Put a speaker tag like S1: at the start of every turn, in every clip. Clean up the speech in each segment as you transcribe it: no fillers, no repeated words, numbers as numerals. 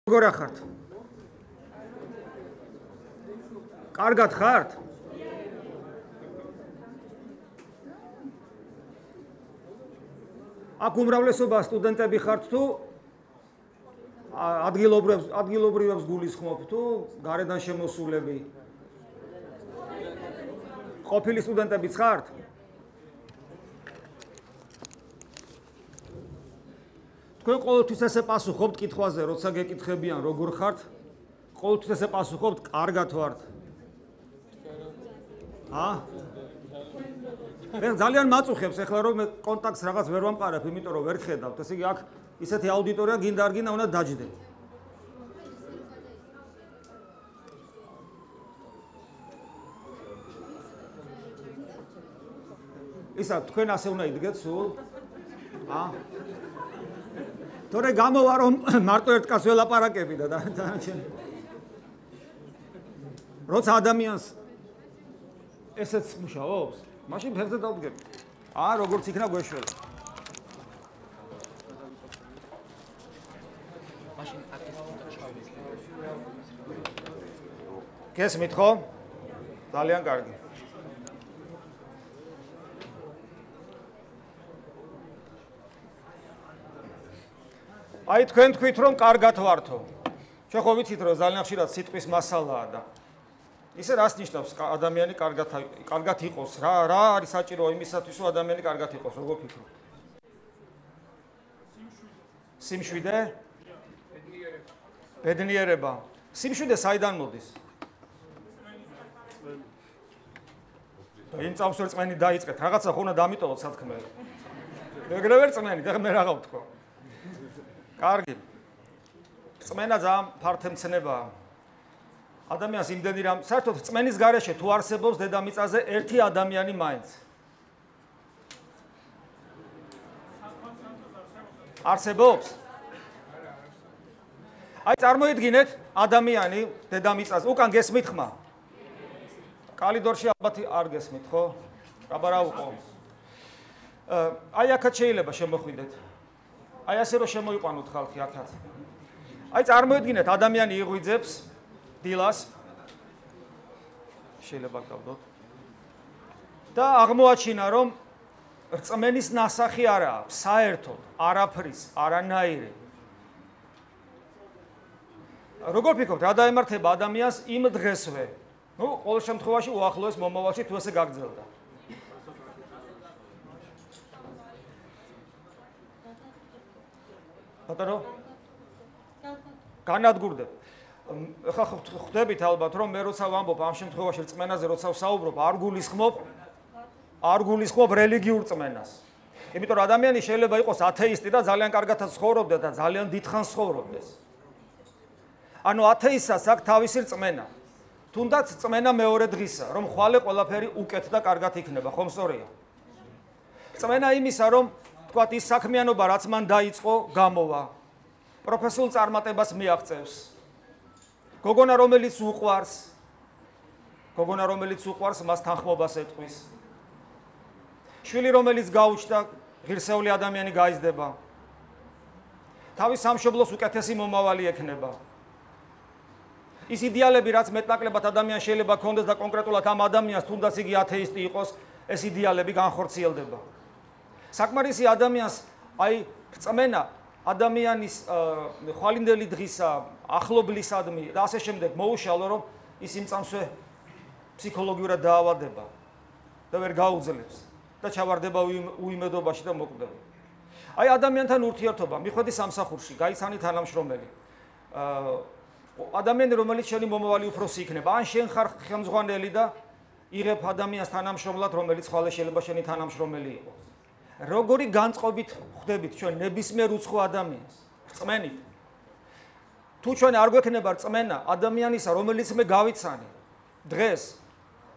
S1: როგორ ახართ? კარგად ხართ? აქ უმრავლესობა სტუდენტები ხართ თუ ადგილობრივებს გულისხმობთ თუ გარედან შემოსულები? ყოფილი სტუდენტებიც ხართ? თქვენ ყოველთვის ესე პასუხობთ კითხვაზე, როცა გეკითხებიან როგორ ხართ? ყოველთვის ესე პასუხობთ კარგად ვართ. მე ძალიან მაწუხებს ახლა რომ მე კონტაქტს რაღაც ვერ ვამყარებ, იმიტომ რომ ვერ ხედავთ. ესე იგი აქ ისეთი აუდიტორია გინდა არ გინდა უნდა დაჯდე. ისა თქვენ ასე უნდა იდგეთ სულ? თორე გამოვა რომ მარტო ერთ კაცს ველაპარაკები და დანარჩენი. როცა ადამიანს ესეც მუშაობს, მაშინ ფეხზე დავდგები. როგორც იქნა გვეშველა. მაშინ გესმით ხო? ძალიან კარგი. აი თქვენ თქვით რომ კარგად ვართო. ჩვენ ხო ვიცით რომ ძალიან ხშირად სიტყვის მასალაა და ისე რას ნიშნავს ადამიანი კარგად იყოს? რა არის საჭირო იმისათვის რომ ადამიანი კარგად იყოს? როგორ ფიქრობ? სიმშვიდე? ბედნიერება. სიმშვიდე საიდან მოდის? იმ წამს ვერ წმენი დაიწყეთ. რაღაცა ხო უნდა დამიტოვოთ სათქმელი. ეგრევე ვერ წმენი, და მე რაღა ვთქვა. კარგი. წმენა ძალიან ფართემცნებაა. ადამიანს იმდენი რამ, საერთოდ წმენის გარეშე თუ არსებობს დედამიწაზე ერთი ადამიანი მაინც. არსებობს? აი წარმოიდგინეთ ადამიანი დედამიწაზე, უკან გესმით ხმა? კალიდორში ალბათ არ გესმით, ხო? აბა რა უყო. აი აქაც შეიძლება შემოხვიდეთ. აი ასე რომ შემოიყვანოთ ხალხი აქაც. აი წარმოიდგინეთ ადამიანი იღვიძებს დილას შეიძლება გავდოთ და აღმოაჩინა რომ რწმენის ნასახი არა აქვს საერთოდ არაფრის არანაირი. როგორ ფიქრობთ რა დაემართება ადამიანს იმ დღესვე? ყოველ შემთხვევაში უახლოეს მომავალში თუ ესე გაგრძელდა. ბატონო განადგურდებ. ახლა ხვდებით ალბათ რომ მე როცა ვამბობ ამ შემთხვევაში რწმენაზე როცა ვსაუბრობ არ გულისხმობ რელიგიურ რწმენას. იმიტომ რომ ადამიანი შეიძლება იყოს ათეისტი და ძალიან კარგად ცხოვრობდა და ძალიან დიდხანს ცხოვრობდეს. ანუ ათეისტს აქვს თავისი რწმენა. თუნდაც რწმენა მეორე დღისა, რომ ხვალე ყველაფერი უკეთ და კარგად იქნება, ხომ სწორია? რწმენა იმისა, რომ თქვათ ის საქმიანობა რაც მან დაიწყო, გამოვა. პროფესიულ წარმატებას მიაღწევს. გოგონა რომელიც უყვარს, მას თანხმობას ეტყვის. შვილი რომელიც გაუჩნდა, ღირსეული ადამიანი გაიზრდება. თავის სამშობლოს უკეთესი მომავალი ექნება. ის იდეალები რაც მეტნაკლებად ადამიანს შეიძლება ქონდეს და კონკრეტულად ამ ადამიანს თუნდაც იგი ათეისტი იყოს, ეს იდეალები განხორციელდება. საკმარისი ადამიანს აი რწმენა ადამიანის ხვალინდელი დღისა, ახლობლისადმი და ასე შემდეგ მოუშალო რომ ის იმ წამსვე ფსიქოლოგიურად დაავადება და ვერ გაუძლებს და ჩავარდება უიმედობაში და მოკვდება. აი ადამიანთან ურთიერთობა, მიხვედი სამსახურში, გაიცანი თანამშრომელი. ადამიანი რომელიც შენი მომავალი უფროსი იქნება, ან შენ ხარ ხელმძღვანელი და იღებ ადამიანს თანამშრომლად, რომელიც ხვალე შეიძლება შენი თანამშრომელი იყოს. როგორი განწყობით ხვდებით ჩვენ ნებისმიერ უცხო ადამიანს რწმენით? თუ ჩვენ არ გვექნება რწმენა ადამიანისა, რომელიც მე გავიცანი დღეს,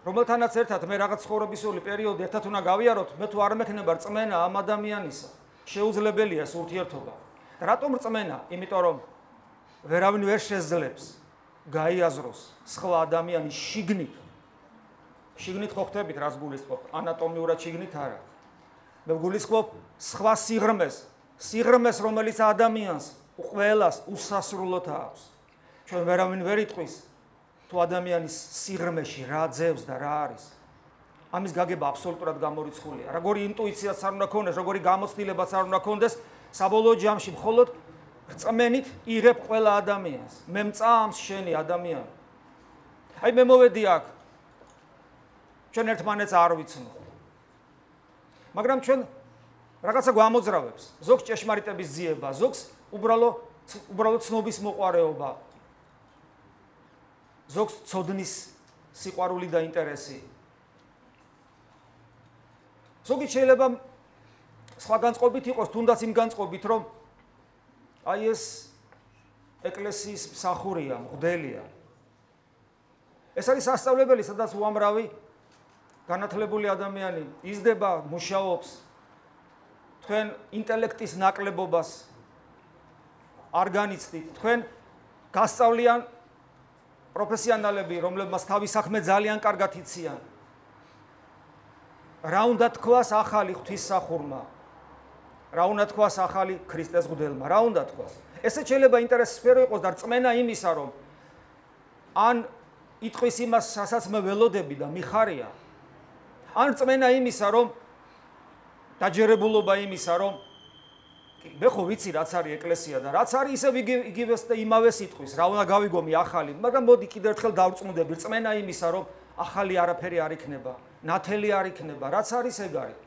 S1: რომელთანაც ერთად მე რაღაც ცხოვრებისეული პერიოდი ერთად უნდა გავიაროთ, მე თუ არ მექნება რწმენა ამ ადამიანისა, შეუძლებელია ეს ურთიერთობა. რატომ რწმენა? იმიტომ რომ ვერავინ ვერ შეძლებს გაიაზროს სხვა ადამიანის შიგნით. შიგნით ხო ხვდებით რას გულისხმობ? ანატომიურად შიგნით არა. მე გულისხმობ სხვა სიღრმეს, რომელიც ადამიანს ყველას უსასრულოდ აქვს. ჩვენ ვერავინ ვერ იტყვის თუ ადამიანის სიღრმეში რა ძევს და რა არის. ამის გაგება აბსოლუტურად გამორიცხულია. როგორი ინტუიციაც არ უნდა ქონდეს, როგორი გამოცდილებაც არ უნდა ქონდეს, საბოლოო ჯამში მხოლოდ რწმენით იღებ ყველა ადამიანს. მე მწამს შენი ადამიანი. აი მე მოვედი აქ. ჩვენ ერთმანეთს არ ვიცნობ. მაგრამ ჩვენ რაღაცა გვამოძრავებს. ზოგს ჭეშმარიტების ძიება, ზოგს უბრალოდ ცნობის მოყვარეობა. ზოგს ცოდნის სიყვარული და ინტერესი. ზოგი შეიძლება სხვა განწყობით იყოს, თუნდაც იმ განწყობით, რომ აი ეს ეკლესიის მსახურია, მღვდელია. ეს არის სასწავლებელი, სადაც უამრავი განათლებული ადამიანი იზრდება, მუშაობს. თქვენ ინტელექტის ნაკლებობას არ განიცდით. თქვენ გასწავლიან პროფესიონალები, რომლებმაც თავის საქმე ძალიან კარგად იციან. რა უნდა თქვას ახალი ღვთისმსახურმა? რა უნდა თქვას ახალი ქრისტეს მღვდელმა? რა უნდა თქვას? ესე შეიძლება ინტერესის სფერო იყოს და რწმენა იმისა, რომ ან იტყვის იმას, რასაც მე ველოდები და მიხარია, ან რწმენა იმისა, რომ დაჯერებულობა იმისა, რომ მე ხო ვიცი რაც არის ეკლესია და რაც არის ისევ იგივეს და იმავეს იტყვის, რა უნდა გავიგომი ახალი, მაგრამ მოდი კიდევ ერთხელ დავწმუნდები, რწმენა იმისა, რომ ახალი არაფერი არ იქნება, ნათელი არ იქნება, რაც არის ეგ არის.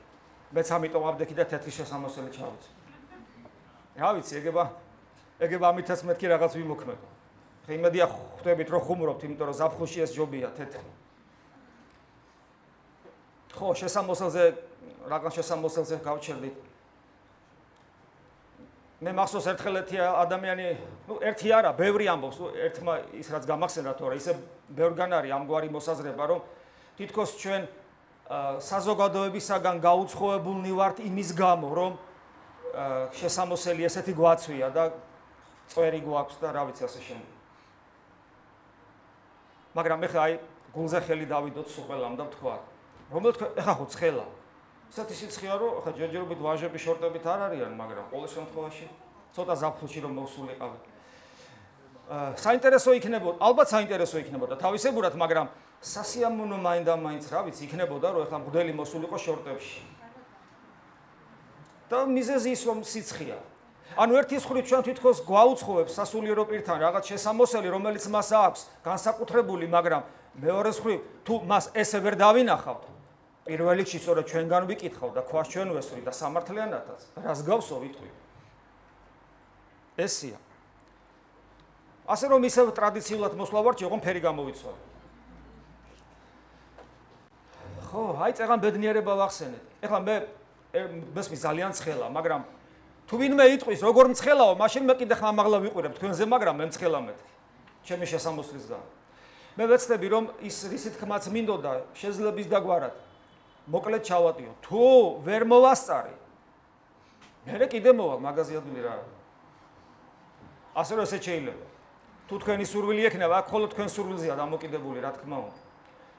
S1: მეც ამიტომ ავდექი და თეთრი შესამოსელი ჩავიცი. რა ვიცი, ეგება ამითაც მეთქი რაღაც ვიმოქმედო. ხე იმედია ხვდებით რომ ხუმრობთ, იმიტომ რომ ზაფხულში ეს ჯობია თეთრი. ხო, შესამოსელზე რაღაც შესამოსელზე გავჩერდით. მე მახსოვს ერთხელ ერთი ადამიანი, ერთი არა, ბევრი ამბობს, ერთმა ის რაც გამახსენდა თორე, ისე ბევრგან არის ამგვარი მოსაზრება, რომ თითქოს ჩვენ საზოგადოებისაგან გაუცხოებულნი ვართ იმის გამო, რომ შესამოსელი ესეთი გვაცვია და წვერი გვაქვს და რა ვიცი ასე შემდეგ. მაგრამ მე ხა აი გულზე ხელი დავიდოთ სულ და ვთქვა, რომელ ეხა ხო ცხელა. ისეთი სიცხეა, რომ ხა ჯერჯერობით ვაჟები შორტებით არ არიან, მაგრამ ყოველ შემთხვევაში ცოტა ზაფხულში რომ მოვსულიყავ. საინტერესო იქნებოდა, ალბათ საინტერესო იქნებოდა თავისებურად, მაგრამ სასიამოვნო მაინდა-მაინც რა ვიცი, იქნებოდა, რომ ეხლა მღვდელი მოსულიყო შორტებში. და მიზეზი ის რომ სიცხეა. ანუ ერთი მხრივ ჩვენ თვითონ გვაუცხოებს სასულიერო პირთან რაღაც შესამოსელი, რომელიც მას აქვს განსაკუთრებული, მაგრამ მეორე მხრივ თუ მას ესე ვერ დავინახავთ, პირველ რიგში სწორედ ჩვენგან ვიკითხავ და ქვას ჩვენ ვესვრი და სამართლიანათაც რას გავსო ვიტყვი. ესია. ასე რომ ისევ ტრადიციულად მოსვლა ვარ, ჯეღო ფერი გამოვიცვალე. ხო, აი წეგან ბედნიერება ვახსენეთ. ეხლა მე მესმის ძალიან ცხელა, მაგრამ თუ ვინმე იტყვის როგორ მცხელაო, მაშინ მე კიდე ხმამაღლა ვიყურებ თქვენზე, მაგრამ მე მცხელა მეთქი. ჩემი შესამოსლის გამო. მე ვეცდები რომ ის რისი თქმაც მინდოდა შეძლების დაგვარად. მოკლედ ჩავატიო. თუ ვერ მოვასწარი, მე კიდე მოვალ მაღაზიადული რა. ასე რომ ესე შეიძლება. თუ თქვენი სურვილი ექნება, აქ ხოლო თქვენ სურვილზეა დამოკიდებული, რა თქმა უნდა.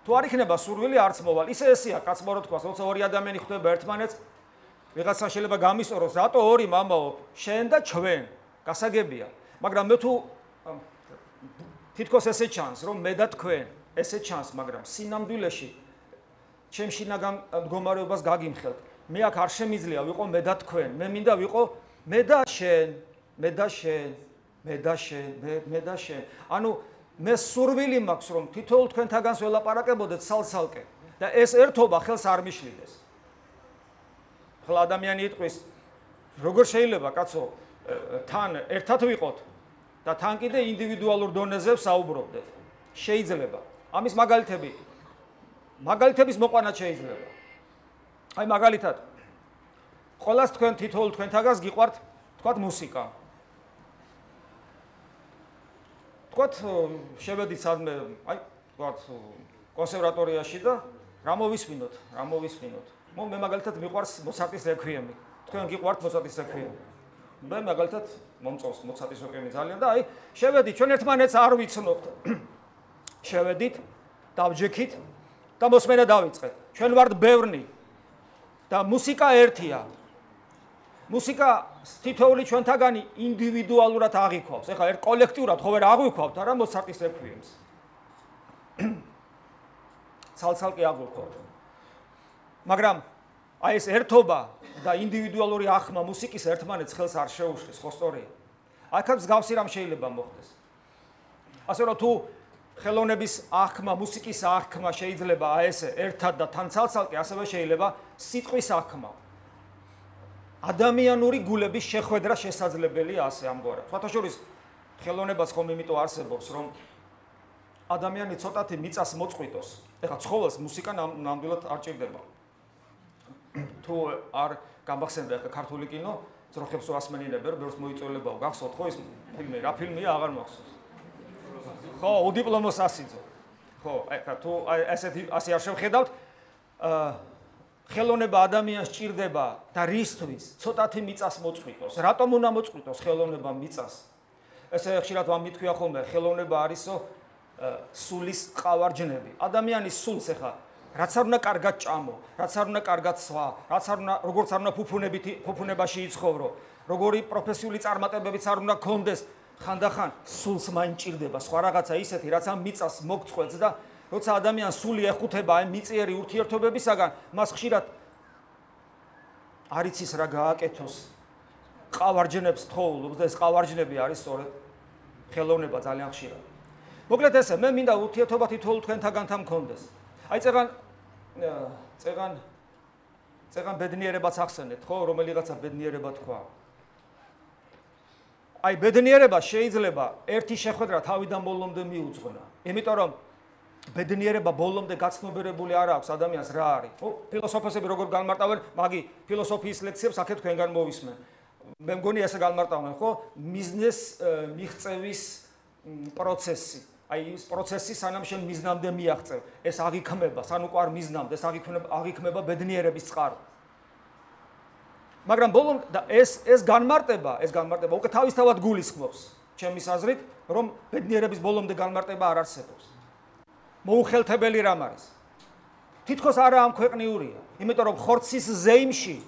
S1: თუ არ იქნება სურვილი, არც მოვალ. ისე ესეა, კაცმო რო თქვას, როცა ორი ადამიანი ხვდება ერთმანეთს, ვიღაცა შეიძლება გამისწოროს, რატო ორი მამაო, შენ და ჩვენ, გასაგებია. მაგრამ მე თუ თითქოს ესე ჩანს, რომ მე და თქვენ, ესე ჩანს, მაგრამ სინამდვილეში ჩემ შინაგან მდგომარეობას გაგიმხელთ. მე აქ არ შემიძლია ვიყო მე და თქვენ, მე მინდა ვიყო მე და შენ, მე და შენ, მე და შენ, მე და შენ. ანუ მე სურვილი მაქვს, რომ თითოეულ თქვენთაგანს ველაპარაკებოდეთ სალსალკე და ეს ერთობა ხელს არ მიშლიდეს. ხლა ადამიანი იტყვის, როგორ შეიძლება კაცო თან ერთად ვიყოთ და თან კიდე ინდივიდუალურ დონეზე ვსაუბრობდეთ. შეიძლება. ამის მაგალითების მოყვანა შეიძლება. აი მაგალითად ყველას თქვენ თითოეულ თქვენთაგანს გიყვართ, თქვათ მუსიკა. თქვათ შევედით სადმე, აი თქვათ კონსერვატორიაში და რა მოვისმინოთ. მე მაგალითად მიყვარს მოცარტის რექვიემი. თქვენ გიყვართ მოცარტის რექვიემი. მე მაგალითად მომწონს მოცარტის რეკვიემი ძალიან და აი შევედით, ჩვენ ერთმანეთს არ ვიცნობთ. შევედით, დავჯექით და მოსმენა დავიწყეთ. ჩვენ ვართ ბევრნი და მუსიკა ერთია. მუსიკა თითოეული ჩვენთაგანი ინდივიდუალურად აღიქვავს. ეხლა ერთ კოლექტიურად ხო ვერ აღვიქვავთ, არა მოცარტის რეკვიემს. ცალ-ცალკე აღვიქვავთ. მაგრამ აი ეს ერთობა და ინდივიდუალური ახმა მუსიკის ერთმანეთს ხელს არ შეუშლის, ხო სწორია? აქაც მსგავსი რამ შეიძლება მოხდეს. ასე რომ თუ ხელოვნების ახმა, მუსიკის ახმა შეიძლება აი ესე ერთად და თან ცალ-ცალკე, ასევე შეიძლება სიტყვის ახმა. ადამიანური გულების შეხვედრა შესაძლებელია ასე ამგვარად. სხვათაშორის ხელოვნებას ხომ იმიტომ არსებობს, რომ ადამიანი ცოტათი მიწას მოწყვიტოს. ეხლა ცხოველს მუსიკა ნამდვილად არ ჭირდება. თუ არ გამახსენდა ეხლა ქართული კინო, ძროხებს უასმენინებენ, ბევრს მოიწოლებაო. გახსოვთ ხო ის ფილმი? რა ფილმია? აღარ მახსოვს. ხო, უდიპლომო სასიძო. ხო, ეხლა თუ ასე არ შევხედავთ, ხელოვნება ადამიანს ჭირდება და რისთვის? ცოტათი მიწას მოწყვიტოს. რატომ უნდა მოწყვიტოს ხელოვნება მიწას? ესე ხშირად ვამითქვია ხოლმე, ხელოვნება არისო სულის ყავარჯნები. ადამიანის სულს ეხლა რაც არ უნდა კარგად ჭამო, რაც არ უნდა კარგად სვა, როგორც არ უნდა ფუფუნებაში იცხოვრო, როგორი პროფესიული წარმატებებიც არ უნდა გქონდეს, ხანდახან სულს მაინც ჭირდება სხვა რაღაცა ისეთი, რაც ამ მიწას მოგწყვეტს და როცა ადამიანს სული ეხუთება აი მიწიერი ურთიერთობებისაგან, მას ხშირად არ იცის რა გააკეთოს. ყავარჯნებს თხოვლობს და ეს ყავარჯნები არის სწორედ ხელოვნება ძალიან ხშირად. მოკლედ ესე, მე მინდა ურთიერთობა თითოეულ თქვენთაგანთან მქონდეს. აი წეღან ბედნიერებაც ახსენეთ, ხო, რომელიღაცა ბედნიერება თქვა. აი ბედნიერება შეიძლება ერთი შეხვედრა თავიდან ბოლომდე მიუძღვნა. იმიტომ რომ ბედნიერება ბოლომდე გაცნობიერებული არ აქვს ადამიანს რა არის. ხო, ფილოსოფოსები როგორ განმარტავენ, მაგი ფილოსოფიის ლექციებს აქეთ თქვენგან მოვისმენ. მე მგონი ესე განმარტავენ, ხო, მიზნეს მიღწევის პროცესი. აი ის პროცესი სანამ შენ მიზნამდე მიაღწევ, ეს აღიქმება, სანუ ყარ მიზნამდე, ეს აღიქმება ბედნიერების წყარო. მაგრამ ბოლომ და ეს განმარტება უკვე თავისთავად გულისხმობს, ჩემის აზრით, რომ ბედნიერების ბოლომდე განმარტება არ არსებობს. მოუხელთებელი რამ არის? თითქოს არა ამ ქვეყნიურია, იმიტომ რომ ხორცის ზეიმში,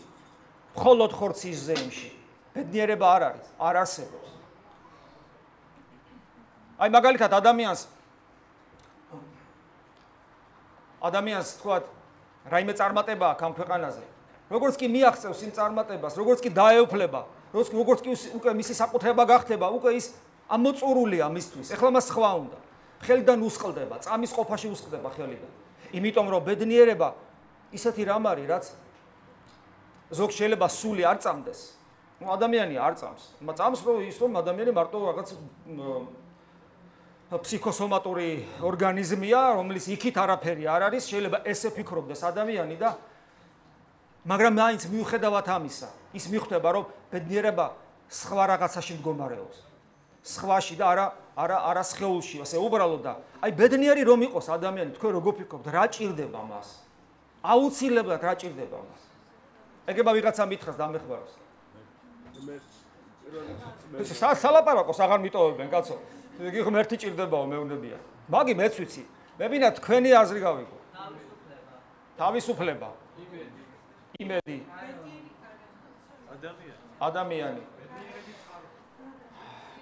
S1: მხოლოდ ხორცის ზეიმში ბედნიერება არ არის, არ არსებობს. აი მაგალითად ადამიანს თქვათ რაიმე წარმატება აქვს ამ ქვეყანაზე. როგორც კი მიაღწევს იმ წარმატებას, როგორც კი დაეუფლება, როგორც კი უკვე მისი საკუთრება გახდება, უკვე ის ამოწურულია მისთვის. ეხლა მას სხვა უნდა. ხელიდან უსყლდება, წამის ყოფაში უსყლდება ხელიდან. იმიტომ რომ ბედნიერება ისეთი რამ არის, რაც ზოგ შეიძლება სული არ წამდეს. ადამიანი არ წამს. წამს რომ ადამიანი მარტო რაღაც ფსიქოსომატური ორგანიზმია, რომლის იქით არაფერი არ არის, შეიძლება ესე ფიქრობდეს ადამიანი და მაგრამ მაინც მიუხედავად ამისა, ის მიხვდება, რომ ბედნიერება სხვა რაღაცაში მდგომარეობს. სხვაში და არა სხეულში, ასე უბრალოდ და აი ბედნიერი რომ იყოს ადამიანი, თქვენ როგორ ფიქრობთ, რა ჭირდება მას? აუცილებლად რა ჭირდება მას? ეგება ვიღაცა მითხრას დამეხმაროს. სალაპარაკოს აღარ მიტოვებენ, კაცო. იგი ღმერთი ჭირდებაო, მეუბნებია. მაგი მეც ვიცი. მე მინდა თქვენი აზრი გავიგო. თავისუფლება. იმედი. ადამიანი.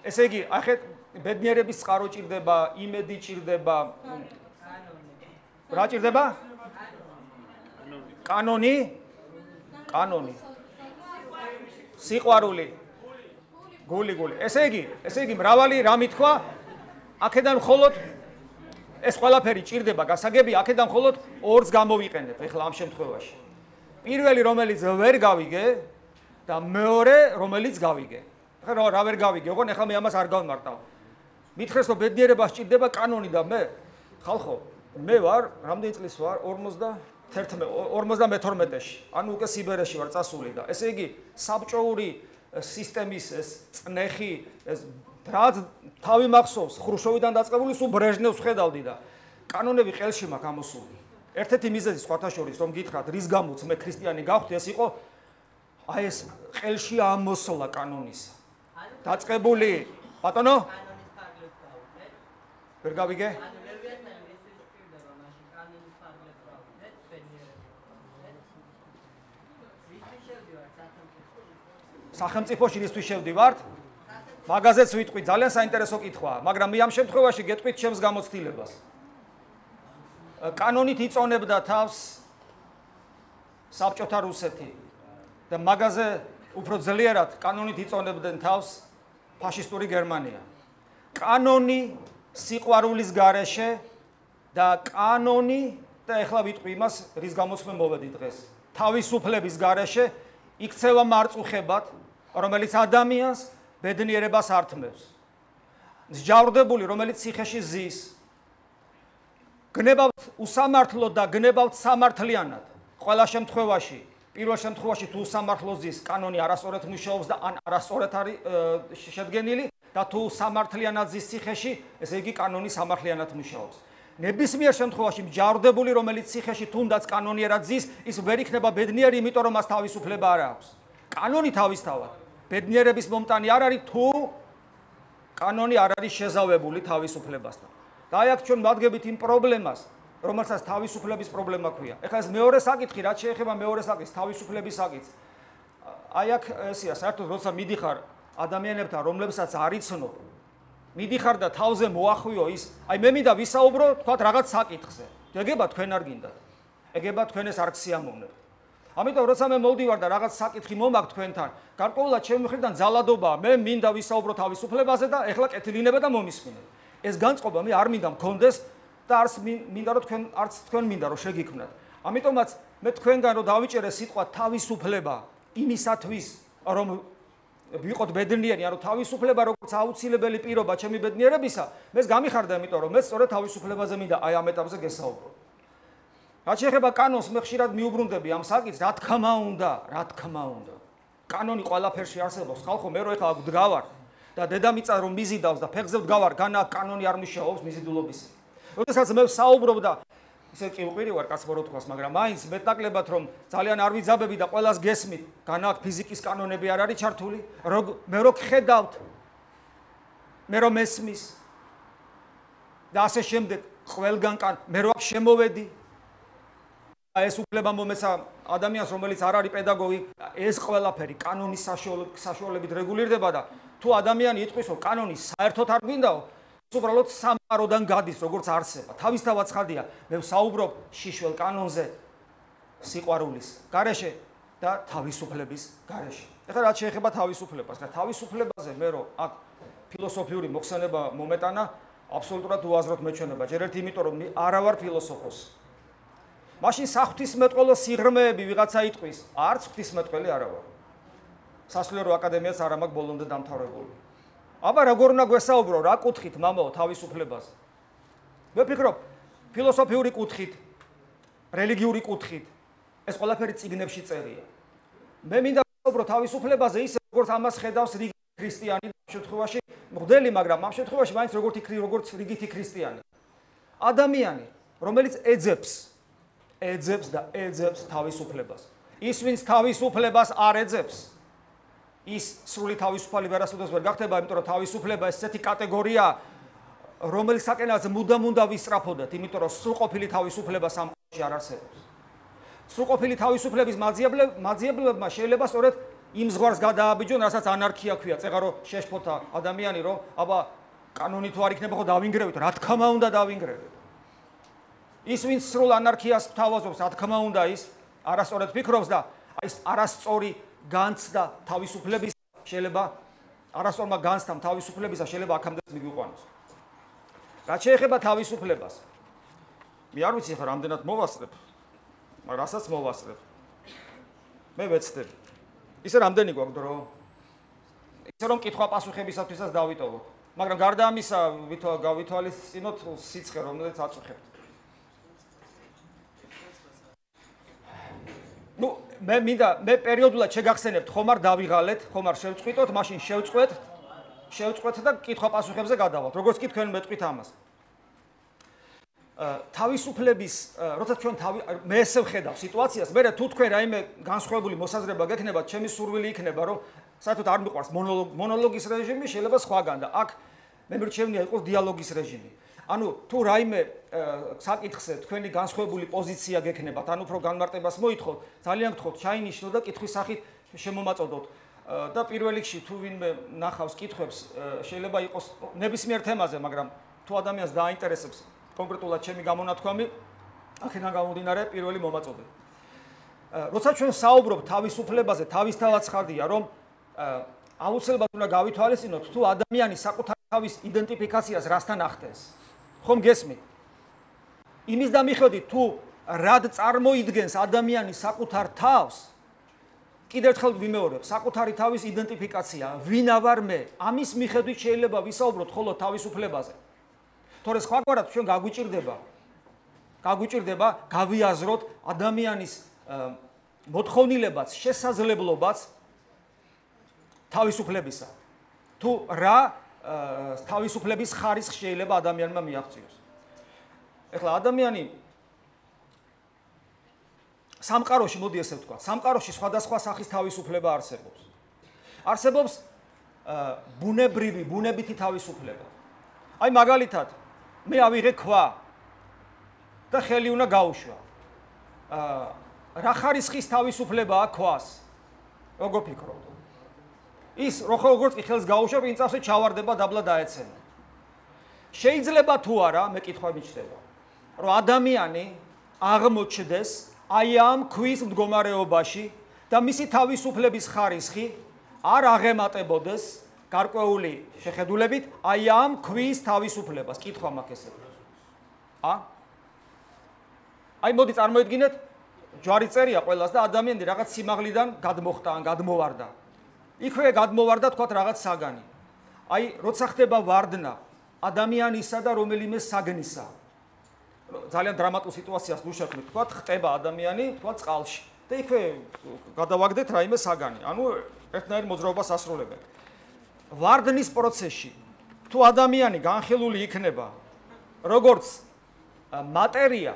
S1: ესე იგი, ახეთ ბედნიერების წყარო ჭირდება, იმედი ჭირდება. რა ჭირდება? კანონი. კანონი. სიყვარული. გული. ესე იგი, მრავალი რამი თქვა, აქედან მხოლოდ ეს ყველაფერი ჭირდება, გასაგები, აქედან მხოლოდ ორს გამოვიყენებ, ეხლა ამ შემთხვევაში. პირველი, რომელიც ვერ გავიგე და მეორე, რომელიც გავიგე. ეხლა რა ვერ გავიგე, ოღონ ეხლა მე ამას არ გავმარტავ. მითხრეს, რომ ბედნიერებას ჭირდება კანონი და მე, ხალხო, მე ვარ, რამდენი წლის ვარ? 52-ში. ანუ უკვე სიბერეში ვარ წასული და ესე იგი, საბჭოური სისტემის ეს წნეხი, ეს რაც თავი მახსოვს, ხრუშოვიდან დაწყებული, სულ ბრეჟნევს ხედავდი და კანონები ყელში მაქვს ამოსული. ერთ-ერთი მიზეზი სხვათა შორის, რომ გითხრათ, რის გამოც მე ქრისტიანი გავხდი, ეს იყო აი ეს ყელში ამოსვლა კანონისა. დაწყებული, ბატონო? ვერ გავიგე? სახელმწიფოში რისთვის შევდივართ? მაგაზეც ვიტყვი, ძალიან საინტერესო კითხვაა, მაგრამ მე ამ შემთხვევაში გეტყვით ჩემს გამოცდილებას. კანონით იწონებდა თავს საბჭოთა რუსეთი და მაგაზე უფრო ძლიერად კანონით იწონებდნენ თავს ფაშისტური გერმანია. კანონი სიყვარულის გარეშე და კანონი და ეხლა ვიტყვი იმას, რის გამოც მე მოვედი დღეს. თავისუფლების გარეშე იქცევა მარწუხებად, რომელიც ადამიანს ბედნიერებას ართმევს. მსჯავრდებული, რომელიც ციხეში ზის. გნებავთ უსამართლოდ და გნებავთ სამართლიანად. ყველა შემთხვევაში, პირველ შემთხვევაში თუ უსამართლოდ ზის, კანონი არასწორად მუშაობს და ან არასწორად არის შედგენილი და თუ სამართლიანად ზის ციხეში, ესე იგი კანონი სამართლიანად მუშაობს. ნებისმიერ შემთხვევაში მსჯავრდებული, რომელიც ციხეში თუნდაც კანონიერად ზის, ის ვერ იქნება ბედნიერი, იმიტომ რომ მას თავისუფლება არ აქვს. კანონი თავისთავად ბედნიერების მომტანი არ არის, თუ კანონი არ არის შეზავებული თავისუფლებასთან. და აი აქ ჩვენ ვადგებით იმ პრობლემას, რომელსაც თავისუფლების პრობლემა ქვია. ეხლა ეს მეორე საკითხი, რაც შეეხება მეორე საკითხს, თავისუფლების საკითხს. აი აქ ესეა, საერთოდ როცა მიდიხარ ადამიანებთან, რომლებსაც არ იცნობ, მიდიხარ და თავზე მოახვიო ის, აი მე მინდა ვისაუბრო, თქვათ რაღაც საკითხზე. ეგება თქვენ არ გინდათ. ეგება თქვენ ეს არ გსიამოვნებთ. ამიტომ როცა მე მოვდივარ და რაღაც საკითხი მომაქვს თქვენთან, გარკვეულად ჩემი მხრიდან ძალადობაა, მე მინდა ვისაუბრო თავისუფლებაზე და ეხლა კეთილინებე და მომისმინე. ეს განწყობა მე არ მინდა მქონდეს და არც მინდა რომ თქვენ მინდა რომ შეგიქმნათ. ამიტომაც მე თქვენგან რომ დავიჭერე სიტყვა თავისუფლება იმისათვის, რომ ვიყოთ ბედნიერი, ანუ თავისუფლება როგორც აუცილებელი პირობა ჩემი ბედნიერებისა, მეც გამიხარდა, იმიტომ რომ მე სწორედ თავისუფლებაზე მინდა აი ამ ეტაპზე გესაუბრო. რაც შეეხება კანონს, მე ხშირად მიუბრუნდები ამ საკითხს, რა თქმა უნდა. კანონი ყველაფერში არსებობს. ხალხო, მე რო ეხლა აქ ვდგავარ და დედამიწა რომ მიზიდავს და ფეხზე ვდგავარ, განა კანონი არ მუშაობს მიზიდულობისა. როდესაც მე ვსაუბრობ და ისე კი უყვირი ვარ კაცმო რო თქვას, მაგრამ მაინც მეტნაკლებად რომ ძალიან არ ვიძაბები და ყველას გესმით, განა აქ ფიზიკის კანონები არ არის ჩართული, მე რო გხედავთ, მე რო მესმის და ასე შემდეგ, ყველგან მე რო აქ შემოვედი, ეს უფლება მომეცა ადამიანს, რომელიც არ არის პედაგოგი, ეს ყველაფერი კანონის საშუალებით რეგულირდება და თუ ადამიანი იტყვის, რომ კანონი საერთოდ არ გვინდაო, უბრალოდ სამყაროდან გადის, როგორც არსება. თავისთავად ცხადია, მე ვსაუბრობ შიშველ კანონზე სიყვარულის გარეშე და თავისუფლების გარეშე. ეხლა რაც შეეხება თავისუფლებას და თავისუფლებაზე მე რომ აქ ფილოსოფიური მოხსენება მომეტანა, აბსოლუტურად უაზროდ მეჩვენება. ჯერ ერთი იმიტომ რომ არა ვარ ფილოსოფოსი. მაშინ საღვთისმეტყველო სიღრმეები ვიღაცა იტყვის, არც ღვთისმეტყველი არა ვარ. სასულიერო აკადემიაც არ მაქვს ბოლომდე დამთავრებული. აბა როგორ უნდა გვესაუბრო, რა კუთხით მამაო თავისუფლებაზე? მე ვფიქრობ, ფილოსოფიური კუთხით, რელიგიური კუთხით, ეს ყველაფერი წიგნებში წერია. მე მინდა ვესაუბრო თავისუფლებაზე ისე, როგორც ამას ხედავს რიგითი ქრისტიანი, ამ შემთხვევაში მღვდელი, მაგრამ ამ შემთხვევაში მაინც როგორც რიგითი ქრისტიანი. ადამიანი, რომელიც ეძებს და ეძებს თავისუფლებას. ის, ვინც თავისუფლებას არ ეძებს, ის სრული თავისუფალი ვერასოდეს ვერ გახდება, იმიტომ რომ თავისუფლება ესეთი კატეგორია, რომელიც საკენაზე მუდამ უნდა ვისწრაფოდეთ, იმიტომ რომ სრულყოფილი თავისუფლება სამყაროში არ არსებობს. სრულყოფილი თავისუფლების მაძიებლებმა შეიძლება სწორედ იმ ზღვარს გადააბიჯონ, რასაც ანარქია ქვია, წეღარო შეშფოთა ადამიანი, რომ აბა კანონი თუ არ იქნება, ხო დავინგრევით, რა თქმა უნდა დავინგრევით. ის, ვინც სრულ ანარქიას გვთავაზობს, რა თქმა უნდა ის არასწორად ფიქრობს და ის არასწორი განცდა თავისუფლების შეიძლება არასწორმა განცდამ თავისუფლებისა შეიძლება აქამდე მიგვიყვანოს. რაც შეეხება თავისუფლებას, მე არ ვიცი ხა რამდენად მოვასწრებ, მაგრამ რასაც მოვასწრებ, მე ვეცდები. ისე რამდენი გვაქვს დრო? ისე რომ კითხვა-პასუხებისათვისაც დავიტოვოთ. მაგრამ გარდა ამისა, გავითვალისწინოთ სიცხე, რომელიც აწუხებთ. მე პერიოდულად შეგახსენებთ, ხომ არ დავიღალეთ, ხომ არ შევწყვიტოთ, მაშინ შევწყვეთ და კითხვა-პასუხებზე გადავალთ. როგორც კი თქვენ მეტყვით ამას. თავისუფლების, როცა ჩვენ მე ესე ვხედავ სიტუაციას, მე თუ თქვენ რაიმე განსხვავებული მოსაზრება გექნებათ, ჩემი სურვილი იქნება, რომ საერთოდ არ მიყვარს მონოლოგის რეჟიმი, შეიძლება სხვაგან და აქ მე მირჩევნია იყოს დიალოგის რეჟიმი. ანუ თუ რაიმე საკითხზე თქვენი განსხვავებული პოზიცია გექნებათ, ან უფრო განმარტებას მოითხოვთ, ძალიან გთხოვთ, ჩაინიშნოთ და კითხვის სახით შემომაწოდოთ. და პირველ რიგში თუ ვინმე ნახავს კითხვებს შეიძლება იყოს ნებისმიერ თემაზე, მაგრამ თუ ადამიანს დააინტერესებს კონკრეტულად ჩემი გამონათქვამი, აქედან გამომდინარე პირველი მომაწოდე. როცა ჩვენ საუბრობთ თავისუფლებაზე, თავისთავად ხარდია, რომ აუცილებლად უნდა გავითვალისწინოთ, თუ ადამიანი საკუთარ თავის იდენტიფიკაციას რასთან ახდენს. ხომ გესმით? იმის დამიხედვით, თუ რად წარმოიდგენს ადამიანი საკუთარ თავს, კიდევ ერთხელ ვიმეორებ, საკუთარი თავის იდენტიფიკაცია, ვინა ვარ მე, ამის მიხედვით შეიძლება ვისაუბროთ ხოლო თავისუფლებაზე. თორე სხვაგვარად ჩვენ გაგვიჭირდება გავიაზროთ ადამიანის მოთხოვნილებაც, შესაძლებლობაც თავისუფლებისა. თუ რა თავისუფლების ხარისხი შეიძლება ადამიანმა მიაღწიოს. ეხლა ადამიანი სამყაროში, მოდი ესე ვთქვა, სამყაროში სხვადასხვა სახის თავისუფლება არსებობს. არსებობს ბუნებითი თავისუფლება. აი მაგალითად, მე ავიღე ქვა და ხელი უნდა გაუშვა. რა ხარისხის თავისუფლებაა ქვას? როგორ ფიქრობთ? ის როგორც კი ხელს გაუშვა, წინწავსე ჩავარდება, დაბლა დაეცემა. შეიძლება თუ არა, მე კითხვა მიჩნდება, რომ ადამიანი აღმოჩნდეს აი ამ ქვის მდგომარეობაში და მისი თავისუფლების ხარისხი არ აღემატებოდეს გარკვეული შეხედულებით აი ამ ქვის თავისუფლებას. კითხვა მაქვს ესე. აი მოდი წარმოიდგინეთ, ჯვარი წერია ყველას და ადამიანი რაღაც სიმაღლიდან გადმოხტა ან გადმოვარდა. იქვე გადმოვარდა თქვათ რაღაც საგანი. აი როცა ხდება ვარდნა ადამიანისა და რომელიმე საგნისა. ძალიან დრამატულ სიტუაციას ვუშევთ, თქვათ ხტება ადამიანი, თქვათ წყალში. და იქვე გადავაგდეთ რაიმე საგანი. ანუ ერთნაირ მოძრაობას ასრულებენ. ვარდნის პროცესში თუ ადამიანი განხილული იქნება როგორც მატერია,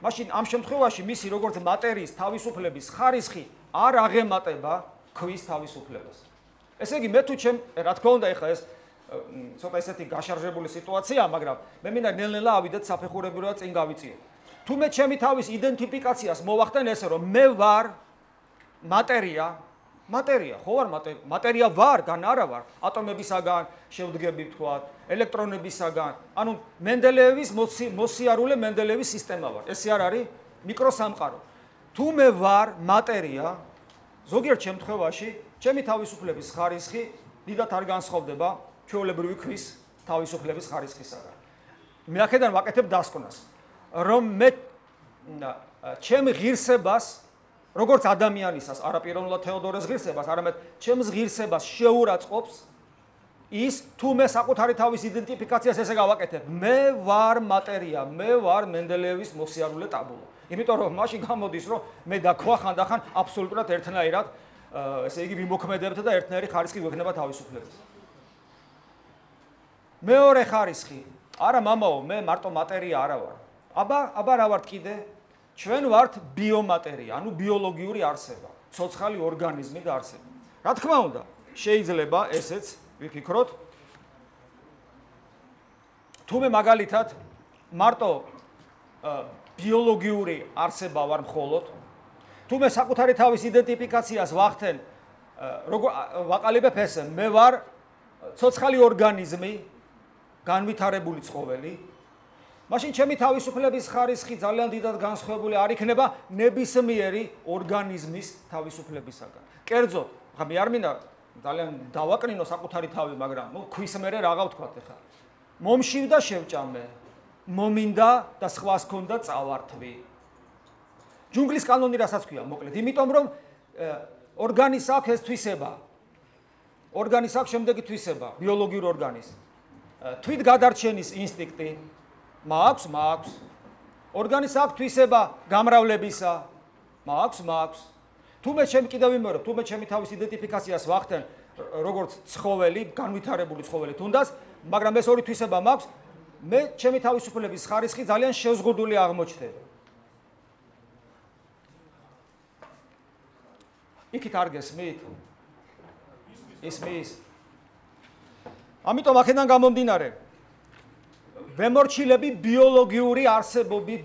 S1: მაშინ ამ შემთხვევაში მისი როგორც მატერიის თავისუფლების ხარისხი არ აღემატება ქვის თავისუფლებას. ესე იგი მე თუ ჩემ რა თქმა უნდა ეხლა ეს ცოტა ესეთი გაშარჟებული სიტუაციაა, მაგრამ მე მინდა ნელ-ნელა ავიდეთ საფეხურებრივად წინ გავიწიოთ. თუ მე ჩემი თავის იდენტიფიკაციას მოვახდენ ესე რომ მე ვარ მატერია, ხო ვარ მატერია ვარ, გან არა ვარ, ატომებისაგან შევდგები ვთქვათ, ელექტრონებისაგან, ანუ მენდელეევის მოსიარულე მენდელეევის სისტემა ვარ. ესე არ არის მიკროსამყარო. თუ მე ვარ მატერია, ზოგიერთ შემთხვევაში ჩემი თავისუფლების ხარისხი დიდად არ განსხვავდება ჩვეულებრივი ქვის თავისუფლების ხარისხისაგან. მე აქედან ვაკეთებ დასკვნას, რომ მე ჩემ ღირსებას, როგორც ადამიანისას, არა პიროვნულად თეოდორეს ღირსებას, არამედ ჩემს ღირსებას შეურაცხყოფს ის, თუ მე საკუთარი თავის იდენტიფიკაციას ესე გავაკეთებ, მე ვარ მატერია, მე ვარ მენდელეევის მოსიარულე ტაბულა. იმიტომ რომ მაშინ გამოდის, რომ მე და ქვა ხანდახან აბსოლუტურად ერთნაირად, ესე იგი ვიმოქმედებთ და ერთნაირი ხარისხი გვექნება თავისუფლების. მეორე ხარისხი, არა მამაო, მე მარტო მატერია არა ვარ. აბა რა ვართ კიდე? ჩვენ ვართ ბიომატერია, ანუ ბიოლოგიური არსება, ცოცხალი ორგანიზმი და არსება. რა თქმა უნდა, შეიძლება ესეც ვიფიქროთ. თუ მე მაგალითად მარტო ბიოლოგიური არსება ვარ მხოლოდ, თუ მე საკუთარი თავის იდენტიფიკაციას ვახდენ, ვაყალიბებ ესე, მე ვარ ცოცხალი ორგანიზმი, განვითარებული ცხოველი, მაშინ ჩემი თავისუფლების ხარისხი ძალიან დიდად განსხვავებული არ იქნება ნებისმიერი ორგანიზმის თავისუფლებისაგან. კერძოდ, ხა მე არ მინდა ძალიან დავაკნინო საკუთარი თავი, მაგრამ ქვის მერე რაღა ვთქვათ ახლა. მომშივდა შევჭამე, მომინდა და სხვას ქონდა წავართვი. ჯუნგლის კანონი რასაც ქვია, მოკლედ, იმიტომ რომ ორგანიზმს აქვს ეს თვისება. ორგანიზმს აქვს შემდეგი თვისება, ბიოლოგიური ორგანიზმი. თვით გადარჩენის ინსტინქტი მაქვს. ორგანიზმს აქვს თვისება გამრავლებისა, მაქვს. თუ მე ჩემი კიდევ ვიმეორებ, თუ მე ჩემი თავის იდენტიფიკაციას ვახდენ როგორც ცხოველი, განვითარებული ცხოველი თუნდაც, მაგრამ ეს ორი თვისება მაქვს, მე ჩემი თავისუფლების ხარისხი ძალიან შეზღუდული აღმოჩნდება. იქით არ გესმით? ისმის. ამიტომ აქედან გამომდინარე, ვემორჩილები ბიოლოგიური არსებობის,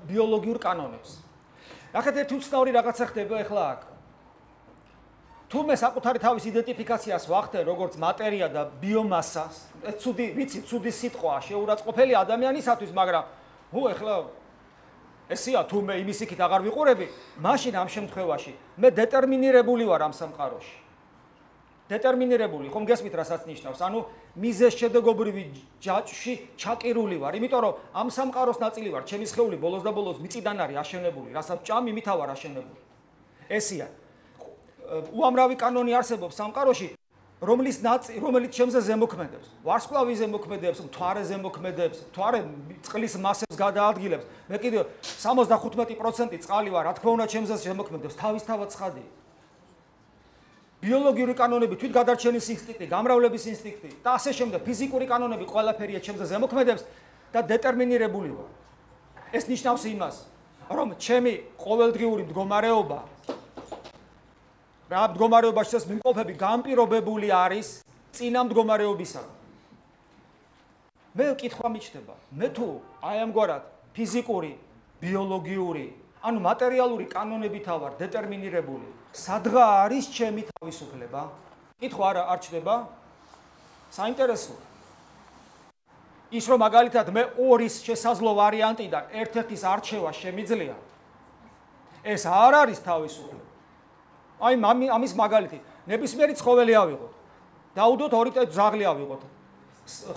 S1: ბიოლოგიურ კანონებს. ნახეთ, ერთი უცნაური რაღაცა ხდება ახლა აქ. თუმე საკუთარი თავის იდენტიფიკაციას ვახდენ როგორც მატერია და ბიომასას, ცუდი სიტყვაა, შეურაცხყოფელი ადამიანისათვის, მაგრამ ეხლა ესია თუმე იმის იქით აღარ ვიყურები, მაშინ ამ შემთხვევაში მე დეტერმინირებული ვარ ამ სამყაროში. დეტერმინირებული, ხომ გესმით რასაც ნიშნავს? ანუ მიზეზშედეგობრივი ჯაჭვში ჩაკირული ვარ, იმიტომ რომ ამ სამყაროს ნაწილი ვარ, ჩემი სხეული ბოლოს და ბოლოს მიწიდან არის აშენებული, რასაც ჭამ, იმით ვარ აშენებული. ესია. უამრავი კანონი არსებობს სამყაროში, რომელიც ჩემზე ზემოქმედებს. ვარსკვლავი ზემოქმედებს, მთვარე ზემოქმედებს, მთვარე წყლის მასებს გადაადგილებს. მე კიდევ 75% წყალი ვარ, რა თქმა უნდა, ჩემზე ზემოქმედებს, თავისთავად ცხადია. ბიოლოგიური კანონები, თვითგადარჩენის ინსტინქტი, გამრავლების ინსტინქტი და ასე შემდეგ, ფიზიკური კანონები ყველაფერია ჩემზე ზემოქმედებს და დეტერმინირებული ვარ. ეს ნიშნავს იმას, რომ ჩემი ყოველდღიური მდგომარეობა რა მდგომარეობაში ეს მიმყოფები განპირობებული არის წინა მდგომარეობისაგან. მე კითხვა მიჩნდება, მე თუ აი ამგვარად ფიზიკური, ბიოლოგიური, ანუ მატერიალური კანონებით ვარ დეტერმინირებული, სადღა არის ჩემი თავისუფლება? კითხვა არ ჩდება? საინტერესოა. ის რომ მაგალითად მე ორის შესაძლო ვარიანტიდან ერთ-ერთის არჩევა შემიძლია, ეს არ არის თავისუფლება. აი ამის მაგალითი, ნებისმიერი ცხოველი ავიღოთ. დაუდოთ ორი ძაღლი ავიღოთ.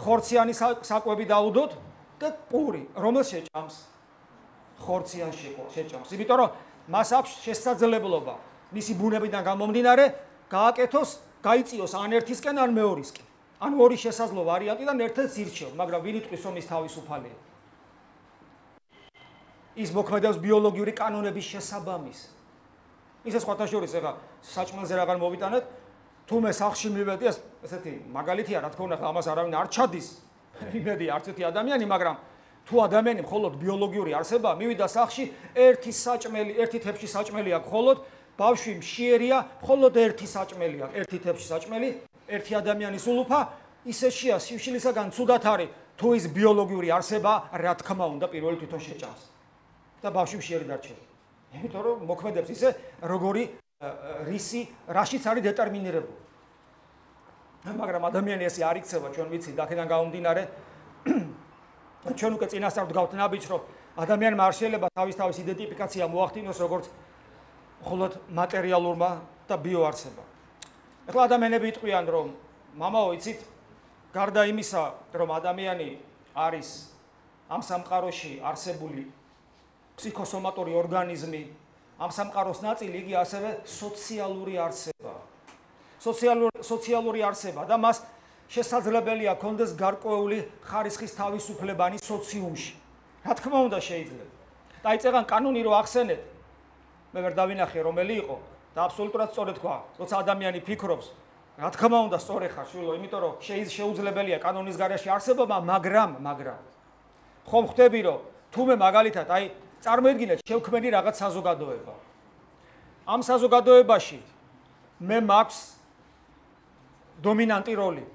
S1: ხორციანი საკვები დაუდოთ და პური, რომელს შეჭამს? ხორციან შეჭამს. იმიტომ რომ მას აქვს შესაძლებლობა მისი ბუნებიდან გამომდინარე გააკეთოს, გაიწიოს ან ერთისკენ, ან მეორისკენ. ან ორი შესაძლო ვარიანტიდან ერთ-ერთს ირჩევს, მაგრამ ვინ იტყვის რომ ის თავისუფალია? ის მოქმედებს ბიოლოგიური კანონების შესაბამისად. ისე სხვათა შორის ეხა საჭმელზე რაღაც მოვიტანეთ, თუმე სახლში მივედი, ესეთი მაგალითია, რა თქმა უნდა, ამას არავინ არ ჩადის. იმედი არც ერთი ადამიანი, მაგრამ თუ ადამიანი მხოლოდ ბიოლოგიური არსებაა, მივიდა სახლში, ერთი თეფში საჭმელი აქვს მხოლოდ, ბავშვი მშიერია, მხოლოდ ერთი საჭმელი აქვს, ერთი თეფში საჭმელი, ერთი ადამიანის ულუფა, ისე შეა სივრცილისაგან ცუდად არის, თუ ის ბიოლოგიური არსებაა, რა თქმა უნდა, პირველი თვითონ შეჭამს. და ბავშვი მშიერი დარჩება. იმიტომ რომ მოქმედებს ისე, როგორი რისი, რაშიც არის დეტერმინირებული. მაგრამ ადამიანი ესე არ იქცევა, ჩვენ ვიცით, აქედან გამომდინარე, ჩვენ უკვე წინასწარ ვდგავთ ნაბიჯს, რომ ადამიანმა არ შეიძლება თავის იდენტიფიკაცია მოახდინოს როგორც მხოლოდ მატერიალურმა და ბიოარსებამ. ეხლა ადამიანები იტყვიან, რომ მამაო, იცით, გარდა იმისა, რომ ადამიანი არის ამ სამყაროში არსებული ფსიქოსომატური ორგანიზმი, ამ სამყაროს ნაწილი, იგი ასევე სოციალური არსებაა. სოციალური არსება და მას შესაძლებელია კონდეს გარკვეული ხარისხის თავისუფლებანი სოციუმში. რა თქმა უნდა შეიძლება. და აი წეგან კანონი რო ახსენეთ, მე ვერ დავინახე რომელი იყო და აბსოლუტურად სწორად თქვა, როცა ადამიანი ფიქრობს, რა თქმა უნდა სწორი ხარ შვილო, იმიტომ რომ შეუძლებელია კანონის გარეშე არსებობა, მაგრამ ხომ ხვდები რომ თუმე მაგალითად აი წარმოიდგინეთ შევქმენი რაღაც საზოგადოება. ამ საზოგადოებაში მე მაქვს დომინანტი როლი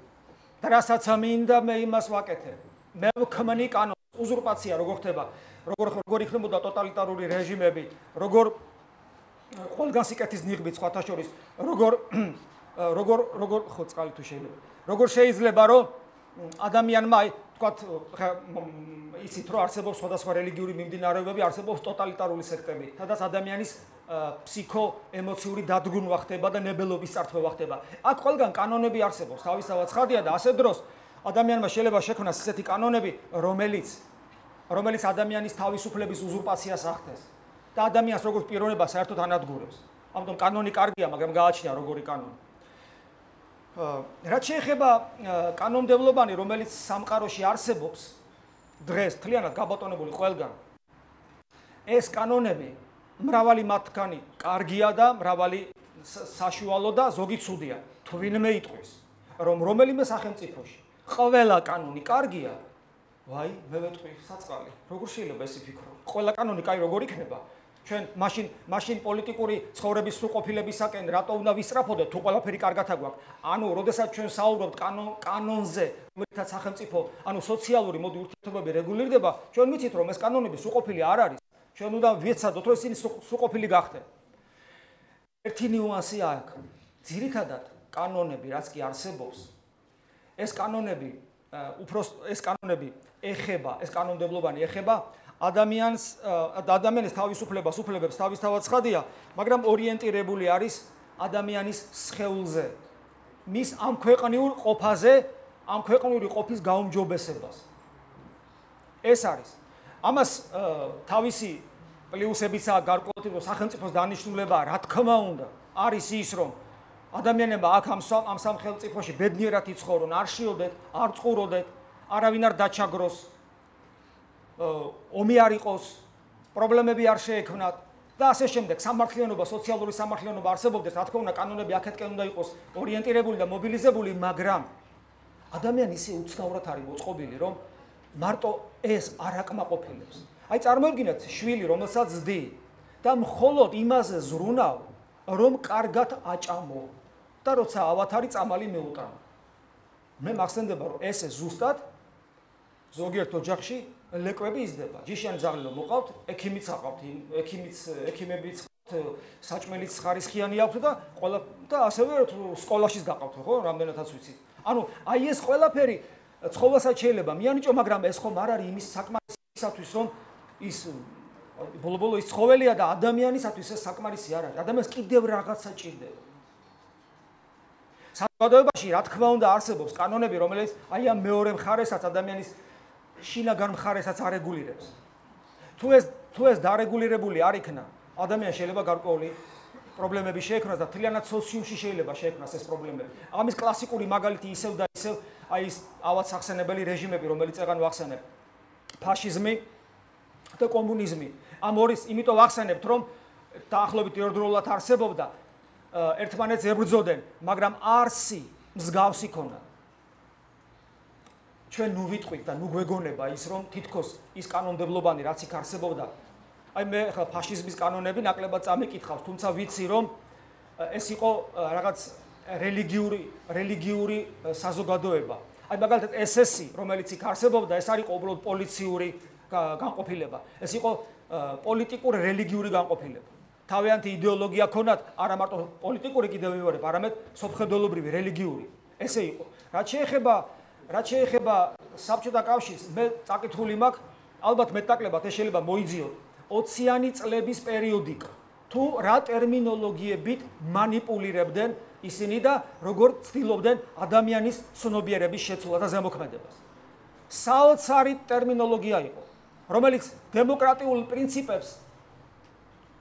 S1: და რასაც მინდა მე იმას ვაკეთებ. მე ვქმნი კანონს, უზურპაცია როგორ ხდება, როგორ იქნებოდა ტოტალიტარული რეჟიმები, როგორ ყველგან სიკეთის ნიღბით სხვათა შორის, როგორ ხო წყალი თუ შეიძლება. როგორ შეიძლება რომ ადამიანმა აი თქვათ იცით რომ არსებობს სხვადასხვა რელიგიური მიმდინარეობები, არსებობს ტოტალიტარული სექტები, სადაც ადამიანის ფსიქო-ემოციური დადგუნვა ხდება და ნებელობის წართვევა ხდება. აქ ყველგან კანონები არსებობს, თავისთავად ცხადია და ასე დროს ადამიანმა შეიძლება შექმნას ისეთი კანონები, რომელიც ადამიანის თავისუფლების უზურპაციას ახდენს და ადამიანს როგორც პიროვნებას საერთოდ ანადგურებს. ამიტომ კანონი კარგია, მაგრამ გააჩნია როგორი კანონი. რაც შეეხება კანონმდებლობანი, რომელიც სამყაროში არსებობს დღეს მთლიანად გაბატონებული ყველგან, ეს კანონები მრავალი მათგანი კარგია და მრავალი საშუალო და ზოგი ცუდია. თვინმე იტყვის, რომ რომელიმე სახელმწიფოში ყველა კანონი კარგია, ვაი, მე ვეტყვი საწყალი. როგორ შეიძლება ეს იფიქრო? ყველა კანონი კაი როგორ იქნება? ჩვენ მაშინ პოლიტიკური ცხოვრების სრულყოფილებისაკენ რატო უნდა ვისწრაფოდეთ, თუ ყველაფერი კარგად აგვაქვს? ანუ, როდესაც ჩვენ საუბრობთ კანონზე, რომელთაც სახელმწიფო, ანუ სოციალური მოდი ურთიერთობები რეგულირდება, ჩვენ ვიცით, რომ ეს კანონები სრულყოფილი არ არის. ჩვენ უნდა ვეცადოთ, რომ ისინი სრულყოფილი გახდნენ. ერთი ნიუანსია აქვს. ძირითადად კანონები, რაც კი არსებობს, ეს კანონები ეხება, ეს კანონმდებლობანი ეხება ადამიანის თავისუფლებას, უფლებებს თავისთავად ცხადია, მაგრამ ორიენტირებული არის ადამიანის სხეულზე, მის ამ ქვეყნიურ ყოფაზე, ამ ქვეყნიური ყოფის გაუმჯობესებას. ეს არის. ამას თავისი პლუსებიცაა გარკვეულწილად სახელმწიფოს დანიშნულება, რა თქმა უნდა, არის ის, რომ ადამიანებმა აქ ამ სახელმწიფოში ბედნიერად იცხოვრონ, არ შიოდეთ, არ წყუროდეთ, არავინ არ დაჩაგროს, ომი არ იყოს, პრობლემები არ შეექმნათ და ასე შემდეგ. სამართლიანობა, სოციალური სამართლიანობა არსებობდეს, რა თქმა უნდა, კანონები აქეთკენ უნდა იყოს ორიენტირებული და მობილიზებული, მაგრამ ადამიანი ისე უცნაურად არის მოწყობილი, რომ მარტო ეს არ აკმაყოფილებს. აი წარმოიდგინეთ შვილი, რომელსაც ძდი და მხოლოდ იმაზე ზრუნავ, რომ კარგად აჭამო და როცა ავათარი წამალი მეუტანა. მე მახსენდება, რომ ესე ზუსტად ზოგიერთ ოჯახში ლეკვები იზრდება. ჯიშიანი ძაღლი მოყავთ, ექიმიც აყავთ, ექიმებიც საჭმელიც ხარისხიანი აქვს და ასევე სკოლაშიც დაყავთ, ხო, რამდენადაც ვიცი. ანუ აი ეს ყველაფერი ცხოველსაც შეიძლება მიანიჭო, მაგრამ ეს ხომ არ არის იმის საკმარისისათვის, რომ ის ბოლო-ბოლო ის ცხოველია და ადამიანისათვის ეს საკმარისი არ არის. ადამიანს კიდევ რაღაცა ჭირდება. საზოგადოებაში რა თქმა უნდა არსებობს კანონები, რომელიც აი ამ მეორე მხარესაც ადამიანის შინაგან მხარესაც არეგულირებს. თუ ეს დარეგულირებული არ იქნა, ადამიანს შეიძლება გარკვეული პრობლემები შეექმნას და მთლიანად სოციუმში შეიძლება შეექმნას ეს პრობლემები. ამის კლასიკური მაგალითი ისევ და ისევ აი ეს ავად სახსენებელი რეჟიმები, რომელიც წეგან ვახსენებ. ფაშიზმი და კომუნიზმი. ამორის იმიტომ ვახსენებთ, რომ დაახლოებით ერთდროულად არსებობდა, ერთმანეთს ებრძოდნენ, მაგრამ არსი მსგავსი ქონდა. ჩვენ ნუ ვიტყვით და ნუ გვეგონება ის, რომ თითქოს ის კანონმდებლობანი, რაც იქ არსებობდა, აი მე ხა ფაშიზმის კანონები ნაკლებად წამიკითხავს, თუმცა ვიცი, რომ ეს იყო რაღაც რელიგიური საზოგადოება. აი მაგალითად SS-ი, რომელიც იქ არსებობდა, ეს არ იყო უბრალოდ პოლიციური განყოფილება. ეს იყო პოლიტიკური რელიგიური განყოფილება. თავიანთი იდეოლოგია ქონათ, არა მარტო პოლიტიკური კიდევ ვიმეორებ, არამედ სოფხედველობრივი, რელიგიური. ესე იყო. რაც შეეხება საბჭოთა კავშირს, მე წაკითხული მაქვს, ალბათ მეტნაკლებად ეს შეიძლება მოიძიოთ 20-იანი წლების პერიოდიკა. თუ რა ტერმინოლოგიებით манипуლირებდნენ ისინი და როგორ ცდილობდნენ ადამიანის ცნობიერების შეცვლას და ზემოქმედებას. საოცარი ტერმინოლოგია იყო, რომელიც დემოკრატიულ პრინციპებს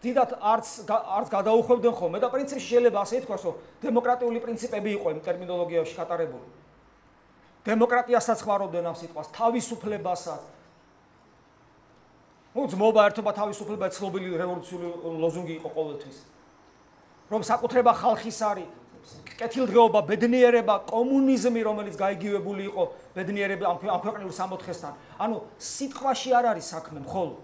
S1: დიდად არც გადაუხვევდნენ ხოლმე და პრინციპში შეიძლება ასე ითქვას, რომ დემოკრატიული პრინციპები იყო იმ ტერმინოლოგიაში გატარებული. დემოკრატიასაც ხმარობდნენ ამ სიტყვას, თავისუფლებასაც. ძმობა, ერთობა, თავისუფლება ცნობილი რევოლუციური ლოზუნგი იყო ყოველთვის. რომ საკუთრება ხალხის არის, კეთილდღეობა, ბედნიერება, კომუნიზმი, რომელიც გაიგივებული იყო ბედნიერება ამ ქვეყნიურ სამოთხესთან. ანუ სიტყვაში არ არის საქმე მხოლოდ.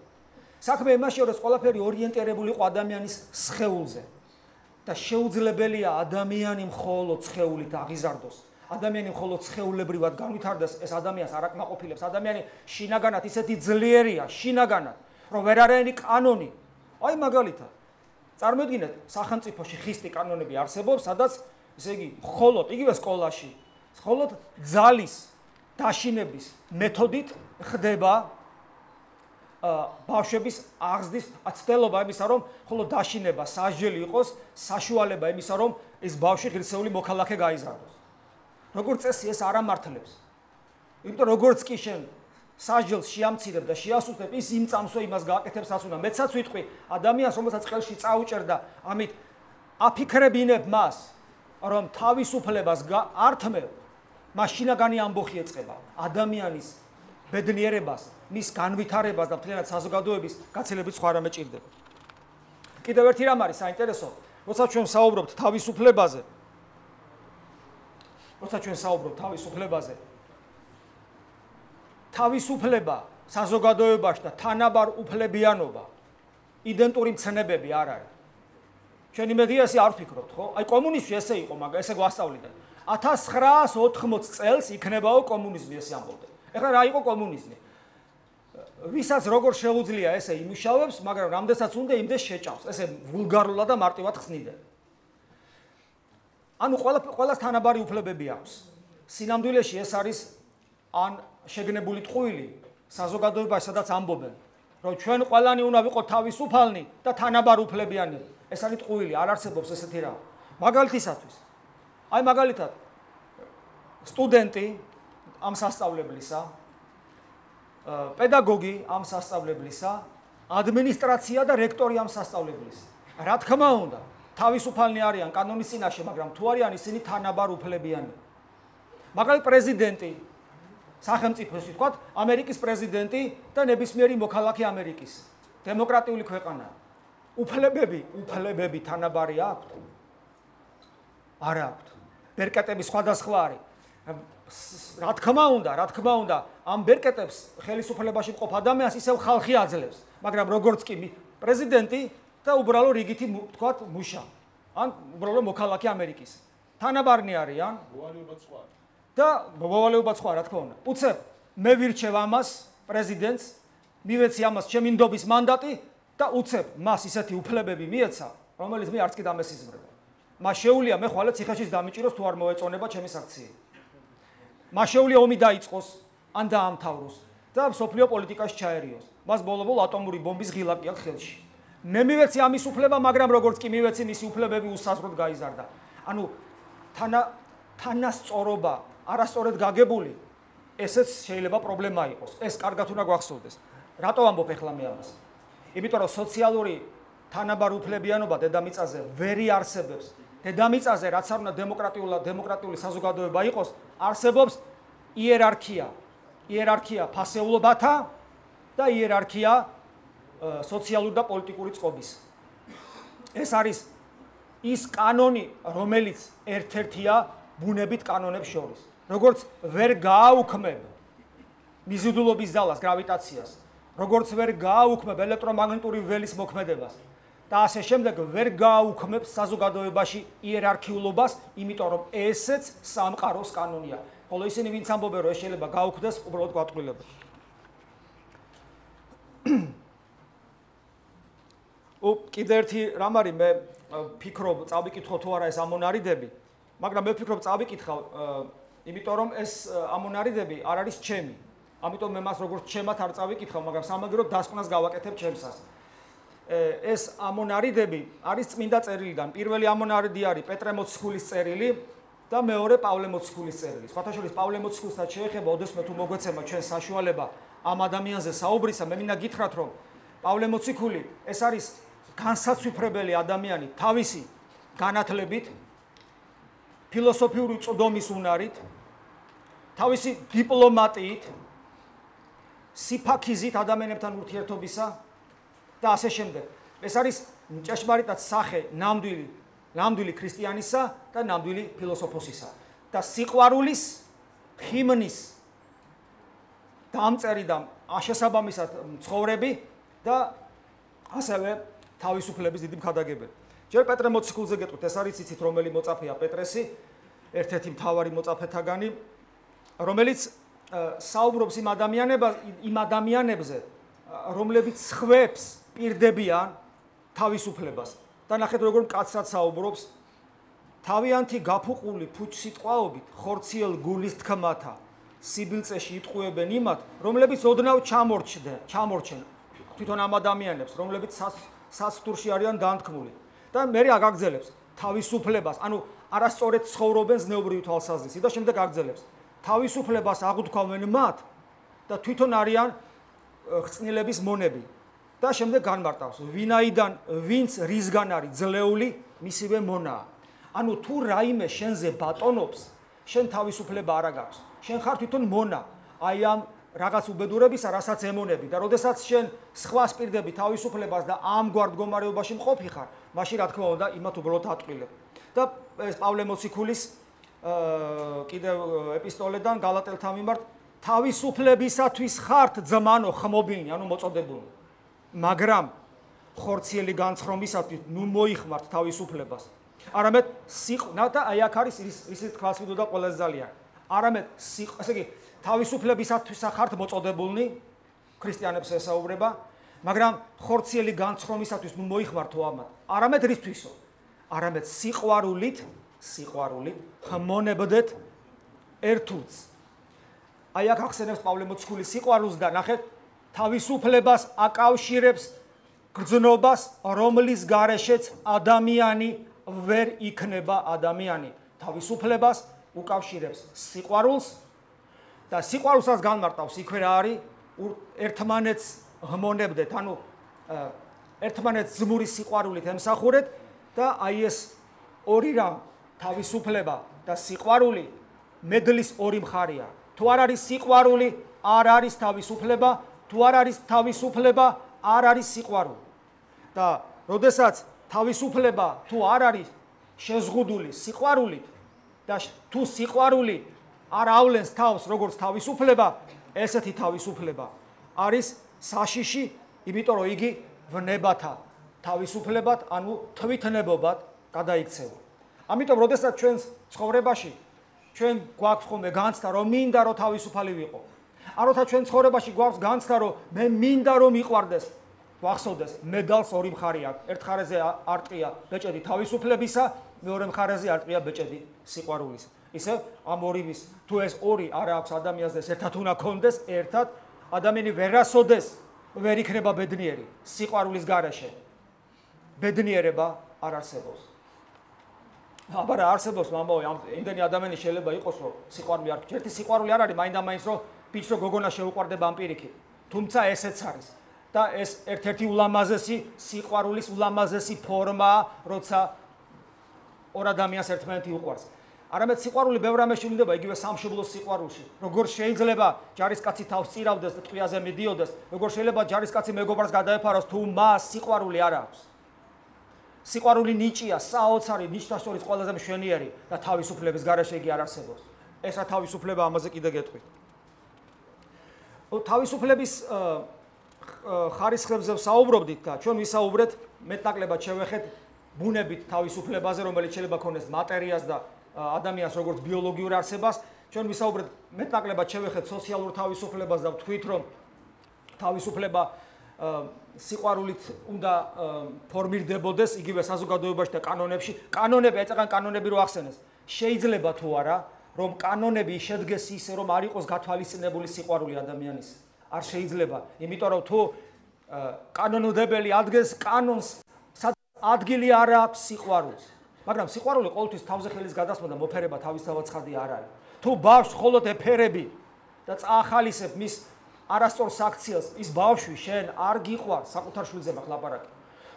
S1: საქმე იმაში, რომ ყველაფერი ორიენტირებული იყო ადამიანის სხეულზე და შეუძლებელია ადამიანი მხოლოდ სხეულით აღიზარდოს. ადამიანი მხოლოდ სხეულებრივად განვითარდეს, ეს ადამიანს არ აკმაყოფილებს. ადამიანი შინაგანად ისეთი ძლიერია, შინაგანად, რომ ვერ არის კანონი. აი მაგალითად, წარმოიდგინეთ, სახელმწიფოში ხისტი კანონები არსებობს, სადაც ესე იგი, მხოლოდ იგივე სკოლაში, მხოლოდ ძალის დაშინების მეთოდით ხდება ბავშვების აღზრდის ცდელობა იმისა, რომ მხოლოდ დაშინება სასჯელი იყოს, საშუალება იმისა, რომ ეს ბავშვი ღირსეული მოქალაქე გაიზარდოს. როგორც წესი ეს არ ამართლებს. იმიტომ როგორც კი შენ სასჯელს შეამცირებ და შეასუსტებ, ის იმ წამსვე იმას გააკეთებს, რაც უნდა. მეცაც ვიტყვი, ადამიანს, რომელსაც ყელში წაუჭერდა, ამით აფიქრებინებ მას, რომ თავისუფლებას ართმევ, მას შინაგანი ამბოხი ეწყება ადამიანის ბედნიერებას, მის განვითარებას და მთლიანად საზოგადოების გაცილებით სხვა რამე ჭირდება. კიდევ ერთი რამ არის საინტერესო, როცა ჩვენ საუბრობთ თავისუფლებაზე, თავისუფლება საზოგადოებაში და თანაბარ უფლებიანობა იდენტური მცნებები არ არის. ჩვენ იმედია ესე არ ვფიქრობთ, ხო? აი კომუნიზმი ესე იყო, მაგრამ ესე გვასწავლიდან. 1980 წელს იქნებაო კომუნიზმი ესე ამბობდნენ. ეხლა რა იყო კომუნიზმი? ვისაც როგორ შეუძლია ესე იმუშავებს, მაგრამ რამდენსაც უნდა იმდეს შეჭავს. ესე ვულგარულად და მარტივად ხსნიდნენ. ანუ ყველას თანაბარი უფლებები აქვს. სინამდვილეში ეს არის ან შეგნებული ტყუილი საზოგადოებაში, სადაც ამბობენ, რომ ჩვენ ყველანი უნდა ვიყოთ თავისუფალნი და თანაბარ უფლებიანი. ეს არის ტყუილი, არ არსებობს ესეთი რამ. მაგალითისათვის, აი მაგალითად, სტუდენტი ამ სასწავლებლისა, პედაგოგი ამ სასწავლებლისა, ადმინისტრაცია და რექტორი ამ სასწავლებლისა. რა თქმა უნდა, თავისუფალნი არიან კანონის წინაშე, მაგრამ თუ არიან ისინი თანაბარ უფლებიანი. მაგალითად, პრეზიდენტი, სახელმწიფოს ვთქვათ, ამერიკის პრეზიდენტი და ნებისმიერი მოქალაქე ამერიკის. დემოკრატიული ქვეყანა. უფლებები თანაბარი აქვთ? არ აქვთ. ბერკეტები სხვადასხვა არის. რა თქმა უნდა, ამ ბერკეტებს ხელისუფლებაში მყოფ ადამიანს ისევ ხალხი აძლევს, მაგრამ როგორც კი პრეზიდენტი და უბრალო რიგითი ვთქვათ მუშა, ან უბრალო მოქალაქე ამერიკის. თანაბარნი არიან. და მოვალეობა სხვა, რა თქმა უნდა. უცებ მე ვირჩევ ამას პრეზიდენტს, მივეცი ამას ჩემი ნდობის მანდატი და უცებ მას ისეთი უფლებები მიეცა, რომელიც მე არც კი დამესიზმრება. მას შეუძლია მე ხვალე ციხეში დამიჭიროს თუ არ მოეწონება ჩემი საქციელი. მას შეუძლია ომი დაიწყოს, ან დაამთავროს და სოფლიო პოლიტიკაში ჩაერიოს. მას ბოლო-ბოლო ატომური ბომბის ღილაკი აქვს ხელში. მე მივეცი ამის უფლება, მაგრამ როგორც კი მივეცი მისი უფლებები უსაზღვროდ გაიზარდა. ანუ თანასწორობა არასწორად გაგებული, ესეც შეიძლება პრობლემა იყოს. ეს კარგად უნდა გვახსოვდეს. რატო ამბობ ახლა მე ამას? იმიტომ რომ სოციალური თანაბარ უფლებიანობა დედამიწაზე ვერი არსებობს. დედამიწაზე რაც არ უნდა დემოკრატიული საზოგადოება იყოს, არსებობს იერარქია ფასეულობათა და იერარქია სოციალური და პოლიტიკური წყობის. ეს არის ის კანონი, რომელიც ერთ-ერთია ბუნებით კანონებს შორის. როგორც ვერ გააუქმებ მიზიდულობის ძალას, გრავიტაციას, როგორც ვერ გააუქმებ ელექტრომაგნიტური ველის მოქმედებას და ასე შემდეგ ვერ გააუქმებ საზოგადოებაში იერარქიულობას, იმიტომ რომ ესეც სამყაროს კანონია. ხოლო ისინი ვინც ამბობენ, რომ ეს შეიძლება გაუქმდეს, უბრალოდ გვატყვილებენ. კიდე ერთი რამ არის, მე ფიქრობ, წავიკითხო თუ არა ეს ამონარიდები, მაგრამ მე ვფიქრობ, წავიკითხავ, იმიტომ რომ ეს ამონარიდები არ არის ჩემი. ამიტომ მე მას როგორც ჩემად არ წავიკითხავ, მაგრამ სამაგიეროდ დასკვნას გავაკეთებ ჩემსას. ეს ამონარიდები არის წმინდა წერილიდან. პირველი ამონარიდი არის პეტრე მოციქულის წერილი და მეორე პავლე მოციქულის წერილი. სხვათა შორის პავლე მოციქულსაც შეეხება, ოდესმე თუ მოგეცემა ჩვენ საშუალება ამ ადამიანზე საუბრისა, მე მინდა გითხრათ, რომ პავლე მოციქული ეს არის განსაცვიფრებელი ადამიანი თავისი განათლებით, ფილოსოფიური წვდომის უნარით, თავისი დიპლომატიით, სიფაქიზით ადამიანებთან ურთიერთობისა და ასე შემდეგ. ეს არის ჭეშმარიტად სახე ნამდვილი ქრისტიანისა და ნამდვილი ფილოსოფოსისა და სიყვარულის, ჰიმნის დამწერი და შესაბამისად ცხოვრები და ასევე თავისუფლების დიდი მხადაგებელი. ჯერ პეტრე მოციქულზე გეტყვით, ეს არის იცით რომელი მოწაფეა პეტრესი, ერთ-ერთი მთავარი მოწაფეთაგანი, რომელიც საუბრობს იმ ადამიანებზე, რომლებიც ხვებს პირდებიან თავისუფლებას. და ნახეთ როგორ მკაცრად საუბრობს, თავიანთი გაფუყული ფუჩსიტყვაობით ხორციელ გულის თქმათა სიბილწეში იტყუებენ იმათ, რომლებიც ოდნავ ჩამორჩენ თვითონ ამ ადამიანებს, რომლებიც საცდურში არიან დაანთქმული. და მე აგაგრძელებს თავისუფლებას, ანუ არასწორად ცხოვრობენ ზნეობრივი თვალსაზრისით და შემდეგ აგრძელებს. თავისუფლებას აღუთქვამენ მათ და თვითონ არიან ხრწნილების მონები. და შემდეგ განმარტავს, ვინც რისგან არის ძლეული, მისივე მონაა. ანუ თუ რაიმე შენზე ბატონობს, შენ თავისუფლება არ აქვს. შენ ხარ თვითონ მონა. აი ამ რაღაც უბედურებისა, რასაც ემონები და როდესაც შენ სხვას პირდები თავისუფლებას და ამგვარ მდგომარეობაში მყოფი ხარ, მაშინ რა თქმა უნდა, იმათ უბრალოდ ატყვილებ. და ეს პავლე მოციქულის კიდევ ეპისტოლედან გალატელთა მიმართ თავისუფლებისათვის ხართ ძმანო ხმობილნი, ანუ მოწოდებული. მაგრამ ხორციელი განცხრომისათვის ნუ მოიხმართ თავისუფლებას. არამედ სიყვნა და აი აქ არის ისე თქვას ვიდოდა ყველაზე ძალიან. არამედ ესე იგი თავისუფლებისათვის ხართ მოწოდებულნი, ქრისტიანებს ესაუბრება, მაგრამ ხორციელი განცხრომისათვის ნუ მოიხმართო ამათ. არამედ რისთვისო? არამედ სიყვარულით სიყვარულით ხმონებდეთ ერთულს. აი აქ ახსენებს პავლე მოციქული სიყვარულს და ნახეთ თავისუფლებას აკავშირებს გრძნობას, რომლის გარეშეც ადამიანი ვერ იქნება ადამიანი. თავისუფლებას უკავშირებს სიყვარულს და სიყვარულსაც განმარტავს იქვე რა არის ერთმანეთს ღმონებდეთ, ანუ ერთმანეთს ძმური სიყვარულით ემსახურეთ და აი ეს ორი რამ თავისუფლება და სიყვარული მედლის ორი მხარეა. თუ არ არის სიყვარული, არ არის თავისუფლება, თუ არ არის თავისუფლება, არ არის სიყვარული. და როდესაც თავისუფლება თუ არ არის შეზღუდული სიყვარულით და თუ სიყვარული არ ავლენს თავს როგორც თავისუფლება, ესეთი თავისუფლება არის საშიში, იმიტომ რომ იგი ვნებათა თავისუფლებად, ანუ თვითნებობად გადაიქცევა. ამიტომ როდესაც ჩვენს ცხოვრებაში ჩვენ გვაქვს ხოლმე განცდა რომ მინდა რომ თავისუფალი ვიყო. აროთა ჩვენ ცხოვრებაში გვაქვს განცდა რომ მე მინდა რომ მიყვარდეს. გვახსოვდეს მედალს ორი მხარე აქვს. ერთ მხარეზე არტყია ბეჭედი თავისუფლებისა, მეორე მხარეზე არტყია ბეჭედი სიყვარულისა. ისე ამ ორივის თუ ეს ორი არ აქვს ადამიანს ეს ერთად უნდა კონდეს, ერთად ადამიანი ვერასოდეს ვერ იქნება ბედნიერი. სიყვარულის გარეშე ბედნიერება არ არსებობს. აბა რა არსებობს მამაო, იმდენი ადამიანი შეიძლება იყოს რომ სიყვარული არ გჭირთ. სიყვარული არ არის მაინდა-მაინც რომ ბიჭს გოგონა შეუყვარდება ამ პირიქით. თუმცა ესეც არის და ეს ერთ-ერთი ულამაზესი სიყვარულის ულამაზესი ფორმაა, როცა ორ ადამიანს ერთმანეთი უყვარს. არამედ სიყვარული ბევრ რამეში ვლინდება, იგივე სამშობლოს სიყვარულში. როგორ შეიძლება ჯარისკაცი თავს წირავდეს და ტყვიაზე მიდიოდეს, როგორ შეიძლება ჯარისკაცი მეგობრს გადაეფაროს, თუ მას სიყვარული არ აქვს. სიყვარული ნიჭია, საოცარი, ნიშთა შორის ყველაზე მშვენიერი და თავისუფლების გარეშე იგი არ არსებობს. ეს რა თავისუფლება, ამაზე კიდე გეტყვით. თავისუფლების ხარისხებზე ვსაუბრობდით და ჩვენ ვისაუბრეთ მეტნაკლებად შევეხეთ ბუნებით თავისუფლებაზე, რომელიც შეიძლება ქონდეს მატერიას და ადამიანს როგორც ბიოლოგიურ არსებას. ჩვენ ვისაუბრეთ მეტნაკლებად შევეხეთ სოციალურ თავისუფლებას და ვთქვით რომ თავისუფლება სიყვარულით უნდა ფორმირდებოდეს იგივე საზოგადოებაში და კანონებში. კანონები, ეწეღან კანონები რო ახსენეს. შეიძლება თუ არა, რომ კანონები შედგეს ისე, რომ არ იყოს გათვალისწინებული სიყვარული ადამიანის. არ შეიძლება, იმიტომ რომ თუ კანონოდებელი ადგენს კანონს, ადგილი არ აქვს სიყვარულს. მაგრამ სიყვარული ყოველთვის თავზე ხელის გადასმა და მოფერება თავისთავად ცხადი არ არის. თუ ბავშვს მხოლოდ ეფერები და წაახალისებ მის არასწორ საქციელს, ის ბავშვი შენ არ გიყვარს, საკუთარ შვილზე მაგ ლაპარაკი.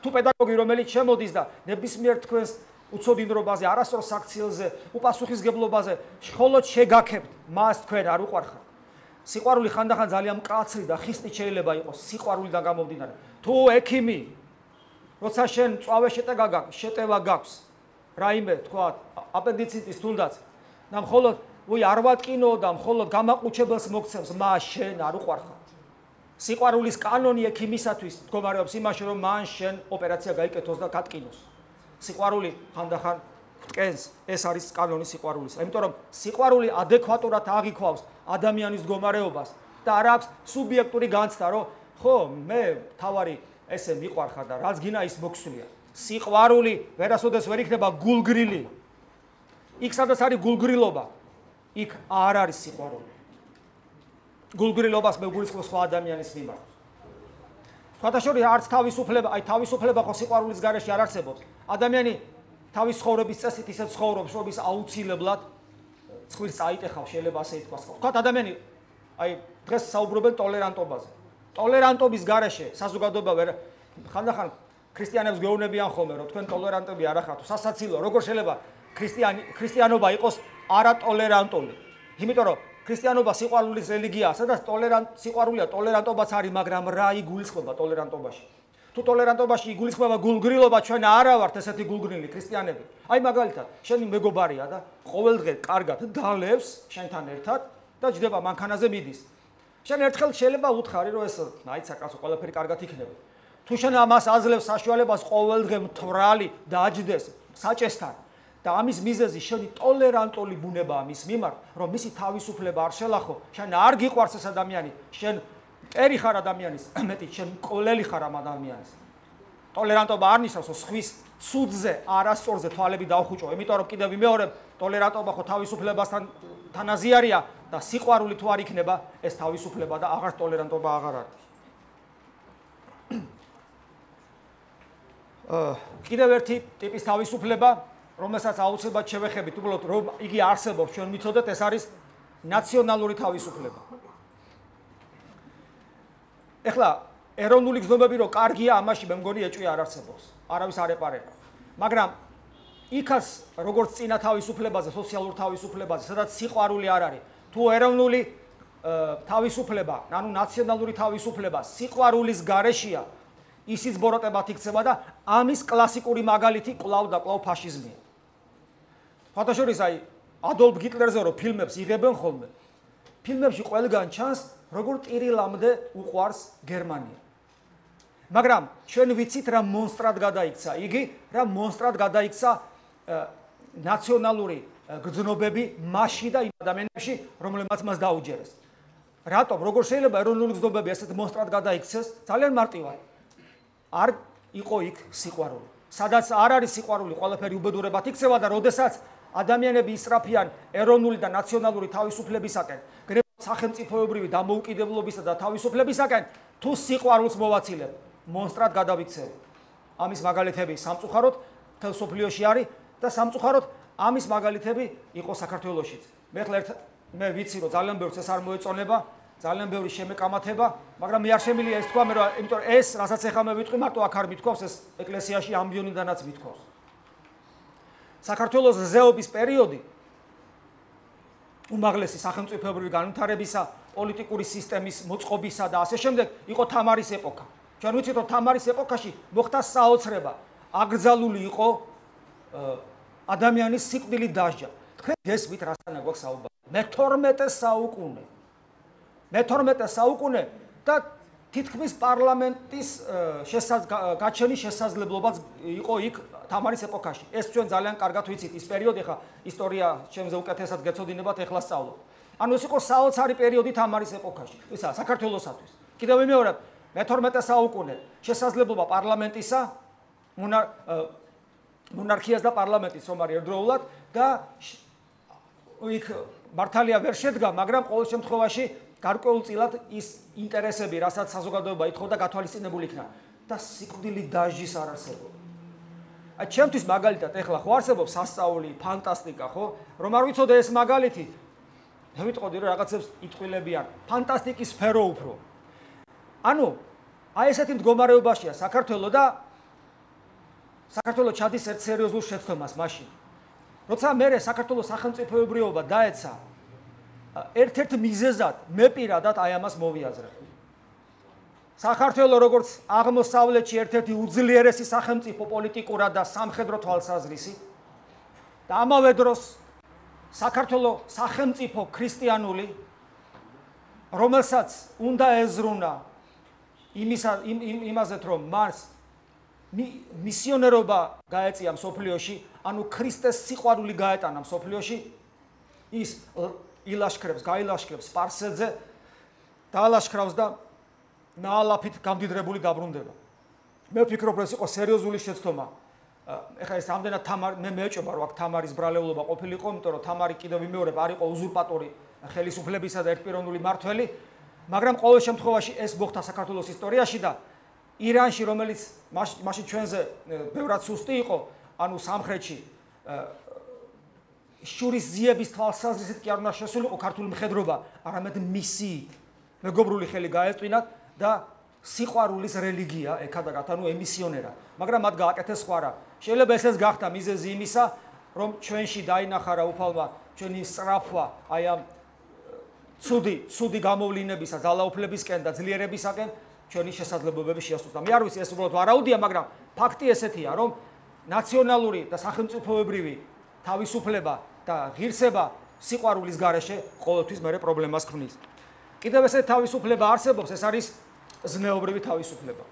S1: თუ პედაგოგი რომელიც შემოდის და ნებისმიერ თქვენს უცოდინრობაზე, არასწორ საქციელზე, უპასუხისგებლობაზე მხოლოდ შეგაქებთ, მას თქვენ არ უყვარხართ. სიყვარული ხანდახან ძალიან მკაცრი და ხისტი შეიძლება იყოს სიყვარულიდან გამომდინარე. თუ ექიმი, როცა შენ მწვავე შეტევა გაქვს, რაიმე თქვა აპენდიციტის თუნდაც და მხოლოდ არ ვატკინო და მხოლოდ გამაყუჩებელს მოგცემს, მას შენ არ უყვარხარ. სიყვარულის კანონი ექიმისათვის მდგომარეობს იმაში, რომ მან შენ ოპერაცია გაიკეთოს და გატკინოს. სიყვარული ხანდახან ვტკენს, ეს არის კანონი სიყვარულისა. იმიტომ რომ სიყვარული ადეკვატურად აღიქვავს ადამიანის მდგომარეობას და არ აქვს სუბიექტური განცდა, რომ ხო, მე თავარი ესე მიყვარხარ და რაც გინა ის მოგსვლია. სიყვარული ვერასოდეს ვერ იქნება გულგრილი. იქ სადაც არის გულგრილობა, იქ არ არის სიყვარული. გულგრილობას მე გულისხმობ სხვა ადამიანის მიმართ. სხვათა შორის არც თავისუფლება, აი თავისუფლება ხო სიყვარულის გარეშე არ არსებობს. ადამიანი თავის ცხოვრების წესით ისე ცხოვრობს, რომ ის აუცილებლად ცხვირს წაიტეხავს, შეიძლება ასე ითქვას. ვთქვათ ადამიანი აი დღეს საუბრობენ ტოლერანტობაზე. ტოლერანტობის გარეშე საზოგადოება ვერ ხანდახან ქრისტიანებს გეუბნებიან ხოლმე, რომ თქვენ ტოლერანტები არ ახართ. სასაცილო, როგორ შეიძლება ქრისტიანობა იყოს არატოლერანტული. იმიტომ რომ ქრისტიანობა სიყვარულის რელიგიაა, სადაც სიყვარულია, ტოლერანტობაც არის, მაგრამ რა იგულისხმება ტოლერანტობაში? თუ ტოლერანტობაში იგულისხმება გულგრილობა, ჩვენ არა ვართ ესეთი გულგრილი ქრისტიანები. აი მაგალითად, შენი მეგობარია და ყოველდღე კარგად დალევს შენთან ერთად და ჯდება მანქანაზე მიდის. შენ ერთხელ შეიძლება უთხარი, რომ ეს აიცა კაცო, ყველაფერი კარგად იქნება. თუ შენ ამას აძლევს საშუალებას ყოველდღე მთვრალი დაჯდეს საჭესთან და ამის მიზეზი შენი ტოლერანტული ბუნებაა მის მიმართ, რომ მისი თავისუფლება არ შელახო, შენ არ გიყვარს ეს ადამიანი, შენ მტერი ხარ ადამიანის, მეტი შენ მკვლელი ხარ ამ ადამიანის. ტოლერანტობა არ ნიშნავს, რომ სხვის ცუდზე, არასწორზე თვალები დაუხუჭო. იმიტომ რომ კიდევ ვიმეორებ, ტოლერანტობა ხო თავისუფლებასთან თანაზიარია და სიყვარული თუ არ იქნება, ეს თავისუფლება და აღარ ტოლერანტობა აღარ არის. კიდევ ერთი ტიპის თავისუფლება, რომელსაც აუცილებლად შევეხებით, უბრალოდ რომ იგი არსებობს, ჩვენ ვიცოდეთ, ეს არის ნაციონალური თავისუფლება. ეხლა ეროვნული გზნობები რო კარგია, ამაში მე მგონი ეჭვი არ არსებობს. არავის არ ეპარება. მაგრამ იქაც როგორც წინა თავისუფლებაზე, სოციალურ თავისუფლებაზე, სადაც სიყვარული არ არის, თუ ეროვნული თავისუფლება, ანუ ნაციონალური თავისუფლება სიყვარულის გარეშეა, ისიც ბოროტებად იქცება და ამის კლასიკური მაგალითი კვლავ და კვლავ ფაშიზმია. ფათაშორის აი ადოლფ ჰიტლერზე რო ფილმებს იღებენ ხოლმე, ფილმებში ყველგან ჩანს, როგორ ტირილამდე უყვარს გერმანია. მაგრამ ჩვენ ვიცით რა მონსტრად გადაიქცა იგი, რა მონსტრად გადაიქცა ნაციონალური გრძნობები მასში და იმ ადამიანებში, რომლებმაც მას დაუჯერეს. რატომ? როგორ შეიძლება ეროვნული გრძნობები ასეთ მონსტრად გადაიქცეს? ძალიან მარტივად. არ იყო იქ სიყვარული. სადაც არ არის სიყვარული, ყველაფერი უბედურებად იქცევა და როდესაც ადამიანები ისრაფიან ეროვნული და ნაციონალური თავისუფლებისაკენ, სახელმწიფოებრივი დამოუკიდებლობისა და თავისუფლებისაკენ, თუ სიყვარულს მოვაცილებ, მონსტრად გადავიქცევ. ამის მაგალითები სამწუხაროდ მთელ სოფლიოში არის და სამწუხაროდ ამის მაგალითები იყო საქართველოშიც. მე ვიცი რომ ძალიან ბევრს ეს არ მოეწონება, ძალიან ბევრი შემეკამათება, მაგრამ მე არ შემიძლია ეს თქვა, იმიტომ რომ ეს, რასაც ახლა მე ვიტყვი, მარტო აქ არ მithქვავს, ეს ეკლესიაში ამბიონიდანაც მithქვავს. საქართველოს ზეობის პერიოდი უმაღლესი სახელმწიფოებრივი განვითარებისა, პოლიტიკური სისტემის მოწყობისა და ასე შემდეგ იყო თამარის ეპოქა. ჩვენ ვიცით, რომ თამარის ეპოქაში მოხდა საოცრება, აკრძალული იყო ადამიანის სიკვდილით დასჯა. თქვენ გესმით რასთან გვაქვს საუბარი? მე-12 საუკუნე. მე-12 საუკუნე და თითქმის პარლამენტის გაჩენის შესაძლებლობაც იყო იქ თამარის ეპოქაში. ეს ჩვენ ძალიან კარგად ვიცით ის პერიოდი, ხა ისტორია ჩემზე უკეთესად გეცოდინებათ, ეხლა სწავლობ. ანუ ეს იყო საოცარი პერიოდი თამარის ეპოქაში. ისა საქართველოსათვის. კიდევ ვიმეორებ, მე-12 საუკუნე შესაძლებლობა პარლამენტისა, მონარქიას და პარლამენტის რომ არის ერთდროულად და იქ მართალია ვერ შედგა, მაგრამ ყოველ შემთხვევაში გარკვეულწილად ის ინტერესები, რასაც საზოგადოება ითხოვდა, გათვალისწინებული იქნა და სიკვდილით დასჯის არ არსებობდა. აი ჩემთვის მაგალითად ეხლა ხო არსებობს სასწაული, ფანტასტიკა, ხო? რომ არ ვიცოდე ეს მაგალითი, მე ვიტყოდი რომ რაღაცებს იტყვილებიან, ფანტასტიკის სფერო უფრო. ანუ აი ესეთი მდგომარეობაშია საქართველო და საქართველო ჩადის ერთ სერიოზულ შეცდომას მაშინ. როცა მე საქართველოს სახელმწიფოებრიობა დაეცა ერთ-ერთ მიზეზად მე პირადად აი ამას მოვიაზრებ. საქართველო როგორც აღმოსავლეთში ერთ-ერთი უძლიერესი სახელმწიფო პოლიტიკურად და სამხედრო თვალსაზრისით და ამავე დროს საქართველო სახელმწიფო ქრისტიანული, რომელსაც უნდა ეზრუნა იმაზეთ რომ მას მისიონერობა გაეწია მსოფლიოში, ანუ ქრისტეს სიყვარული გაეტანა მსოფლიოში, ის გაილაშქრებს სპარსეთზე, დაალაშქრავს და ნაალაფით გამდიდრებული დაბრუნდება. მე ვფიქრობ, რომ ეს იყო სერიოზული შეცდომა. ეხლა ეს ამდენად მე მეეჭობა, რომ აქ თამარის ბრალეულობა ყოფილიყო, იმიტომ რომ თამარი კიდევ ვიმეორებ, არ იყო უზურპატორი ხელისუფლებისა და ერთპიროვნული მმართველი, მაგრამ ყოველ შემთხვევაში ეს მოხდა საქართველოს ისტორიაში და ირანში, რომელიც მაშინ ჩვენზე ბევრად სუსტი იყო, ანუ სამხრეთში შურისძიების თვალსაზრისით კი არ უნდა შესულიყო ქართული მხედრობა, არამედ მისიით. მეგობრული ხელი გაეწვინათ და სიყვარულის რელიგია ეკადაგათ, ანუ ემისიონერა. მაგრამ მათ გააკეთეს სხვა რა. შეიძლება ესეც გახდა მიზეზი იმისა, რომ ჩვენში დაინახა რა უფალმა ჩვენი სწრაფვა აი ამ ცუდი გამოვლინებისა, ძალაუფლებისკენ და ძლიერებისაკენ ჩვენი შესაძლებლობები შეასრულა. მე არ ვიცი ეს უბრალოდ ვარაუდია, მაგრამ ფაქტი ესეთია, რომ ნაციონალური და სახელმწიფოებრივი თავისუფლება და ღირსება სიყვარულის გარეშე ყოველთვის მე პრობლემას ქმნის. კიდევ ესეთი თავისუფლება არსებობს, ეს არის ზნეობრივი თავისუფლება.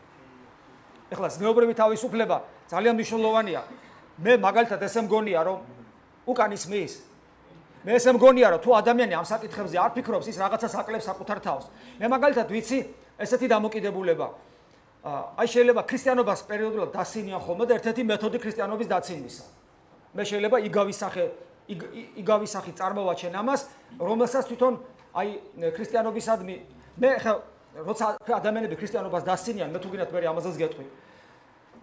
S1: ეხლა ზნეობრივი თავისუფლება ძალიან მნიშვნელოვანია. მე მაგალითად ესე მგონია, რომ უკან ისმის. მე ესე მგონია, რომ თუ ადამიანი ამ საკითხებზე არ ფიქრობს, ის რაღაცას აკლებს საკუთარ თავს. მე მაგალითად ვიცი ესეთი დამოკიდებულება. აი შეიძლება ქრისტიანობას პერიოდულად დასინიან ხოლმე და ერთ-ერთი მეთოდი ქრისტიანობის დაცინვისა. მე შეიძლება იგავი სახით წარმოვაჩენ ამას, რომელსაც თვითონ აი ქრისტიანობისადმი მე ხა როცა ადამიანები ქრისტიანობას დასინიან, მე თუ გინდათ მე ამაზეც გეტყვი.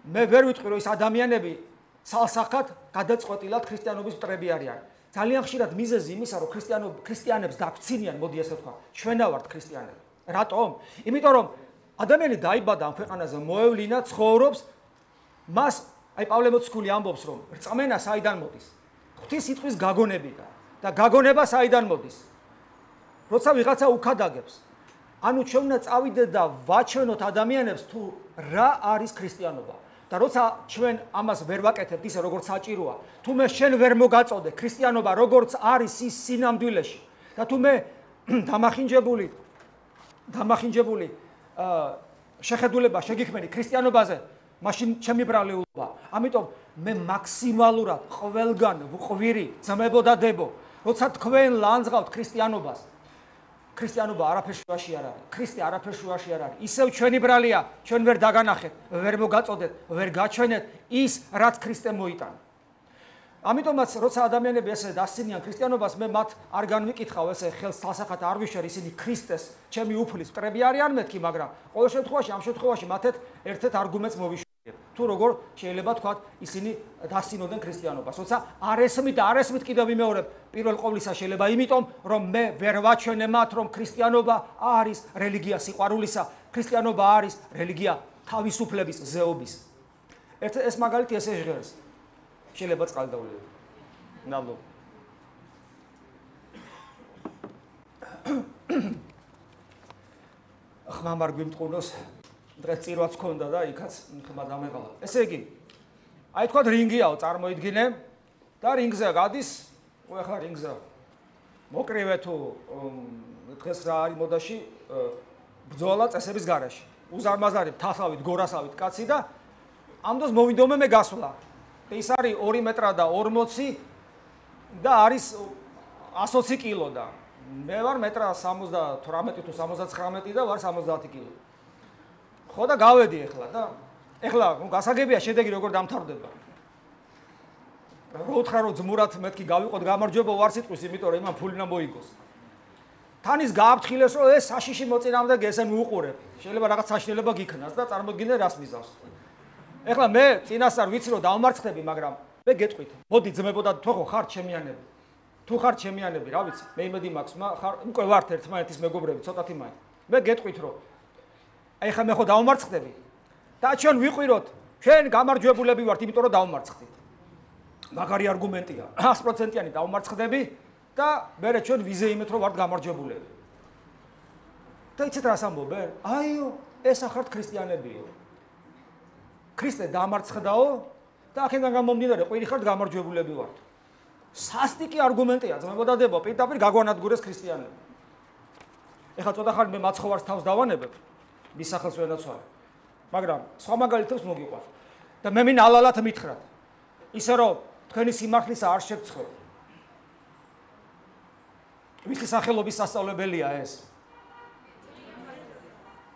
S1: მე ვერ ვიტყვი რომ ის ადამიანები სალსახად გადაწყვეტილად ქრისტიანობის მტრები არიან. ძალიან ხშირად მიზეზი იმისა რომ ქრისტიანებს დაგვცინიან, მოდი ასე ვთქვა, ჩვენა ვართ ქრისტიანები. რატომ? იმიტომ რომ ადამიანი დაიბადა ამ ქვეყანაზე, მოევლინა, ცხოვრობს, მას აი პავლე მოციქული ამბობს რომ რწმენა საიდან მოდის? ღვთის სიტყვის გაგონებიდან და გაგონება საიდან მოდის? როცა ვიღაცა უქადაგებს, ანუ ჩვენ უნდა წავიდეთ და ვაჩვენოთ ადამიანებს თუ რა არის ქრისტიანობა. და როცა ჩვენ ამას ვერ ვაკეთებთ ისე როგორც საჭიროა, თუ მე შენ ვერ მოგაწოდე ქრისტიანობა როგორც არის ის სინამდვილეში და თუ მე დამახინჯებული შეხედულება შეგიქმენი ქრისტიანობაზე, მაშინ ჩემი ბრალეულობა. ამიტომ მე მაქსიმალურად ყველგან ვყვირი, ძმებო და დებო, როცა თქვენ ლანძღავთ ქრისტიანობას, ქრისტიანობა არაფერში შუაში არ არის. ქრისტე არაფერში შუაში არ არის. ისევ ჩვენი ბრალია, ჩვენ ვერ დაგანახეთ, ვერ მოგაწოდეთ, ვერ გაჩვენეთ ის, რაც ქრისტემ მოიტანა. ამიტომაც როცა ადამიანები ესე დასცინიან ქრისტიანობას, მე მათ არ განვიკითხავ ესე ხელს თალსახად არ ვიშერ, ისინი ქრისტეს ჩემი უფლის მტრები არიან მეთქი, მაგრამ ყოველ შემთხვევაში ამ შემთხვევაში მათეთ ერთ-ერთ არგუმენტს მოვიშურებ. თუ როგორ შეიძლება თქვა ისინი დასცინოდნენ ქრისტიანობას. როცა არესმით კიდევ ვიმეორებ, პირველ ყოვლისა შეიძლება იმიტომ, რომ მე ვერ ვაჩვენე მათ, რომ ქრისტიანობა არის რელიგია სიყვარულისა, ქრისტიანობა არის რელიგია თავისუფლების, ზეობის. ეს მაგალითი ესე ჟღერს. შეიძლება წყალდაულები. ნაბლო. ხმამარ გვიმტყუნოს დღეს წირვაც ქონდა და იქაც ხმა დამეყალა. ესე იგი, აი თქვა რინგიაო წარმოიდგინე და რინგზე გადის, ახლა რინგზე მოკრივე თუ დღეს რა არის მოდაში ბრძოლა წესების გარეშე. უზარმაზარი თასავით, გორასავით კაცი და ამ დროს მოვიდომე მე გასვლა. ის არის 2 მეტრა და 40 და არის 120 კილო და მე ვარ მეტრა 78 თუ 79 და ვარ 70 კილო. ხო და გავედი ახლა და ახლა გასაგებია შედეგი როგორ დამთავრდება. რა უთხრა რომ ძმურად მეთქი გავიყოთ გამარჯვება ვარ სიტყვის, იმიტომ რომ იმან ფული უნდა მოიგოს. თან ის გააფრთხილეს რომ ეს საშიში მოწინააღმდეგე ესე მიუყურებ. შეიძლება რაღაც საშინელება გიქნას და წარმოგიდგენთ რას მიზავს. ეხლა მე წინასწარ ვიცი რომ დავმარცხდები, მაგრამ მე გეტყვით, მოდი ძმებო და თქო ხარ ჩემიანები. თუ ხარ ჩემიანები, რა ვიცი, მე იმედი მაქვს, ხარ უკვე ვართ ერთმანეთის მეგობრები, ცოტათი მაინც. მე გეტყვით რომ აი ხა მე ხო დავმარცხდები და ჩვენ ვიყვიროთ, ჩვენ გამარჯვებულები ვართ, იმიტომ რომ დავმარცხდით. მაგარი არგუმენტია. 100%-იანი დავმარცხდები და მე ჩვენ ვიზეიმეთ რომ ვართ გამარჯვებულები. და იცით რას ამბობენ? აიო, ეს ახართ ქრისტიანებიო. ქრისტე დამარცხდაო და აქედან გამომდინარე ყვირი ხართ გამარჯვებულები ვართ. სასტიკი არგუმენტია, ძმებო და დებო, პირდაპირ გაგვანადგურეს ქრისტიანები. ეხლა ცოტა ხანი მე მაცხოვარს თავს დავანებებ, მის სახელს ვენაცვალე. მაგრამ სხვა მაგალითებს მოგიყვანთ. და მე მინდა ალალათ მითხრათ. ისე რომ თქვენი სიმართლისა არ შეგცხო. ვისი სახელობის სასწავლებელია ეს?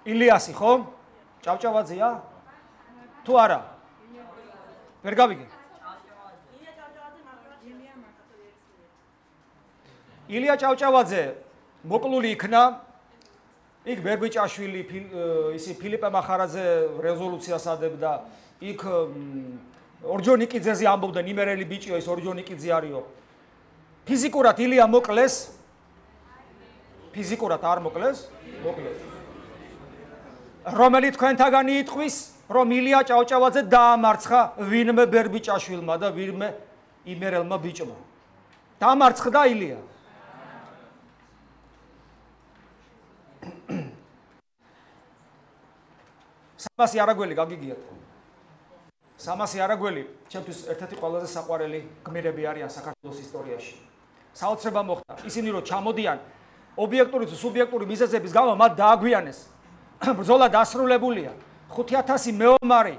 S1: ილიასი, ხო? ჭავჭავაძეა? თუ არა? ვერ გავიგე. ილია ჭავჭავაძე მოკლული იქნა, იქ ბერბიჭაშვილი, ისი ფილიპე მახარაძე რეზოლუციას ადებდა, იქ ორჯონიკიძეზე ამბობდნენ, იმერელი ბიჭიო, ის ორჯონიკიძე არისო. ფიზიკურად ილია მოკლეს, ფიზიკურად არ მოკლეს, მოკლეს. რომელი თქვენთაგანი იტყვის, რომ ილია ჭავჭავაძე დაამარცხა ვინმე ბერბიჭაშვილმა და ვინმე იმერელმა ბიჭმა. დაამარცხდა ილია. სამასი არაგველი გაგიგიათ. სამასი არაგველი ჩემთვის ერთ-ერთი ყველაზე საყვარელი გმირები არიან საქართველოს ისტორიაში. საოცრება მოხდა. ისინი რო ჩამოდიან ობიექტური თუ სუბიექტური მიზეზების გამო მათ დააგვიანეს. ბრძოლა დასრულებულია. 5000 მეომარი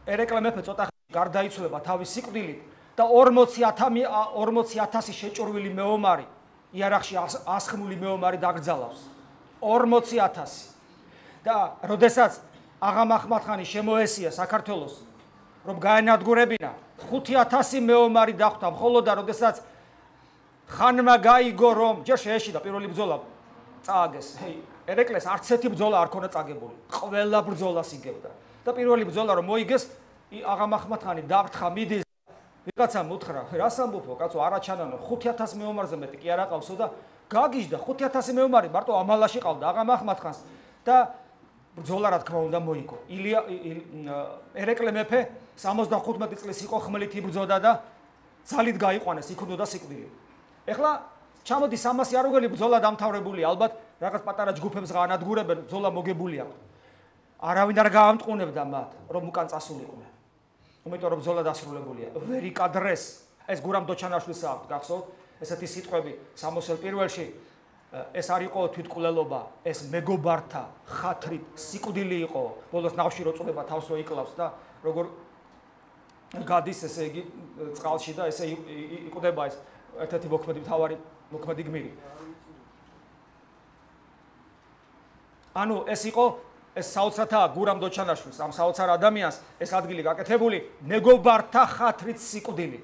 S1: ერეკლე მეფე ცოტა გარდაიცვალა თავის სიკვდილით და 40000 შეჭურვილი მეომარი იარაღში ასხმული მეომარი დაკრძალავს. 40000 და როდესაც აღამ ახმათხანი შემოესია საქართველოს, რომ გაენადგურებინა 5000 მეომარი დახვდა მხოლოდ და როდესაც ხანმა გაიგო რომ ჯერ შეეშიდა პირველი ბრძოლა წააგეს. ერეკლეს არც ერთი ბრძოლა არ ქონა წაგებული. ყველა ბრძოლას იგებდა. და პირველი ბრძოლა რომ მოიგეს, აღამ ახმათხანი დავრთხა მიდის. ვიღაცამ უთხრა, რას ამბობო, კაცო, არა ჩანანო, 5000 მეომარზე მეტი კი არ აყავსო და გაგიჟდა 5000 მეომარი მარტო ამალაში ყავდა აღამ ახმათხანს და ბრძოლა რა თქმა უნდა მოიგო. ერეკლე მეფე 75 წლის იყო ხმლით იბრძოდა და ძალით გაიყვანეს, იქნოდა სიკვდილი. ეხლა ჩამოდის 300 აროგელი ბრძოლა დამთავრებული, ალბათ რაღაც პატარა ჯგუფებს გაანადგურებენ, ბრძოლა მოგებულია. არავინ არ გაამტყუნებდა მათ, რომ უკან წასულიყვნენ. იმიტომ რომ ბრძოლა დასრულებულია. ვერ იკადრეს. ეს გურამ დოჩანაშვილს აქვს, გახსოვთ? ესეთი სიტყვები 60-ელ პირველში ეს არ იყო თვითკვლელობა, ეს მეგობართა ხათრით სიკვდილი იყო. ბოლოს ნავში რო წუდება თავს რო იკლავს და როგორ გადის ესე იგი წყალში და ესე იკვდება ეს ერთ-ერთი მოქმედი გმირი. ანუ ეს იყო ეს საოცრათაა გურამ დოჩანაშვილს, ამ საოცარ ადამიანს ეს ადგილი გაკეთებული მეგობართა ხათრით სიკვდილი.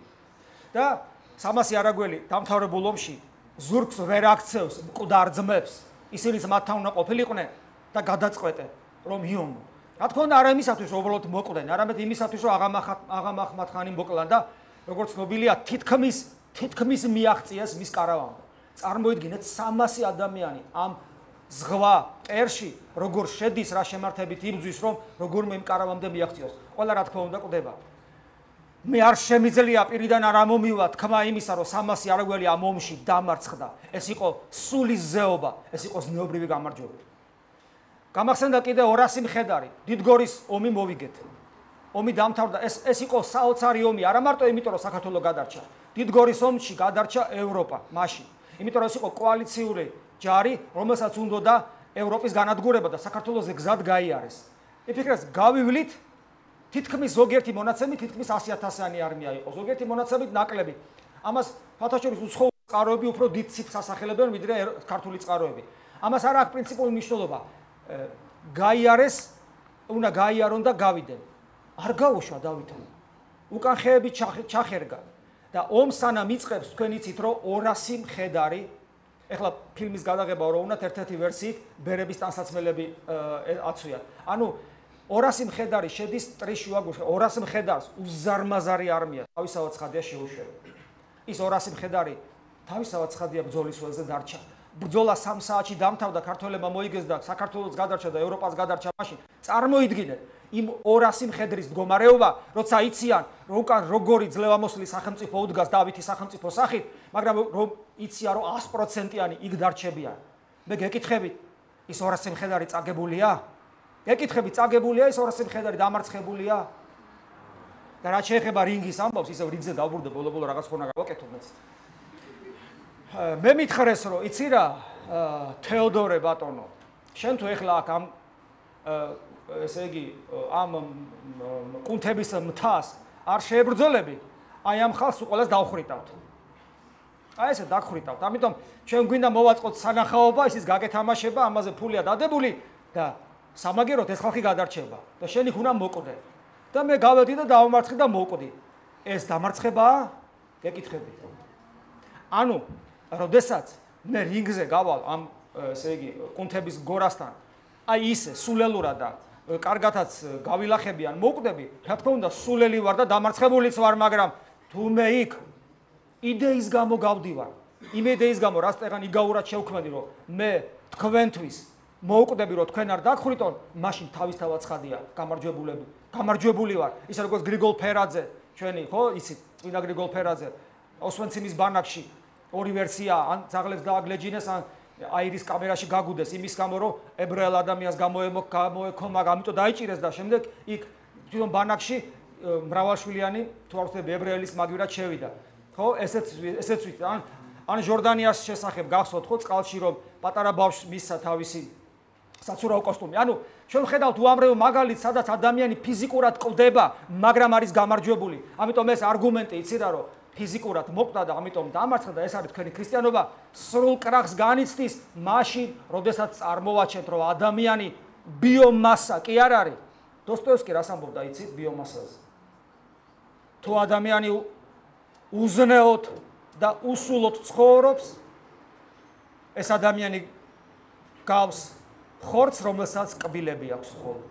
S1: და 300 არაგველი დამთავრებულ ომში ზურგს ვერ აქცევს მკვდარ ძმებს, ისინიც მათთან უნდა ყოფილიყვნენ და გადაწყვეტენ რომ იომო. რა თქმა უნდა არა იმისათვის რომ უბრალოდ მოკვდნენ, არამედ იმისათვის რომ აღამ ახმათხანი მოკლან და როგორც ცნობილია თითქმის მიაღწიეს მის კარავანს. წარმოიდგინეთ 300 ადამიანი ამ ზღვა ტერში როგორ შედის რა შემართებით იბძვის რომ როგორმე იმ კარავანამდე მიაღწიოს. ყველა რა თქმა უნდა კვდება. მე არ შემიძლია პირიდან არ ამომივა თქმა იმისა რომ 300 არაგველი ამ ომში დამარცხდა. ეს იყო სულის ზეობა, ეს იყო ზნეობრივი გამარჯვება. გამახსენდა კიდე 200 მხედარი, დიდგორის ომი მოვიგეთ. ომი დამთავრდა, ეს იყო საოცარი ომი, არა მარტო იმიტომ რომ საქართველოს გადარჩა. დიდგორის ომში გადარჩა ევროპა მაშინ. იმიტომ რომ ეს იყო კოალიციური ჯარი, რომელსაც უნდოდა ევროპის განადგურება და საქართველოს გზად გაიარეს. იფიქრეს, გავივლით თითქმის ზოგიერთი მონაცემი თითქმის 100,000-იანი არმია იყო. ზოგიერთი მონაცემით ნაკლები. ამას ფათაშორის უცხოური წყაროები უფრო დიდ სიტყვას ასახელებენ ვიდრე ქართული წყაროები. ამას არ აქვს პრინციპული მნიშვნელობა. გაიარეს, უნდა გაიარონ და გავიდნენ. არ გაუშვა დავითმა. უკან ხეები ჩახერგა და ომს სანამ იწყებს თქვენ იცით რომ 200 მხედარი ეხლა ფილმის გადაღება რო უნდათ ერთ-ერთი ვერსიით ბერების ტანსაცმელები აცვიათ. ანუ 200 მხედარი შედის ტრიშუა გუშინ 200 მხედარს უზარმაზარი არმია თავისავად ცხადია შეუშვება. ის 200 მხედარი თავისავად ცხადია ბრძოლის ველზე დარჩა. ბრძოლა 3 საათში დამთავრდა, ქართველებმა მოიგეს და საქართველოს გადარჩა და ევროპას გადარჩა მაშინ. წარმოიდგინეთ იმ 200 მხედრის მდგომარეობა, როცა იციან, რომ უკან როგორი ძლევამოსილი სახელმწიფო უდგას დავითის სახელმწიფო სახით, მაგრამ რომ იციან, რომ 100%-იანი იქ დარჩებიან. მე გეკითხებით, ის 200 მხედარი წაგებულია? გეკითხებით, წაგებულია ის 200 მხედარი დამარცხებულია? და რაც შეეხება რინგის ამბავს, ისევ რინგზე დავბრუნდა ბოლო-ბოლო რაღაც ხონა გავაკეთო მეც. მე მითხრეს რომ იცი რა თეოდორე ბატონო შენ თუ ეხლა აქ ამ ესე იგი ამ კუნთების მთას არ შეებრძოლები აი ამ ხალხს უყოლას დავხრიტავთ აი ესე დაგხრიტავთ ამიტომ ჩვენ გვინდა მოვაწყოთ სანახაობა ისის გაკეთამაშება ამაზე ფულია დადებული და სამაგეროთ ეს ხალხი გადარჩება და შენ იქ უნდა მოკვდე და მე გავედი და დავამარცხე და მოვკვდი ეს დამარცხებაა გეკითხები ანუ როდესაც მე რინგზე გავალ ამ ესე იგი კუნთების გორასთან აი ისე სულელურად და კარგათაც გავილახები ან მოკვდები რა თქმა უნდა სულელი ვარ და დამარცხებულიც ვარ მაგრამ თუ მე იქ იდეის გამო გავდივარ იმ იდეის გამო რაც ეგან იგაურად შევქმედი რომ მე თქვენთვის მოუკვდები რომ თქვენ არ დაგხრიტონ მაშინ თავისთავად ცხადია გამარჯვებული ვარ ისე როგორც გრიგოლ ფერაძე ჩვენი ხო იცით წმინდა გრიგოლ ფერაძე ოსვენციმის ბანაკში ორი ვერსია ან ძაღლებს დააგლეჯინეს ან აირის კამერაში გაგუდეს იმის გამო რომ ებრაელ ადამიანს გამოეკომა ამიტომ დაიჭირეს და შემდეგ იქ თვითონ ბანაკში მრავალშვილიანი თუ არ ვთქვი ებრაელის მაგივრად შევიდა ხო ესეც ვიცი ან ჟორდანიას შესახებ გახსოვთ ხო წყალში რომ პატარა ბავშვს მისცა თავისი საცურაო კოსტუმი ანუ ჩვენ ვხედავთ უამრავ მაგალითს სადაც ადამიანი ფიზიკურად კვდება მაგრამ არის გამარჯვებული ამიტომ ეს არგუმენტი იცი რა რომ ფიზიკურად მოკვდა და ამიტომ დამარცხდა და ეს არის თქვენი ქრისტიანობა სრულ კრახს განიცდის მაშინ როდესაც წარმოვაჩენთ რომ ადამიანი ბიომასა კი არ არის. დოსტოევსკი რას ამბობდა, იცით, ბიომასაზე? თუ ადამიანი უზნეოდ და უსულოდ ცხოვრობს, ეს ადამიანი გავს ხორცს, რომელსაც კბილები აქვს მხოლოდ.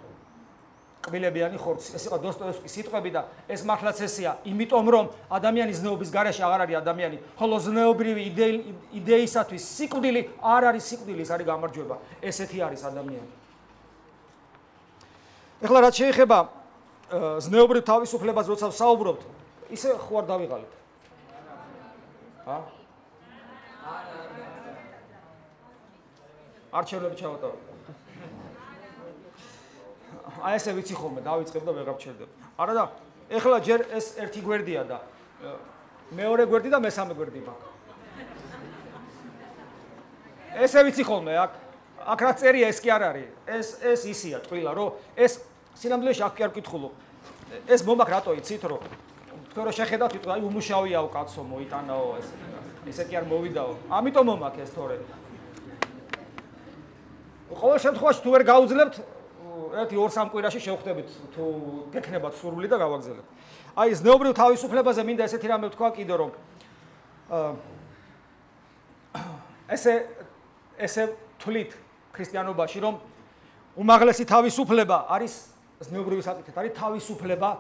S1: კბილებიანი ხორცი. ეს იყო დოსტოევსკის სიტყვები და ეს მართლაც ესეა, იმიტომ რომ ადამიანის ზნეობის გარეშე აღარ არის ადამიანი, ხოლო ზნეობრივი იდეისათვის სიკვდილი არ არის სიკვდილი, ეს არის გამარჯვება. ესეთი არის ადამიანი. ეხლა რაც შეეხება ზნეობრივ თავისუფლებას, როცა ვსაუბრობთ, ისე ხო არ დავიღალეთ? ჰა? არჩევნები ჩავატარებ. აი ესე ვიცი ხოლმე, დავიწყებ და ვეღარ ვჩერდებ. არა და ეხლა ჯერ ეს ერთი გვერდია და მეორე გვერდი და მესამე გვერდი მაქვს. ესე ვიცი ხოლმე, აქ რა წერია ეს კი არ არის. ეს ისია ტყილა, რომ ეს სინამდვილეში აქ კი არ ვკითხულობ. ეს მომაქვს რატო იცით, რომ თქვენ რო შეხედავთ, თვითონ აი უმუშავიაო კაცო, მოიტანაო ეს. ესე კი არ მოვიდაო. ამიტომ მომაქვს ეს თორე. ყოველ შემთხვევაში თუ ვერ გაუძლებთ, ერთი 2-3 კვირაში შევხვდებით, თუ გექნებათ სურვილი და გავაგზავნებთ. აი ზნეობრივ თავისუფლებაზე მინდა ესეთი რამე ვთქვა კიდე რომ ესე თვლით ქრისტიანობაში რომ უმაღლესი თავისუფლება არის ზნეობრივი საკითხით, არის თავისუფლება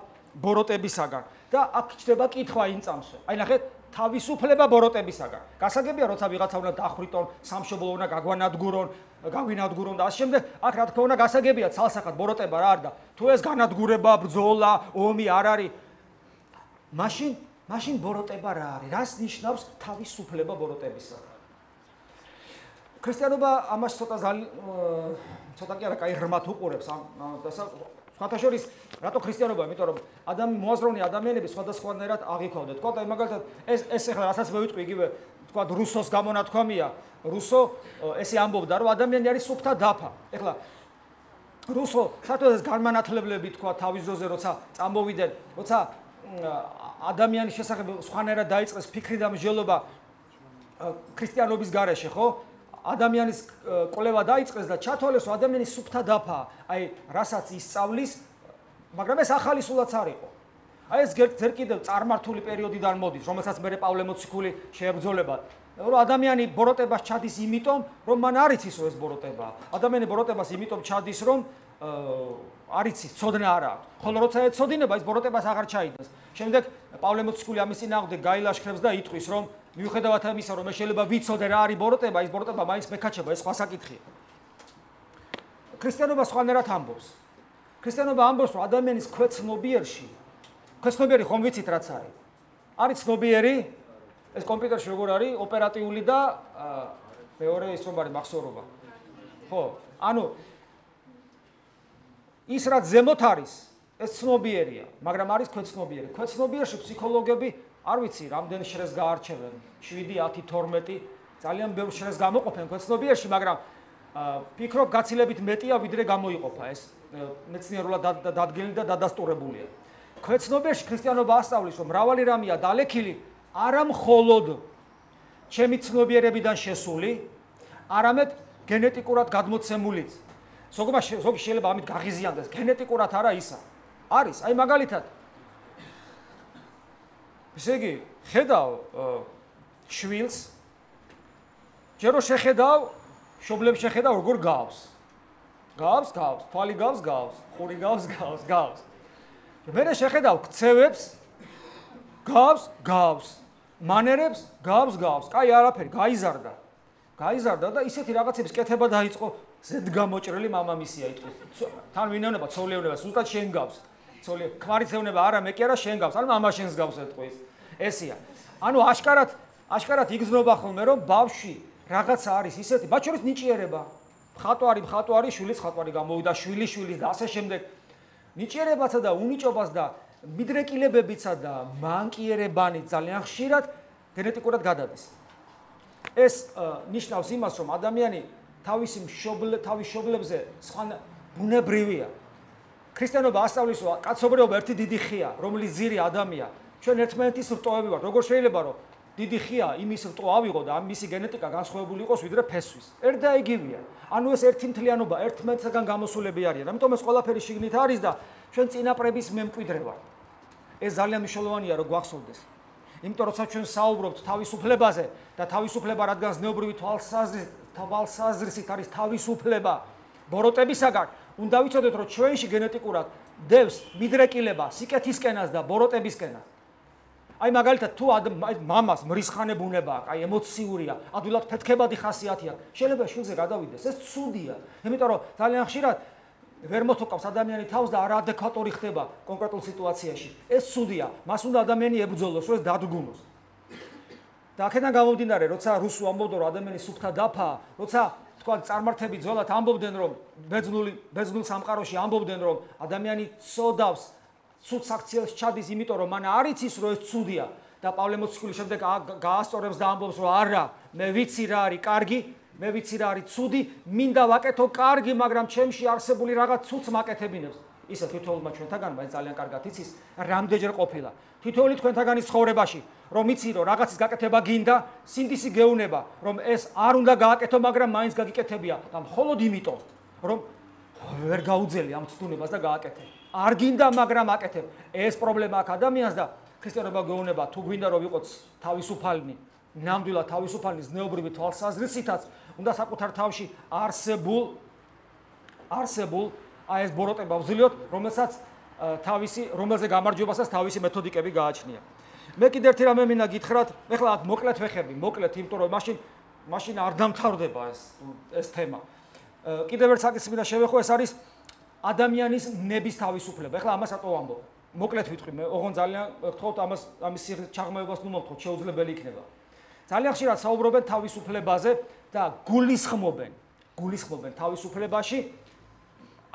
S1: ბოროტებისაგან და აქ ჩდება კითხვა იმ წამსვე. აი ნახეთ, თავისუფლება ბოროტებისაგან. გასაგებია, როცა ვიღაცა უნდა დახვრიტონ, სამშობლო უნდა გაგვანადგურონ, გავინადგურონ და ასე შემდეგ, აქ რა თქმა უნდა გასაგებია, ცალსახად ბოროტება რა არის და თუ ეს განადგურება, ბრძოლა, ომი არ არის, მაშინ ბოროტება რა არის? რას ნიშნავს თავისუფლება ბოროტებისაგან? ქრისტიანობა ამას ცოტა კი არა, კაი ღრმად უყურებს ამ სხვათა შორის, რატო ქრისტიანობა? იმიტომ რომ მოაზროვნე ადამიანები სხვადასხვანაირად აღიქვავდნენ. თქვა და მაგალითად ეს ახლა რასაც მევიტყვი იგივე თქვა რუსოს გამონათქვამია. რუსო ესე ამბობდა რომ ადამიანი არის სუფთა დაფა. ეხლა რუსო საერთოდ განმანათლებლები თქვა თავის დროზე როცა წამოვიდნენ, როცა ადამიანის შესახებ სხვანაირად დაიწყეს ფიქრი და მსჯელობა ქრისტიანობის გარეშე, ხო? ადამიანის კვლევა დაიწყეს და ჩათვალეს რომ ადამიანის სუფთა დაფა, აი რასაც ისწავლის, მაგრამ ეს ახალი სულაც არ იყო. აი ეს ძერ კიდევ წარმართული პერიოდიდან მოდის, რომელსაც მე პავლე მოციქული შეებრძოლება, რომ ადამიანი ბოროტებას ჩადის იმიტომ, რომ მან არ იცის რომ ეს ბოროტებაა. ადამიანი ბოროტებას იმიტომ ჩადის, რომ არ იცის, ცოდნა არ აქვს. ხოლო როცა ეცოდინება, ის ბოროტებას აღარ ჩაიდგას. შემდეგ პავლე მოციქული ამის წინააღმდეგ გაილაშქრებს და იტყვის, რომ მიუხედავად ამისა, რომ შეიძლება ვიცოდე რა არის ბოროტება, ის ბოროტება მაინც მეკაჩება, ეს სხვა საკითხია. ქრისტიანობა სხვანაირად ამბობს. ქრისტიანობა ამბობს, რომ ადამიანის ქვეცნობიერში, ქვეცნობიერი ხომ ვიცით რაც არის? არის ცნობიერი, ეს კომპიუტერში როგორ არის, ოპერატიული და მეორე ის რომ არის მახსოვრობა. ხო, ანუ ის რაც ზემოთ არის, ეს ცნობიერია, მაგრამ არის ქვეცნობიერი. ქვეცნობიერში ფსიქოლოგები არ ვიცი, რამდენ შრეს გაარჩევენ, 7, 10, 12, ძალიან ბევრ შრეს გამოყოფენ ქვეცნობიერში, მაგრამ ფიქრობ გაცილებით მეტია, ვიდრე გამოიყოფა ეს მეცნიერულად დადგენილი და დადასტურებულია. ქვეცნობიერში ქრისტიანობა ასწავლის, რომ მრავალი რამეა დალექილი, არა მხოლოდ ჩემი ცნობიერებიდან შესული, არამედ გენეტიკურად გადმოცემულიც. ზოგი შეიძლება ამით გაღიზიანდეს, გენეტიკურად არა ისა. არის, აი მაგალითად ესე იგი, ხედავ შვილს, ჯერ რო შეხედავ, მშობლებს შეხედავ, როგორ გავს. გავს, თვალი გავს, ყური გავს. მერე შეხედავ ქცევებს, გავს. მანერებს, გავს. კაი არაფერი, გაიზარდა და ისეთი რაღაცების კეთება დაიწყო, ზედგამოჭრილი მამამისია იტყვის. თან ვინეუნება, ცოლეუნება, ზუსტად შენ გავს. ქმარიცევნება არა მე კი არა შენ გავს, ანუ მამა შენს გავს ეტყვის. ესია. ანუ აშკარად იგრძნობა ხოლმე რომ ბავში რაღაცა არის ისეთი, მათ შორის ნიჭიერება. მხატვარი, შვილის მხატვარი გამოვიდა, შვილის და ასე შემდეგ. ნიჭიერებაცა და უნიჭობას და მიდრეკილებებიცა და მანკიერებანი ძალიან ხშირად გენეტიკურად გადადის. ეს ნიშნავს იმას, რომ ადამიანი თავის მშობლებზე სხვა ბუნებრივია. ქრისტიანობა ასწავლის, რომ კაცობრიობა ერთი დიდი ხია, რომლის ძირი ადამიანია. ჩვენ ერთმანეთის რტოვები ვართ. როგორ შეიძლება რომ დიდი ხია იმის რტყვა ავიღო და მისი გენეტიკა განსხვავებული იყოს ვიდრე ფესვის. ერთ და იგივეა. ანუ ეს ერთი მთლიანობა ერთმანეთსაგან გამოსულები არიან. ამიტომ ეს ყველაფერი შიგნით არის და ჩვენ წინაპრების მემკვიდრე ვართ. ეს ძალიან მნიშვნელოვანია რომ გვახსოვდეს. იმიტომ როცა ჩვენ საუბრობთ თავისუფლებაზე და თავისუფლება რადგან ზნეობრივი თვალსაზრისით არის თავისუფლება ბოროტებისაგან, უნდა ვიცოდეთ რომ ჩვენში გენეტიკურად დევს მიდრეკილება სიკეთისკენას და ბოროტებისკენას. აი მაგალითად თუ მამას მრისხანე ბუნება აქვს, აი ემოციურია, ადვილად ფეთქებადი ხასიათი აქვს, შეიძლება შვილზე გადავიდეს, ეს ცუდია. იმიტომ რომ ძალიან ხშირად ვერ მოთხოვს ადამიანი თავს და არაადეკვატური ხდება კონკრეტულ სიტუაციაში. ეს ცუდია, მას უნდა ადამიანი ებრძოლოს, რომ ეს დადგუნოს. და აქედან გამომდინარე, როცა რუსულ ამბობდნენ რომ ადამიანის სუფთა დაფაა, როცა თქვა წარმართები ძველად ამბობდნენ რომ ბერძნულ სამყაროში ამბობდნენ რომ ადამიანი ცოდავს ცუდ საქციელს ჩადის, იმიტომ რომ მან არ იცის რომ ეს ცუდია და პავლე მოციქული შემდეგ გაასწორებს და ამბობს რომ არა, მე ვიცი რა არის კარგი, მე ვიცი რა არის ცუდი, მინდა ვაკეთო კარგი, მაგრამ ჩემში არსებული რაღაც ცუდს მაკეთებინებს. ისე თითოეულმა ჩვენთაგანმა ეს ძალიან კარგად იცის, რამდენჯერ ყოფილა. თითოეული თქვენთაგანის ცხოვრებაში, რომ იცი რომ რაღაცის გაკეთება გინდა, სინდისი გეუნება, რომ ეს არ უნდა გააკეთო, მაგრამ მაინც გაგიკეთებია და მხოლოდ იმიტომ, რომ ვერ გაუძელი ამ ცდუნებას და გააკეთე. არ გინდა, მაგრამ აკეთებ. ეს პრობლემა აქვს ადამიანს და ქრისტიანობა გეუნება, თუ გვინდა რომ ვიყოთ თავისუფალნი, ნამდვილად თავისუფალნი ზნეობრივი თვალსაზრისითაც, უნდა საკუთარ თავში არსებულ აი ეს ბოროტება ვზილიოთ, რომელზე გამარჯვებასაც თავისი მეთოდიკები გააჩნია. მე კიდევ ერთი რამე მინდა გითხრათ, ეხლა მოკლედ ვეხები, იმიტომ რომ მაშინ არ დამთავრდება ეს თემა. კიდევ ერთ საკითხს მინდა შევეხო, ეს არის ადამიანის ნების თავისუფლება. ეხლა ამას რატო ვამბობ? მოკლედ ვიტყვი, მე ოღონდ ძალიან გთხოვთ ამის ჩაღმავებას ნუ მომთხოვთ, შეუძლებელი იქნება. ძალიან ხშირად საუბრობენ თავისუფლებაზე და გულისხმობენ თავისუფლებაში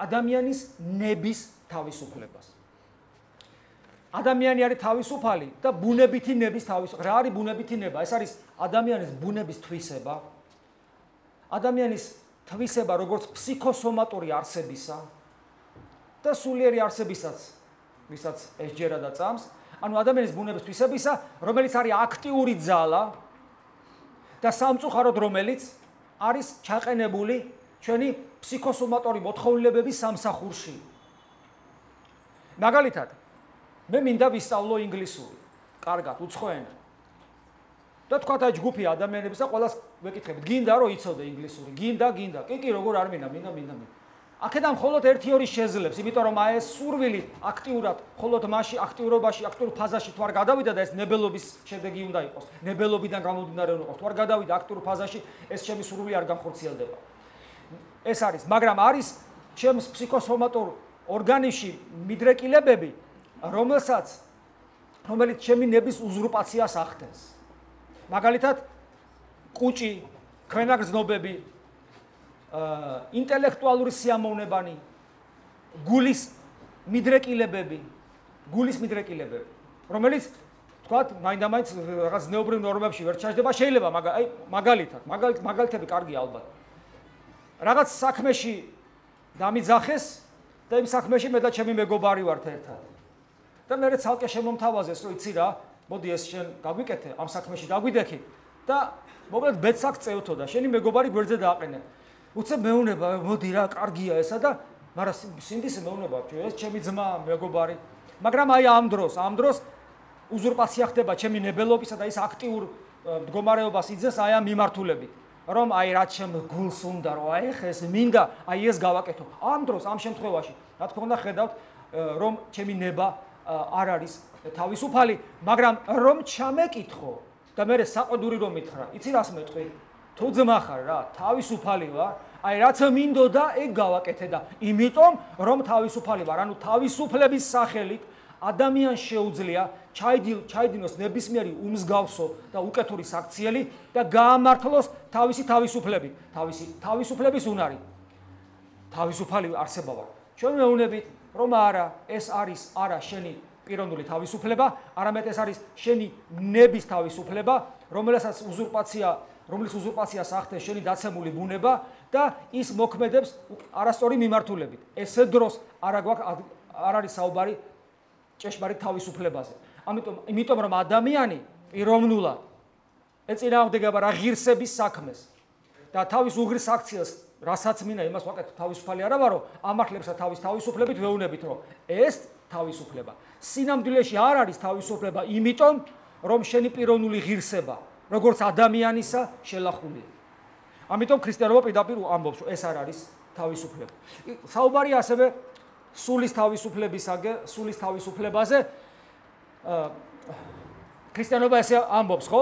S1: ადამიანის ნების თავისუფლებას. ადამიანი არის თავისუფალი და ბუნებითი ნების თავისუფლება. რა არის ბუნებითი ნება? ეს არის ადამიანის ბუნების თვისება. ადამიანის თვისება როგორც ფსიქოსომატური არსებისა და სულიერი არსებისაც, ვისაც ესჯერა და წამს, ანუ ადამიანის ბუნების თვისებისა, რომელიც არის აქტიური ძალა და სამწუხაროდ რომელიც არის ჩაყენებული ჩვენი ფსიქოსომატური მოთხოვნილებების სამსახურში. მაგალითად, მე მინდა ვისწავლო ინგლისური, კარგად, უცხო ენა. და თქვათ აი ჯგუფი ადამიანების და ყველას ვეკითხებთ, გინდა რომ იცოდე ინგლისური? გინდა. კი, როგორ არ მინდა. აქედან მხოლოდ 1-2 შეძლებს, იმიტომ რომ აი ეს სურვილი აქტიურად, მხოლოდ მასში აქტიურობაში, აქტიურ ფაზაში თუ არ გადავიდა და ეს ნებელობის შედეგი უნდა იყოს, ნებელობიდან გამომდინარე უნდა იყოს, თუ არ გადავიდა აქტიურ ფაზაში, ეს ჩემი სურვილი არ განხორციელდება. ეს არის, მაგრამ არის ჩემს ფსიქოსომატურ ორგანიზმში მიდრეკილებები, რომელიც ჩემი ნების უზურპაციას ახდენს. მაგალითად, კუჭი, ქვენაგრძნობები, ინტელექტუალური სიამოვნებანი, გულის მიდრეკილებები, რომელიც თქვათ, მაინდა-მაინც რაღაც ზნეობრივ ნორმებში ვერ ჩაჯდება, შეიძლება მაგალითები კარგია ალბათ. რაღაც საქმეში დამიძახეს და იმ საქმეში მე და ჩემი მეგობარი ვართ ერთად. და მე ცალკე შემომთავაზეს, რომ იცი რა, მოდი ეს შენ გაგვიკეთე, ამ საქმეში დაგვიდექი და მოკლედ ბედს აქ წევთო და შენი მეგობარი გვერდზე დააყენე. უცებ მეუნება, მოდი რა, კარგია ესა და მაგრამ სინდისი მეუნება, ეს ჩემი ძმა, მეგობარი. მაგრამ აი ამ დროს უზურპაცია ხდება ჩემი ნებელობისა და ის აქტიურ მდგომარეობას იძენს აი ამ მიმართულებით. რომ აი რა ჩემ გულს უნდა რომ აი ხეს მინდა აი ეს გავაკეთო. ამ შემთხვევაში რა თქმა უნდა ხედავთ რომ ჩემი ნება არ არის თავისუფალი, მაგრამ რომ ჩამეკითხო და მე საყდური რომ მითხრა, იცი რას მეტყვი? თუ ძმა ხარ რა, თავისუფალი ვარ, აი რაც მინდოდა ეგ გავაკეთე და იმიტომ რომ თავისუფალი ვარ, ანუ თავისუფლების სახელით ადამიანს შეუძლია ჩაიდინოს ნებისმიერი უმსგავსო და უკეთური საქციელი და გაამართლოს თავისი თავისუფლებით, თავისუფლების უნარი. თავისუფალი არსება ვარ. ჩვენ მეუნებით, რომ არა, ეს არის არა შენი პიროვნული თავისუფლება, არამედ ეს არის შენი ნების თავისუფლება, რომლის უზურპაციას ახდენს შენი დაცემული ბუნება და ის მოქმედებს არასწორი მიმართულებით. ესე დროს არ არის საუბარი ჭეშმარიტ თავისუფლებაზე. იმიტომ რომ ადამიანი პიროვნულად ეწინააღმდეგება რა ღირსების საქმეს და თავის უღირს აქციას რასაც მინდა იმას ვაკეთებ თავისუფალი არა ვარო ამახლებსა თავის თავისუფლებით ვეუბნებით რომ ეს თავისუფლება სინამდვილეში არ არის თავისუფლება იმიტომ რომ შენი პიროვნული ღირსება როგორც ადამიანისა შელახულია ამიტომ ქრისტიანობა პირდაპირ ამბობს რომ ეს არ არის თავისუფლება საუბარია ასევე სულის თავისუფლებაზე ქრისტიანობა ესე ამბობს ხო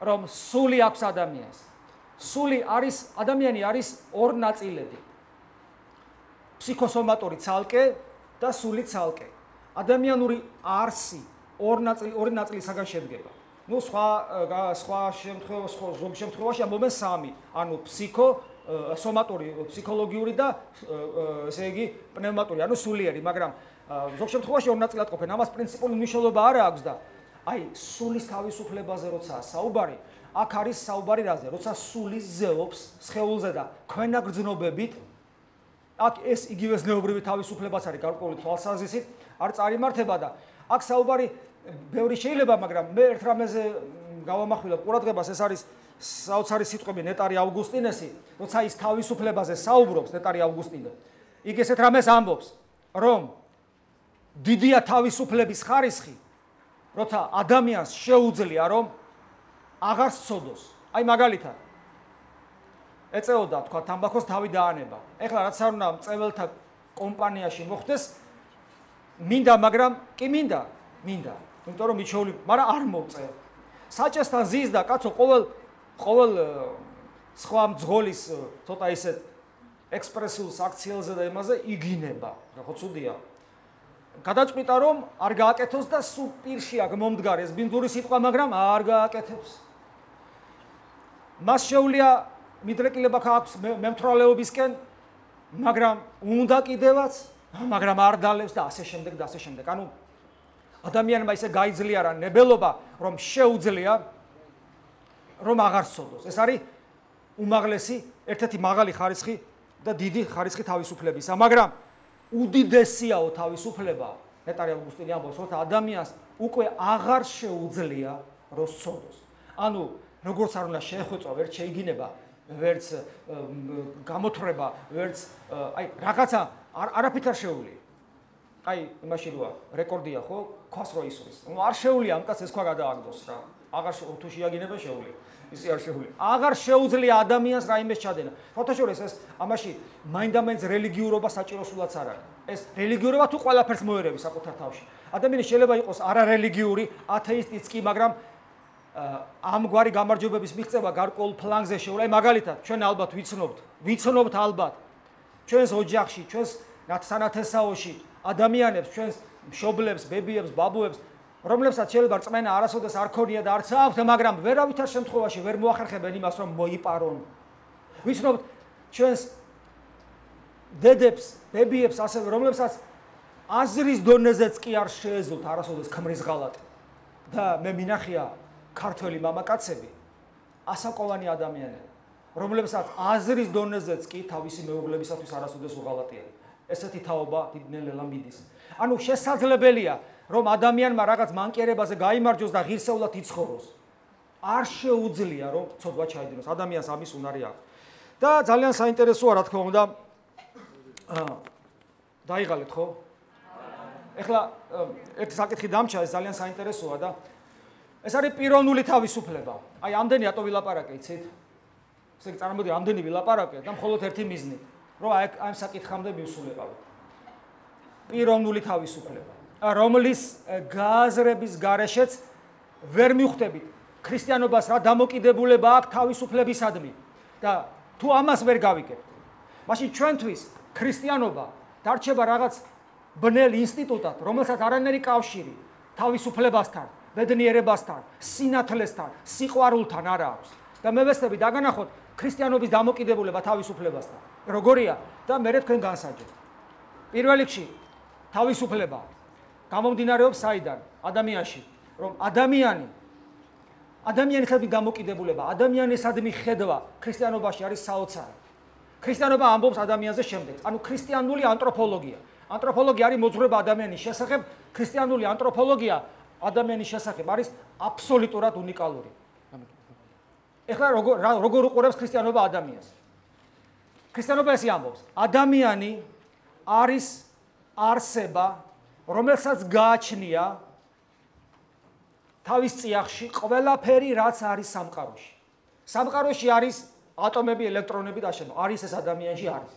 S1: რომ სული აქვს ადამიანს სული არის ადამიანი არის ორ ნაწილები ფსიქოსომატური ცალკე და სული ცალკე ადამიანური არსი ორი ნაწილისაგან შედგება ну სხვა შემთხვევაში ამბობენ სამი ანუ სომატური ფსიქოლოგიური და ესე იგი პნევმატური ანუ სულიერი მაგრამ ზოგ შემთხვევაში ორ ნაწილად ყოფენ ამას პრინციპული მნიშვნელობა არ აქვს და აი სულის თავისუფლებაზე როცა საუბარი აქ არის საუბარი რაზე როცა სული ზეობს სხეულზე და ქვენაგრძნობებით აქ ეს იგივე ზნეობრივი თავისუფლებაც არის გარკვეული თვალსაზრისით არ წარიმართება და აქ საუბარი ბევრი შეიძლება მაგრამ მე ერთ რამეზე გავამახვილებ ყურადღებას ეს არის საოცარი სიტყვები ნეტარი ავგუსტინესი როცა ის თავისუფლებაზე საუბრობს ნეტარი ავგუსტინე იქ ესეთ რამეს ამბობს რომ დიდია თავისუფლების ხარისხი როცა ადამიანს შეუძლია რომ აღარ სწოდოს აი მაგალითად ეწეოდა თქვა თამბაქოს თავი დაანება ეხლა რაც არ უნდა მწეველთა კომპანიაში მოხდეს მინდა მაგრამ კი მინდა იმიტომ რომ მიჩეული მაგრამ არ მოვწე საჭესთან ზის და კაცო ყოველ სხვა მძღოლის ცოტა ისე ექსპრესიულ აქციელზე და იმაზე იგინება ხო ცუდია გადაწყვიტა რომ არ გააკეთოს და სულ პირში აქ მომდგარი ეს ბინძური სიტყვა მაგრამ არ გააკეთებს მას შეუძლია მიდრეკილება აქვს მემთვრალეობისკენ მაგრამ უნდა კიდევაც მაგრამ არ დალევს და ასე შემდეგ ანუ ადამიანმა ისე გაიძლიერა ნებელობა რომ შეუძლია რომ აღარ სწოდოს ეს არის უმაღლესი ერთ-ერთი მაღალი ხარისხი და დიდი ხარისხი თავისუფლებისა მაგრამ უდიდესიაო თავისუფლება ნეტარი ავგუსტინე ამბობს რომ ადამიანს უკვე აღარ შეუძლია რომ სწოდოს ანუ როგორც არ უნდა შეხვეწვა ვერც შეიგინება ვერც გამოთრება ვერც აი რაღაცა არაფრით არ შეუძლია აი იმაში როა რეკორდია ხო ქვას რო ისვრის ну არ შეუძლია ამ კაცს ეს ქვა გადააგდოს რა აღარ თუ შეაგინება შეუძლია ისი არ შეუძლია აღარ შეუძლია ადამიანს რაიმეს ჩადენა ფოტოშორეს ეს ამაში მაინდამაინც რელიგიურობა საჭიროსულაც არ არის ეს რელიგიურობა თუ ყველაფერს მოერევი საკუთარ თავში ადამიანი შეიძლება იყოს არარელიგიური ათეისტიც კი მაგრამ ამგვარი გამარჯვებების მიღწევა გარკვეულ ფლანგზე შეუძლია მაგალითად ჩვენ ალბათ ვიცნობთ ალბათ ჩვენს ოჯახში ჩვენს სანათესაოში ადამიანებს ჩვენს მშობლებს ბებიებს ბაბუებს რომლებსაც შეიძლება რწმენა არასოდეს არ ქონია და არც აქვთ მაგრამ ვერავითარ შემთხვევაში ვერ მოახერხებენ იმას რომ მოიპარონ ვიცნობთ ჩვენს დედებს ბებიებს ასევე რომლებსაც აზრის დონეზეც კი არ შეეძლოთ არასოდეს ქმრის ღალატი და მე მინახია ქართველი მამაკაცები ასაკოვანი ადამიანები რომლებსაც აზრის დონეზეც კი თავისი მეუღლებისათვის არასოდეს უღალატია ესეთი თაობა დიდნელა მიდის ანუ შესაძლებელია რომ ადამიანმა რაღაც მანკიერებაზე გაიმარჯვოს და ღირსეულად იცხოვროს არ შეუძლია რომ ცოდვა ჩაიდინოს ადამიანს ამის უნარი აქვს და ძალიან საინტერესოა რა თქმა უნდა დაიღალეთ ხო ეხლა ერთი საკითხი დამჩა ეს ძალიან საინტერესოა და ეს არის პიროვნული თავისუფლება აი ამდენი ატო ვილაპარაკე იცით ესე იგი წარმოიდგინე ამდენი ვილაპარაკე და მხოლოდ ერთი მიზნით რომ აი ამ საკითხამდე მივსულიყავ პიროვნული თავისუფლება რომლის გააზრების გარეშეც ვერ მივხვდებით ქრისტიანობას რა დამოკიდებულება აქვს თავისუფლებისადმი და თუ ამას ვერ გავიგებთ მაშინ ჩვენთვის ქრისტიანობა დარჩება რაღაც ბნელ ინსტიტუტად რომელსაც არანაირი კავშირი თავისუფლებასთან ბედნიერებასთან სინათლესთან სიყვარულთან არ აქვს და მე ვესწრები დაგანახოთ ქრისტიანობის დამოკიდებულება თავისუფლებასთან როგორია და მე თქვენ განსაჯეთ პირველ რიგში თავისუფლება გამომდინარეობს საიდან ადამიანში რომ ადამიანისადმი დამოკიდებულება ადამიანისადმი ხედვა ქრისტიანობაში არის საოცარი ქრისტიანობა ამბობს ადამიანზე შემდეგს ანუ ქრისტიანული ანთროპოლოგია არის მოძღვრება ადამიანის შესახებ ქრისტიანული ანთროპოლოგია ადამიანის შესახებ არის აბსოლუტურად უნიკალური ეხლა როგორ უყურებს ქრისტიანობა ადამიანს? ქრისტიანობა ესე ამბობს, ადამიანი არის არსება, რომელსაც გააჩნია თავის წიაღში ყველაფერი, რაც არის სამყაროში. სამყაროში არის ატომები, ელექტრონები და შემდეგ. არის ეს ადამიანში არის.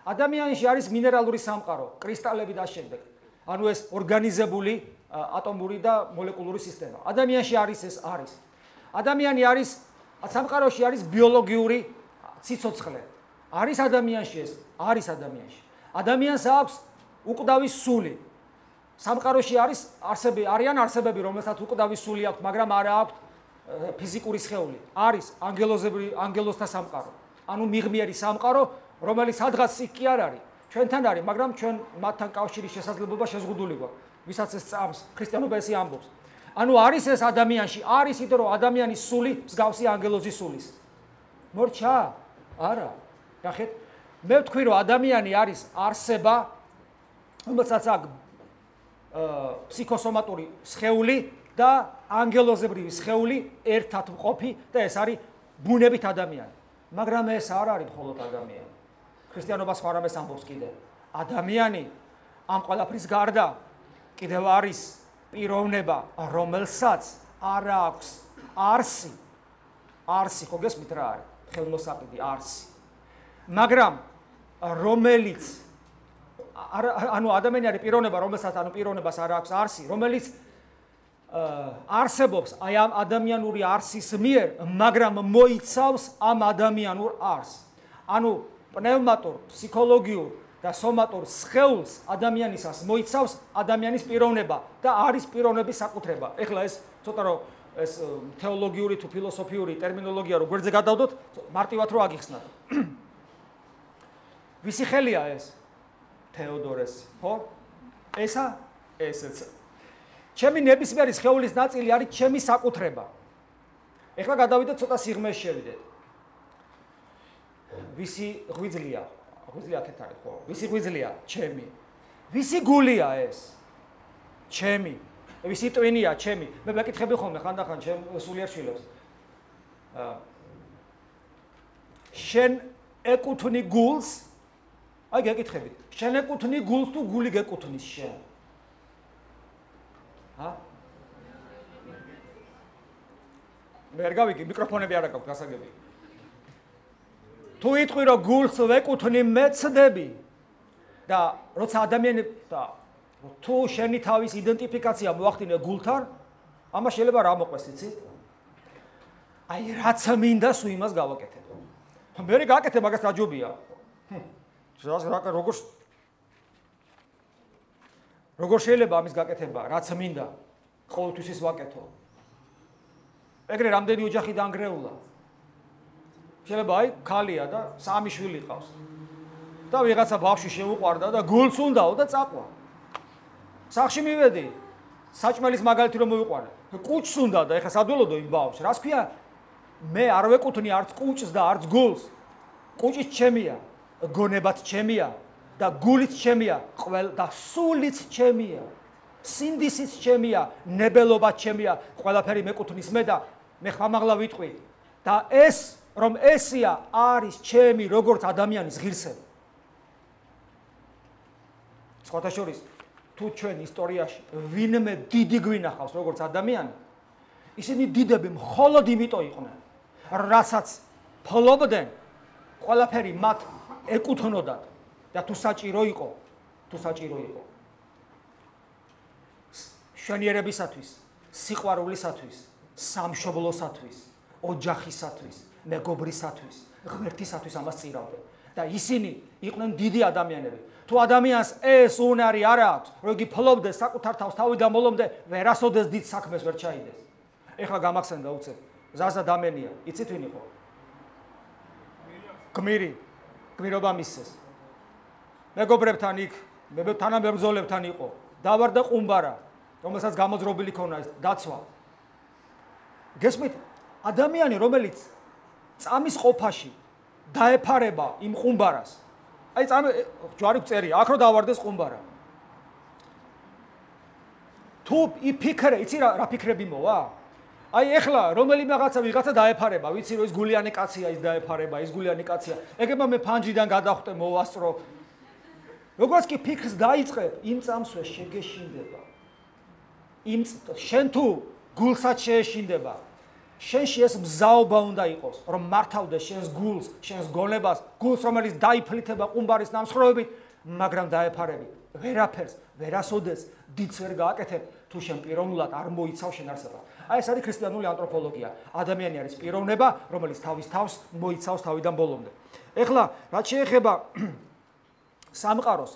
S1: ადამიანში არის მინერალური სამყარო, კრისტალები და შემდეგ. ანუ ეს ორგანიზებული ატომური და მოლეკულური სისტემა. ადამიანში არის ეს არის. ადამიანი არის სამყაროში არის ბიოლოგიური ციცოცხლე. არის ადამიანში ეს, არის ადამიანში. ადამიანს აქვს უკვდავი სული. სამყაროში არიან არსებები, რომელსაც უკვდავი სული აქვს, მაგრამ არა აქვს ფიზიკური სხეული. არის ანგელოზთა სამყარო. ანუ მიღმიერი სამყარო, რომელიც სადღაც იქ კი არ არის. ჩვენთან არის, მაგრამ ჩვენ მათთან კავშირის შესაძლებლობა შეზღუდული გვაქვს. ვისაც ეს წამს ქრისტიანობა ესე ამბობს. ანუ არის ეს ადამიანში, არის ისე რომ ადამიანის სული მსგავსი ანგელოზის სულის. მორჩა? არა. ნახეთ, მე ვთქვი რომ ადამიანი არის არსება, რომელსაც აქვს ფსიქოსომატური სხეული და ანგელოზებრივი სხეული ერთად მყოფი და ეს არის ბუნებით ადამიანი. მაგრამ ეს არ არის მხოლოდ ადამიანი. ქრისტიანობა სხვა რამეს ამბობს კიდე. ადამიანი ამ ყველაფრის გარდა კიდევ არის პიროვნება, რომელსაც არ აქვს არსი, ხო გესმით რა არის? ხელმოსაყიდი არსი. მაგრამ რომელიც ანუ ადამიანი არის პიროვნება, რომელსაც პიროვნებას არ აქვს არსი, რომელიც არსებობს აი ამ ადამიანური არსის მიერ, მაგრამ მოიცავს ამ ადამიანურ არსს. ანუ პნევმატურ, ფსიქოლოგიურ და სომატურ სხეულს ადამიანისას მოიცავს ადამიანის პიროვნება და არის პიროვნების საკუთრება. ეხლა ეს ცოტა რომ ეს თეოლოგიური თუ ფილოსოფიური ტერმინოლოგია რო გვერდზე გადავდოთ, მარტივად რო აგიხსნათ. ვისი ხელია ეს? თეოდორესი, ხო? ესეც. ჩემი ნებისმიერი სხეულის ნაწილი არის ჩემი საკუთრება. ეხლა გადავიდეთ ცოტა სიღრმეში შევიდეთ. ვისი ღვიძლია? ღვიძლია აქეთ არის, ხო? ვისი ღვიძლია? ჩემი. ვისი გულია ეს? ჩემი. ვისი ტვინია? ჩემი. მე მეკითხები ხოლმე ხანდახან ჩემ სულიერ შვილებს. შენ ეკუთვნი გულს? აი გეკითხებით. შენ ეკუთვნი გულს თუ გული გეკუთვნის შენ? მე არ გავიგე, მიკროფონები არ აქვს გასაგები. თუ იტყვი რომ გულს ვეკუთვნი მეცდები და როცა ადამიანები და თუ შენი თავის იდენტიფიკაცია მოახდინე გულთან, ამას შეიძლება რა მოყვეს, იცით? აი რაც მინდა სულ იმას გავაკეთებ. მე გააკეთე მაგას დაჯობია. როგორ შეიძლება ამის გაკეთება, რაც მინდა, ყოველთვის ის ვაკეთო. ეგრე რამდენი ოჯახი დაანგრეულა. შეიძლება აი ქალია და 3 შვილი ყავს. და ვიღაცა ბავშვი შეუყვარდა და გულს უნდაო და წაყვა. სახში მივედი, საჭმელის მაგალითი რომ მოვიყვანე. კუჭს უნდა და ეხლა სადველოდო იმ ბავშვს. რას ქვია? მე არ ვეკუთვნი არც კუჭს და არც გულს. კუჭიც ჩემია, გონებაც ჩემია და გულიც ჩემია, და სულიც ჩემია. სინდისიც ჩემია, ნებელობაც ჩემია, ყველაფერი მეკუთვნის მე და მე ხმამაღლა ვიტყვი. და ეს რომ ესია არის ჩემი როგორც ადამიანის ღირსება. სხვათა შორის თუ ჩვენ ისტორიაში ვინმე დიდი გვინახავს როგორც ადამიანი, ისინი დიდები მხოლოდ იმიტომ იყვნენ, რასაც ფლობდნენ, ყველაფერი მათ ეკუთვნოდათ და თუ საჭირო იყო, შვენიერებისათვის, სიყვარულისათვის, სამშობლოსათვის, ოჯახისათვის, მეგობრისათვის, ღმერთისათვის ამას წირავდნენ. და ისინი იყვნენ დიდი ადამიანები. თუ ადამიანს ეს უნარი არ აქვს, რომ იგი ფლობდეს საკუთარ თავს თავიდან ბოლომდე, ვერასოდეს დიდ საქმეს ვერ ჩაიდეს. ეხლა გამახსენდა უცებ, ზაზა დამენია, იცით ვინ იყო? გმირობა მისცეს. მეგობრებთან იქ, თანამებრძოლებთან იყო, დავარდა ყუმბარა, რომელსაც გამოძრობილი ქონა ეს დაცვა. გესმით, ადამიანი, რომელიც წამის ყოფაში დაეფარება იმ ყუმბარას. აი ჯვარი წერია, აქ რო დავარდეს ყუმბარა. თუ იფიქრე, იცი რა ფიქრები მოვა? აი ეხლა რომელიმე ვიღაცა დაეფარება, ვიცი რომ ის გულიანი კაცია, ის დაეფარება, ის გულიანი კაცია. ეგება მე ფანჯიდან გადახვდე მოვასწრო. როგორც კი ფიქრს დაიწყებ, იმ წამსვე შეგეშინდება. შენ თუ გულსაც შეეშინდება. შენში ეს მზაობა უნდა იყოს, რომ მართავდეს შენს გულს, შენს გონებას, გულს რომელიც დაიფლითება ყუმბარის ნამსხვრევებით, მაგრამ დაეფარები. ვერაფერს, ვერასოდეს დიდს ვერ გააკეთებ, თუ შენ პიროვნულად არ მოიცავ შენ არსებას. აი ეს არის ქრისტიანული ანთროპოლოგია. ადამიანი არის პიროვნება, რომელიც თავის თავს მოიცავს თავიდან ბოლომდე. ეხლა, რაც შეეხება სამყაროს.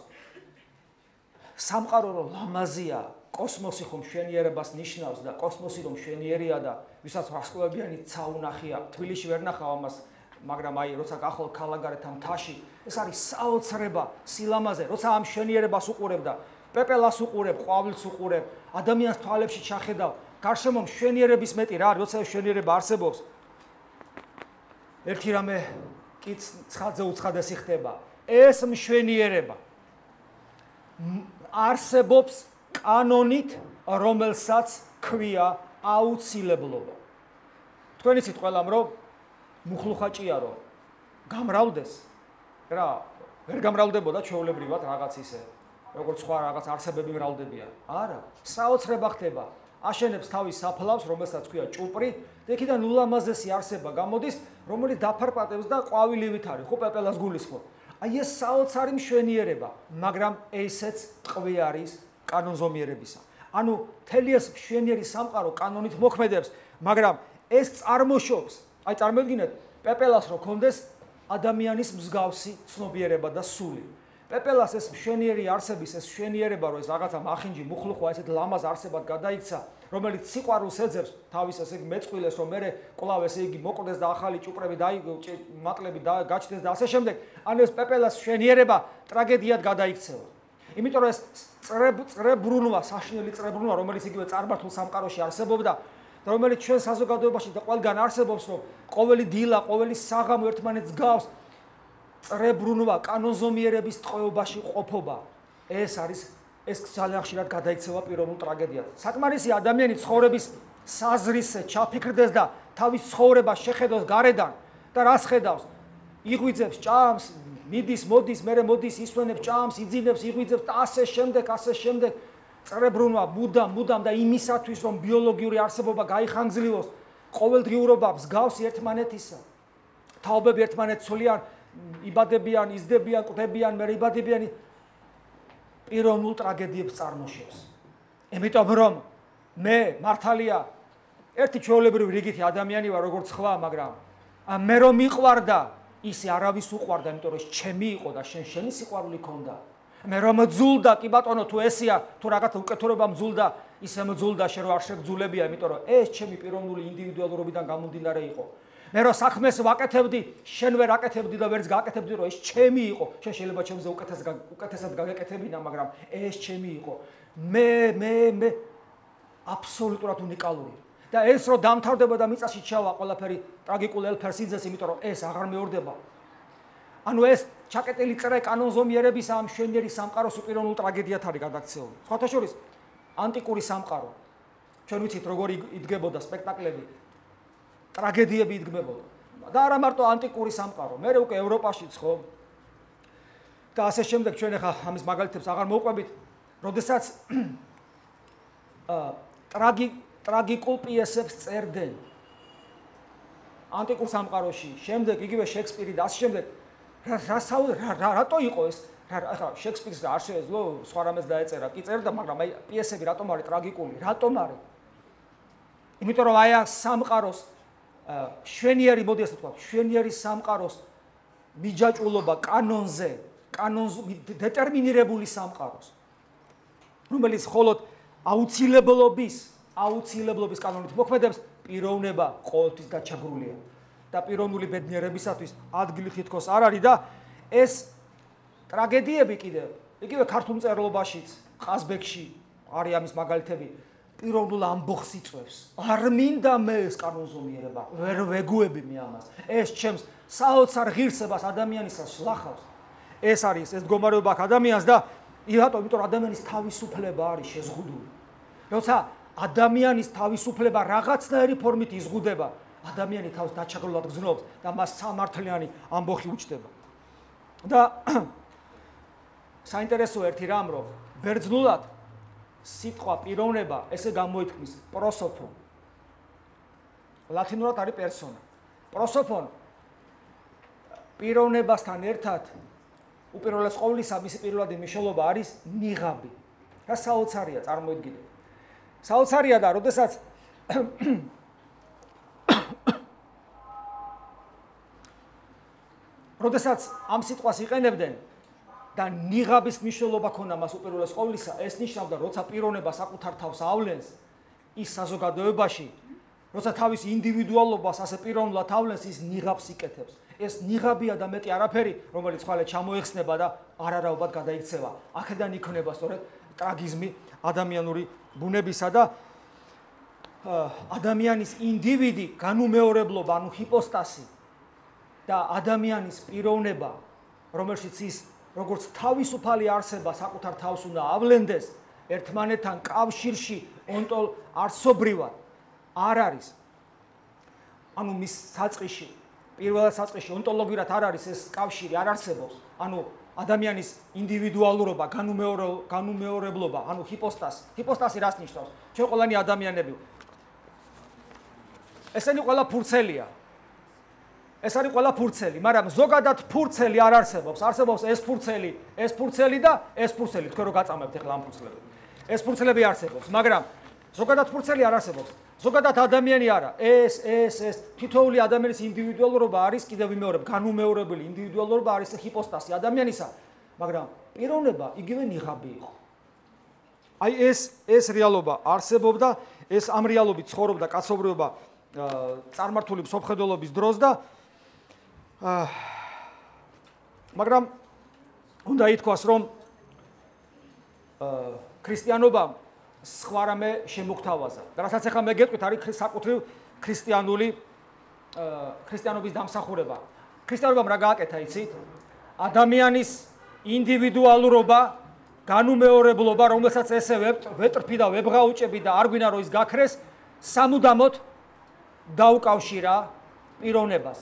S1: სამყარო რომ ლამაზია, კოსმოსი ხომ მშვენიერებას ნიშნავს და კოსმოსი რომ მშვენიერია და ვისაც ვარსკვლავებიანი ცა უნახია, თბილისში ვერ ნახავ ამას, მაგრამ აი როცა გახვალ ქალაქგარეთ ამ მთაში, ეს არის საოცრება, სილამაზე, როცა ამ მშვენიერებას უყურებ და პეპელას უყურებ, ყვავილს უყურებ, ადამიანს თვალებში ჩახედავ, გარშემო მშვენიერების მეტი რა არის, როცა მშვენიერება არსებობს. ერთი რამე კი ცხადზე უცხადესი ხდება. ეს მშვენიერება არსებობს კანონით, რომელსაც ქვია აუცილებლობა. თქვენ იცით ყველამ რომ მუხლუხაჭია რომ გამრავლდეს, რა, ვერ გამრავლდებოდა ჩვეულებრივად რაღაც ისე, როგორც სხვა რაღაც არსებები მრავლდებიან. არა, საოცრება ხდება. აშენებს თავის საფლავს, რომელსაც ქვია ჭუპრი, და იქიდან ულამაზესი არსება გამოდის, რომელიც დაფარპატებს და ყვავილივით არის, ხო პეპელას გულისხმობ. აი ეს საოცარი მშვენიერება, მაგრამ ესეც ტყვი არის კანონზომიერებისა. ანუ მთელი ეს მშვენიერი სამყარო კანონით მოქმედებს, მაგრამ ეს წარმოშობს, აი წარმოგიდგინეთ, პეპელას რო კონდეს ადამიანის მსგავსი ცნობიერება და სული. პეპელას ეს მშვენიერი არსების ეს მშვენიერება, რომ ეს რაღაცა მახინჯი, მუხლუხვა ესეთ ლამაზ არსებად გადაიქცა, რომელიც სიყვარულს ეძებს თავის ესე იგი მეწყვილეს, რომ მე კვლავ ესე იგი მოკვდეს და ახალი ჭუპრები მატლები გაჩნდეს და ასე შემდეგ. ანუ ეს პეპელას მშვენიერება ტრაგედიად გადაიქცევა. იმიტომ რომ ეს წრებრუნვა, საშინელი წრებრუნვა, რომელიც იგივე წარმართულ სამყაროში არსებობდა, რომელიც ჩვენ საზოგადოებაში და ყველგან არსებობს, რომ ყოველი დილა, ყოველი საღამო ერთმანეთს გავს, წრებრუნვა, კანონზომიერების ტყვეობაში ყოფობა. ეს ძალიან ხშირად გადაიქცევა პიროვნულ ტრაგედიად. საკმარისია ადამიანი ცხოვრების საზრისზე ჩაფიქრდეს და თავის ცხოვრებას შეხედოს გარედან და რას ხედავს? იღვიძებს, ჭამს, მიდის, მოდის, მერე მოდის, ისვენებს, ჭამს, იძინებს, იღვიძებს და ასე შემდეგ. წრებრუნვა მუდამ და იმისათვის, რომ ბიოლოგიური არსებობა გაიხანგძლივოს, ყოველდღიურობა მსგავსი ერთმანეთისა. თაობები ერთმანეთს ცვლიან, იბადებიან, იზრდებიან, კვდებიან, მერე იბადებიან. პიროვნულ ტრაგედიებს წარმოშობს. იმიტომ რომ მე მართალია ერთი ჩვეულებრივი რიგითი ადამიანი ვარ, როგორც სხვა, მაგრამ მე რომ მიყვარდა, ისე არავის უყვარდა, იმიტომ რომ ჩემი იყო და შენი სიყვარული ქონდა. მე რომ ძულდა, კი ბატონო, თუ ესია, თუ რაღაცა უკეთურება მძულდა, ისე მძულდა, შენ რო არ შეგძულებია, იმიტომ რომ ეს ჩემი პიროვნული ინდივიდუალურობიდან გამომდინარე იყო. მე რო საქმეს ვაკეთებდი, შენ ვერ აკეთებდი და ვერც გააკეთებდი, რომ ეს ჩემი იყო. შენ შეიძლება ჩემზე უკეთესად გაგეკეთებინა, მაგრამ ეს ჩემი იყო. მე აბსოლუტურად უნიკალური. და ეს რო დამთავრდება და მიწაში ჩავა ყველაფერი ტრაგიკულ ელფერს იძეს, იმიტომ რომ ეს აღარ მეორდება. ანუ ეს ჩაკეტილი წრე კანონზომიერების ამ მშვენიერი სამყაროს უპიროვნულ ტრაგედიად არის გადაქცეული. სხვათა შორის ანტიკური სამყარო. ჩვენ ვიცით როგორ იდგებოდა სპექტაკლები, ტრაგედიები იდგმებოდა. და არა მარტო ანტიკური სამყარო, მე უკვე ევროპაშიც ხო. და ასე შემდეგ ჩვენ ახლა ამის მაგალითებს აღარ მოვყვებით, როდესაც ტრაგიკულ პიესებს წერდნენ ანტიკურ სამყაროში, შემდეგ იგივე შექსპირი და ასე შემდეგ. რატო იყო ეს? ახლა შექსპირს არ შეეძლო სხვა რამეს დაეწერა, კი წერდა, მაგრამ აი პიესები რატომ არის ტრაგიკული? რატომ არის? იმიტომ რომ აი ამ სამყაროს მშვენიერი, მოდი ასე ვთქვა, მშვენიერი სამყაროს მიჯაჭვულობა კანონზე, დეტერმინირებული სამყაროს, რომელიც მხოლოდ აუცილებლობის კანონით მოქმედებს, პიროვნება ყოველთვის დაჩაგრულია და პიროვნული ბედნიერებისათვის ადგილი თითქოს არ არის და ეს ტრაგედიები კიდევ იგივე ქართულ მწერლობაშიც, ყაზბეგში არის ამის მაგალითები, პიროვნულ ამბოხს იწვევს. არ მინდა მე ეს კანონზომიერება, ვერ ვეგუები მე ამას. ეს ჩემს საოცარ ღირსებას ადამიანისას შლახავს. ეს არის ეს მდგომარეობა ადამიანს და იმიტომ რომ ადამიანის თავისუფლება არის შეზღუდული. როცა ადამიანის თავისუფლება რაღაცნაირი ფორმით იზღუდება, ადამიანი თავს დაჩაგრულად გზნობს და მას სამართლიანი ამბოხი უჩნდება. და საინტერესო ერთი რამ, რომ ბერძნულად სიტყვა პიროვნება ესე გამოითქმის პროსოფონ. ლათინურად არის პერსონა. პროსოფონ პიროვნებასთან ერთად უპირველეს ყოვლისა მისი პირველადი მნიშვნელობა არის ნიღაბი. რა საოცარია წარმოიდგინეთ. საოცარია და როდესაც ამ სიტყვას იყენებდნენ და ნიღაბის მნიშვნელობა ქონდა მას უპირველეს ყოვლისა, ეს ნიშნავდა, როცა პიროვნება საკუთარ თავს ავლენს ის საზოგადოებაში, როცა თავის ინდივიდუალობას ასე პიროვნულად ავლენს, ის ნიღაბს იკეთებს. ეს ნიღაბია და მეტი არაფერი, რომელიც ხვალე ჩამოეხსნება და არარაობად გადაიქცევა. აქედან იქნება სწორედ ტრაგიზმი ადამიანური ბუნებისა და ადამიანის ინდივიდი, განუმეორებლობა, ანუ ჰიპოსტასი და ადამიანის პიროვნება, რომელშიც ის როგორც თავისუფალი არსება საკუთარ თავს უნდა ავლენდეს, ერთმანეთთან კავშირში არსობრივად არ არის. ანუ მის საწყისში, პირველად საწყისში ონტოლოგიურად არ არის ეს კავშირი, არ არსებობს. ანუ ადამიანის ინდივიდუალურობა, განუმეორებლობა, ანუ ჰიპოსტასი. ჰიპოსტასი რას ნიშნავს? ჩვენ ყველანი ადამიანები. ესენი ყველა ფურცელია. ეს არის ყველა ფურცელი, მაგრამ ზოგადად ფურცელი არ არსებობს. არსებობს ეს ფურცელი და ეს ფურცელი. თქვენ რო გაწამებთ ახლა ამ ფურცლებს. ეს ფურცლები არსებობს, მაგრამ ზოგადად ფურცელი არ არსებობს. ზოგადად ადამიანი არა. ეს თითოეული ადამიანის ინდივიდუალურობა არის კიდევ ვიმეორებ, განუმეორებელი ინდივიდუალურობა არის ჰიპოსტასი ადამიანისა, მაგრამ პიროვნება იგივე ნიღაბი იყო. აი ეს რეალობა არსებობდა, ეს ამ რეალობით ცხოვრობდა კაცობრიობა წარმართული მსოფლმხედველობის დროს და მაგრამ უნდა ითქვას, რომ ქრისტიანობამ სხვა რამე შემოგთავაზა. და რასაც ახლა მე გეტყვით, არის საკუთრივ ქრისტიანობის დამსახურება. ქრისტიანობამ რა გააკეთა, იცით? ადამიანის ინდივიდუალურობა, განუმეორებლობა, რომელსაც ესე ვეტრფი და ვებღაუჭები და არ გვინდა რომ ის გაქრეს, სამუდამოდ დაუკავშირა პიროვნებას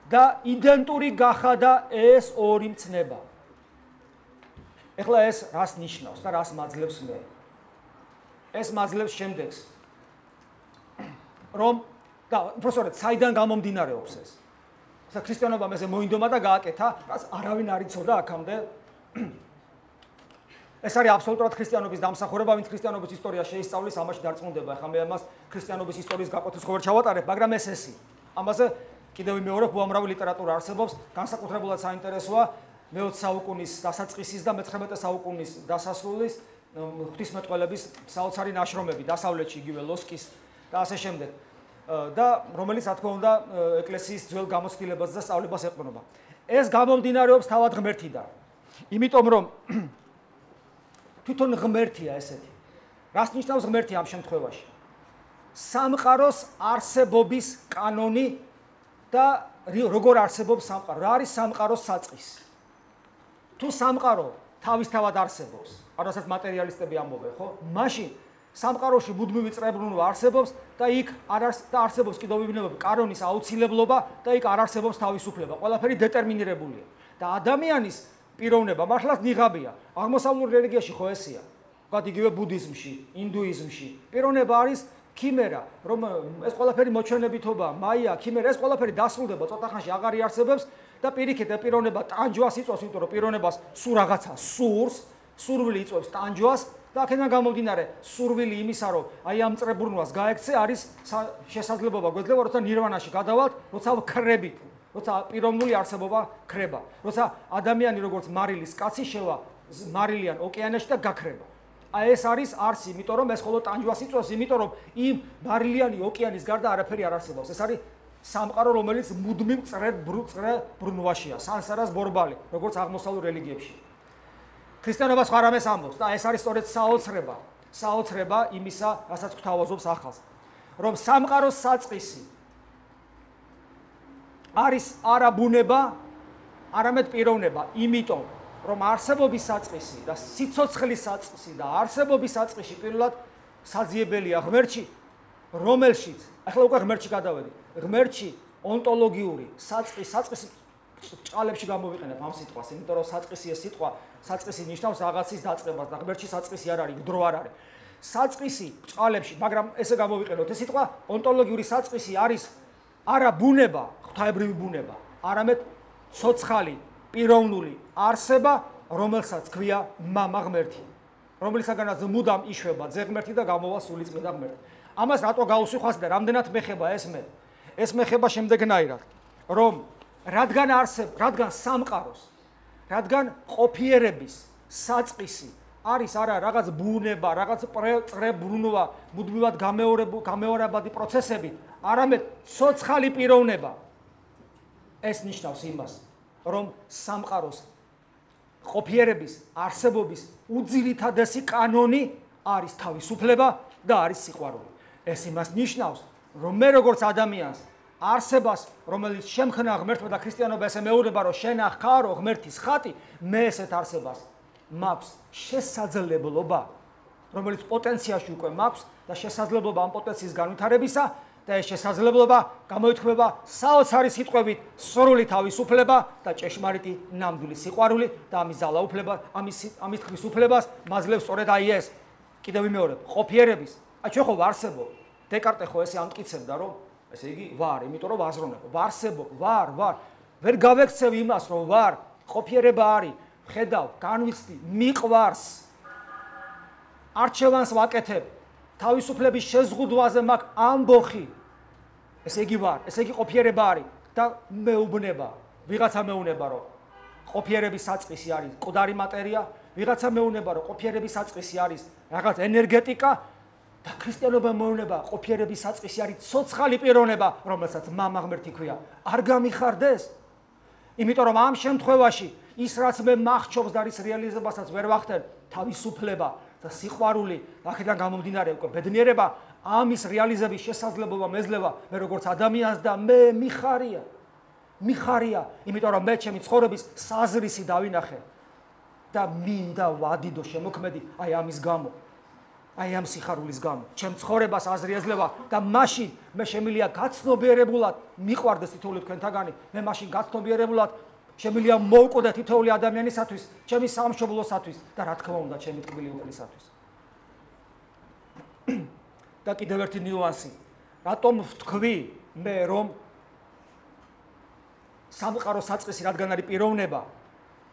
S1: და იდენტური გახადა ეს ორი მცნება. ეხლა ეს რას ნიშნავს და რას მაძლევს მე? ეს მაძლევს შემდეგს, რომ და უბრალოდ საიდან გამომდინარეობს ეს? ქრისტიანობამ ესე მოინდომა და გააკეთა, რაც არავინ არ იცოდა აქამდე. ეს არის აბსოლუტურად ქრისტიანობის დამსახურება, ვინც ქრისტიანობის ისტორიას შეისწავლის, ამაში დარწმუნდება. ახლა მე ამას ქრისტიანობის ისტორიის გაკვეთის ხوار ჩავატარებ, მაგრამ ეს. ამაზე კიდევ ვიმეორებ, უამრავი ლიტერატურა არსებობს, განსაკუთრებულად საინტერესოა მე-20 საუკუნის დასაწყისის და მე-19 საუკუნის დასასრულის ღვთისმეტყველების საოცარი ნაშრომები დასავლეთში, იგივე ლოსკის და ასე შემდეგ. და რომელიც, რა თქმა უნდა, ეკლესიის ძველ გამოცდილებას და სწავლებას ეყრდნობა. ეს გამომდინარეობს თავად ღმერთიდან. იმიტომ რომ თვითონ ღმერთია ესეთი. რას ნიშნავს ღმერთი ამ შემთხვევაში? სამყაროს არსებობის კანონი და როგორ არსებობს სამყარო? რა არის სამყაროს საწყისი? თუ სამყარო თავისთავად არსებობს, როდესაც მატერიალისტები ამბობენ, ხო? მაშინ სამყაროში მუდმივი წრებრუნვა არსებობს და იქ არსებობს კიდევ ვიბნებები კანონის აუცილებლობა და იქ არ არსებობს თავისუფლება. ყველაფერი დეტერმინირებულია. და ადამიანის პიროვნება მართლაც ნიღაბია. აღმოსავლურ რელიგიაში ხო ესეა. ვთქვათ, იგივე ბუდიზმში, ინდუიზმში. პიროვნება არის ქიმერა, რომ ეს ყველაფერი მოჩვენებითობა, მაია, ქიმერა, ეს ყველაფერი დასრულდება, ცოტა ხანში აღარ იარსებებს და პირიქით პიროვნება ტანჯვას იწვევს, იმიტომ რომ პიროვნებას სულ რაღაცა სურს, სურვილი იწვევს ტანჯვას და აქედან გამომდინარე, სურვილი იმისა, რომ აი ამ წრებრუნვას გაექცე, არის შესაძლებლობა გვეძლება, როცა ნირვანაში გადავალთ, როცა ვქრებით, როცა პიროვნული არსებობა ქრება, როცა ადამიანი როგორც მარილის კაცი შევა მარილიან ოკეანეში და გაქრება. აი ეს არის არსი, იმიტომ რომ ეს ხოლო ტანჯვას იწვევს, იმიტომ რომ იმ მარილიანი ოკეანის გარდა არაფერი არ არსებობს. ეს არის სამყარო, რომელიც მუდმივ წრებრუნვაშია, სანსარას ბორბალი, როგორც აღმოსავლურ რელიგიებში. ქრისტიანობა სხვა რამეს ამბობს და ეს არის სწორედ საოცრება იმისა, რასაც გვთავაზობს ახალს, რომ სამყაროს საწყისი არის არა ბუნება, არამედ პიროვნება, იმიტომ რომ არსებობის საწყისი და სიცოცხლის საწყისი და არსებობის საწყისში პირველად საძიებელია ღმერთში, რომელშიც, ახლა უკვე ღმერთში გადავედი. ღმერთში ონტოლოგიური საწყისი ჭყალებში გამოვიყენებ ამ სიტყვას, იმიტომ რომ საწყისი ეს სიტყვა, საწყისი ნიშნავს რაღაცის დაწყებას და ღმერთში საწყისი არ არის, დრო არ არის. საწყისი ჭყალებში, მაგრამ ესე გამოვიყენოთ, ეს სიტყვა ონტოლოგიური საწყისი არის არა ბუნება, ღვთაებრივი ბუნება, არამედ ცოცხალი, პიროვნული არსება, რომელსაც ქვია მამა ღმერთი, რომელისაგანაც მუდამ იშვება ძე ღმერთი და გამოვა სულიწმიდა ღმერთი. ამას რატო გაუსვიხავს და რამდენად მეხება ეს მე? ეს მეხება შემდეგნაირად, რომ რადგან სამყაროს, რადგან ყოფიერების საწყისი არის არა რაღაც ბუნება, რაღაც წრებრუნვა, მუდმივად გამეორებადი პროცესები, არამედ ცოცხალი პიროვნება. ეს ნიშნავს იმას, რომ სამყაროს ყოფიერების არსებობის უძირითადესი კანონი არის თავისუფლება და არის სიყვარული. ეს იმას ნიშნავს, რომ მე როგორც ადამიანს არსებას, რომელიც შემქნა ღმერთმა და ქრისტიანობა ესე მეუბნება, რომ შენ ახკარო ღმერთის ხატი, მე ესეთ არსებას მაქვს შესაძლებლობა, რომელიც პოტენციაში უკვე მაქვს და შესაძლებლობა ამ პოტენციის განვითარებისა და ეს შესაძლებლობა გამოითქმება საოცარი სიტყვებით სრული თავისუფლება და ჭეშმარიტი ნამდვილი სიყვარული და ამის ძალაუფლება, ამის თქმის უფლებას მაძლევს სწორედ აი ეს. კიდევ ვიმეორებ, ყოფიერების, ჩვენ ხო ვარსებობ. დეკარტე ხო ესე ამტკიცებდა, რომ ესე იგი ვარ, იმიტომ რომ ვაზრონებ. ვარსებობ, ვარ. ვერ გავექცევ იმას, რომ ვარ, ყოფიერება არის. ხედავ, განვიცდი, მიყვარს. არჩევანს ვაკეთებ. თავისუფლების შეზღუდვაზე მაქვს ამბოხი. ესე იგი ვარ, ესე იგი ყოფიერება არის და მეუბნება. ვიღაცა მეუბნება, რომ ყოფიერების საწყისი არის მკვდარი მატერია, ვიღაცა მეუბნება, რომ ყოფიერების საწყისი არის რაღაც ენერგეტიკა და ქრისტიანობა მეუბნება, ყოფიერების საწყისი არის ცოცხალი პიროვნება, რომელსაც მამა ღმერთი ქვია. არ გამიხარდეს? იმიტომ რომ ამ შემთხვევაში ის რაც მე მახჩობს და ის რეალიზებასაც ვერ ვახდენ, თავისუფლება და სიყვარული, აქედან გამომდინარე უკვე ბედნიერება, ამის რეალიზების შესაძლებლობა მეძლევა მე როგორც ადამიანს და მე მიხარია, იმიტომ რომ მე ჩემი ცხოვრების საზრისი დავინახე და მინდა ვადიდო შემოქმედი აი ამის გამო, აი ამ სიხარულის გამო. ჩემ ცხოვრებას აზრი ეძლევა და მაშინ მე შემიძლია გაცნობიერებულად მიყვარდეს თითოეული თქვენთაგანი, მე მაშინ გაცნობიერებულად შემიძლია მოვკვდე თითოეული ადამიანისათვის, ჩემი სამშობლოსათვის და რა თქმა უნდა, ჩემი ტკბილი უფლისათვის. და კიდევ ერთი ნიუანსი. რატომ ვთქვი მე, რომ სამყაროს საწყისი რადგან არის პიროვნება,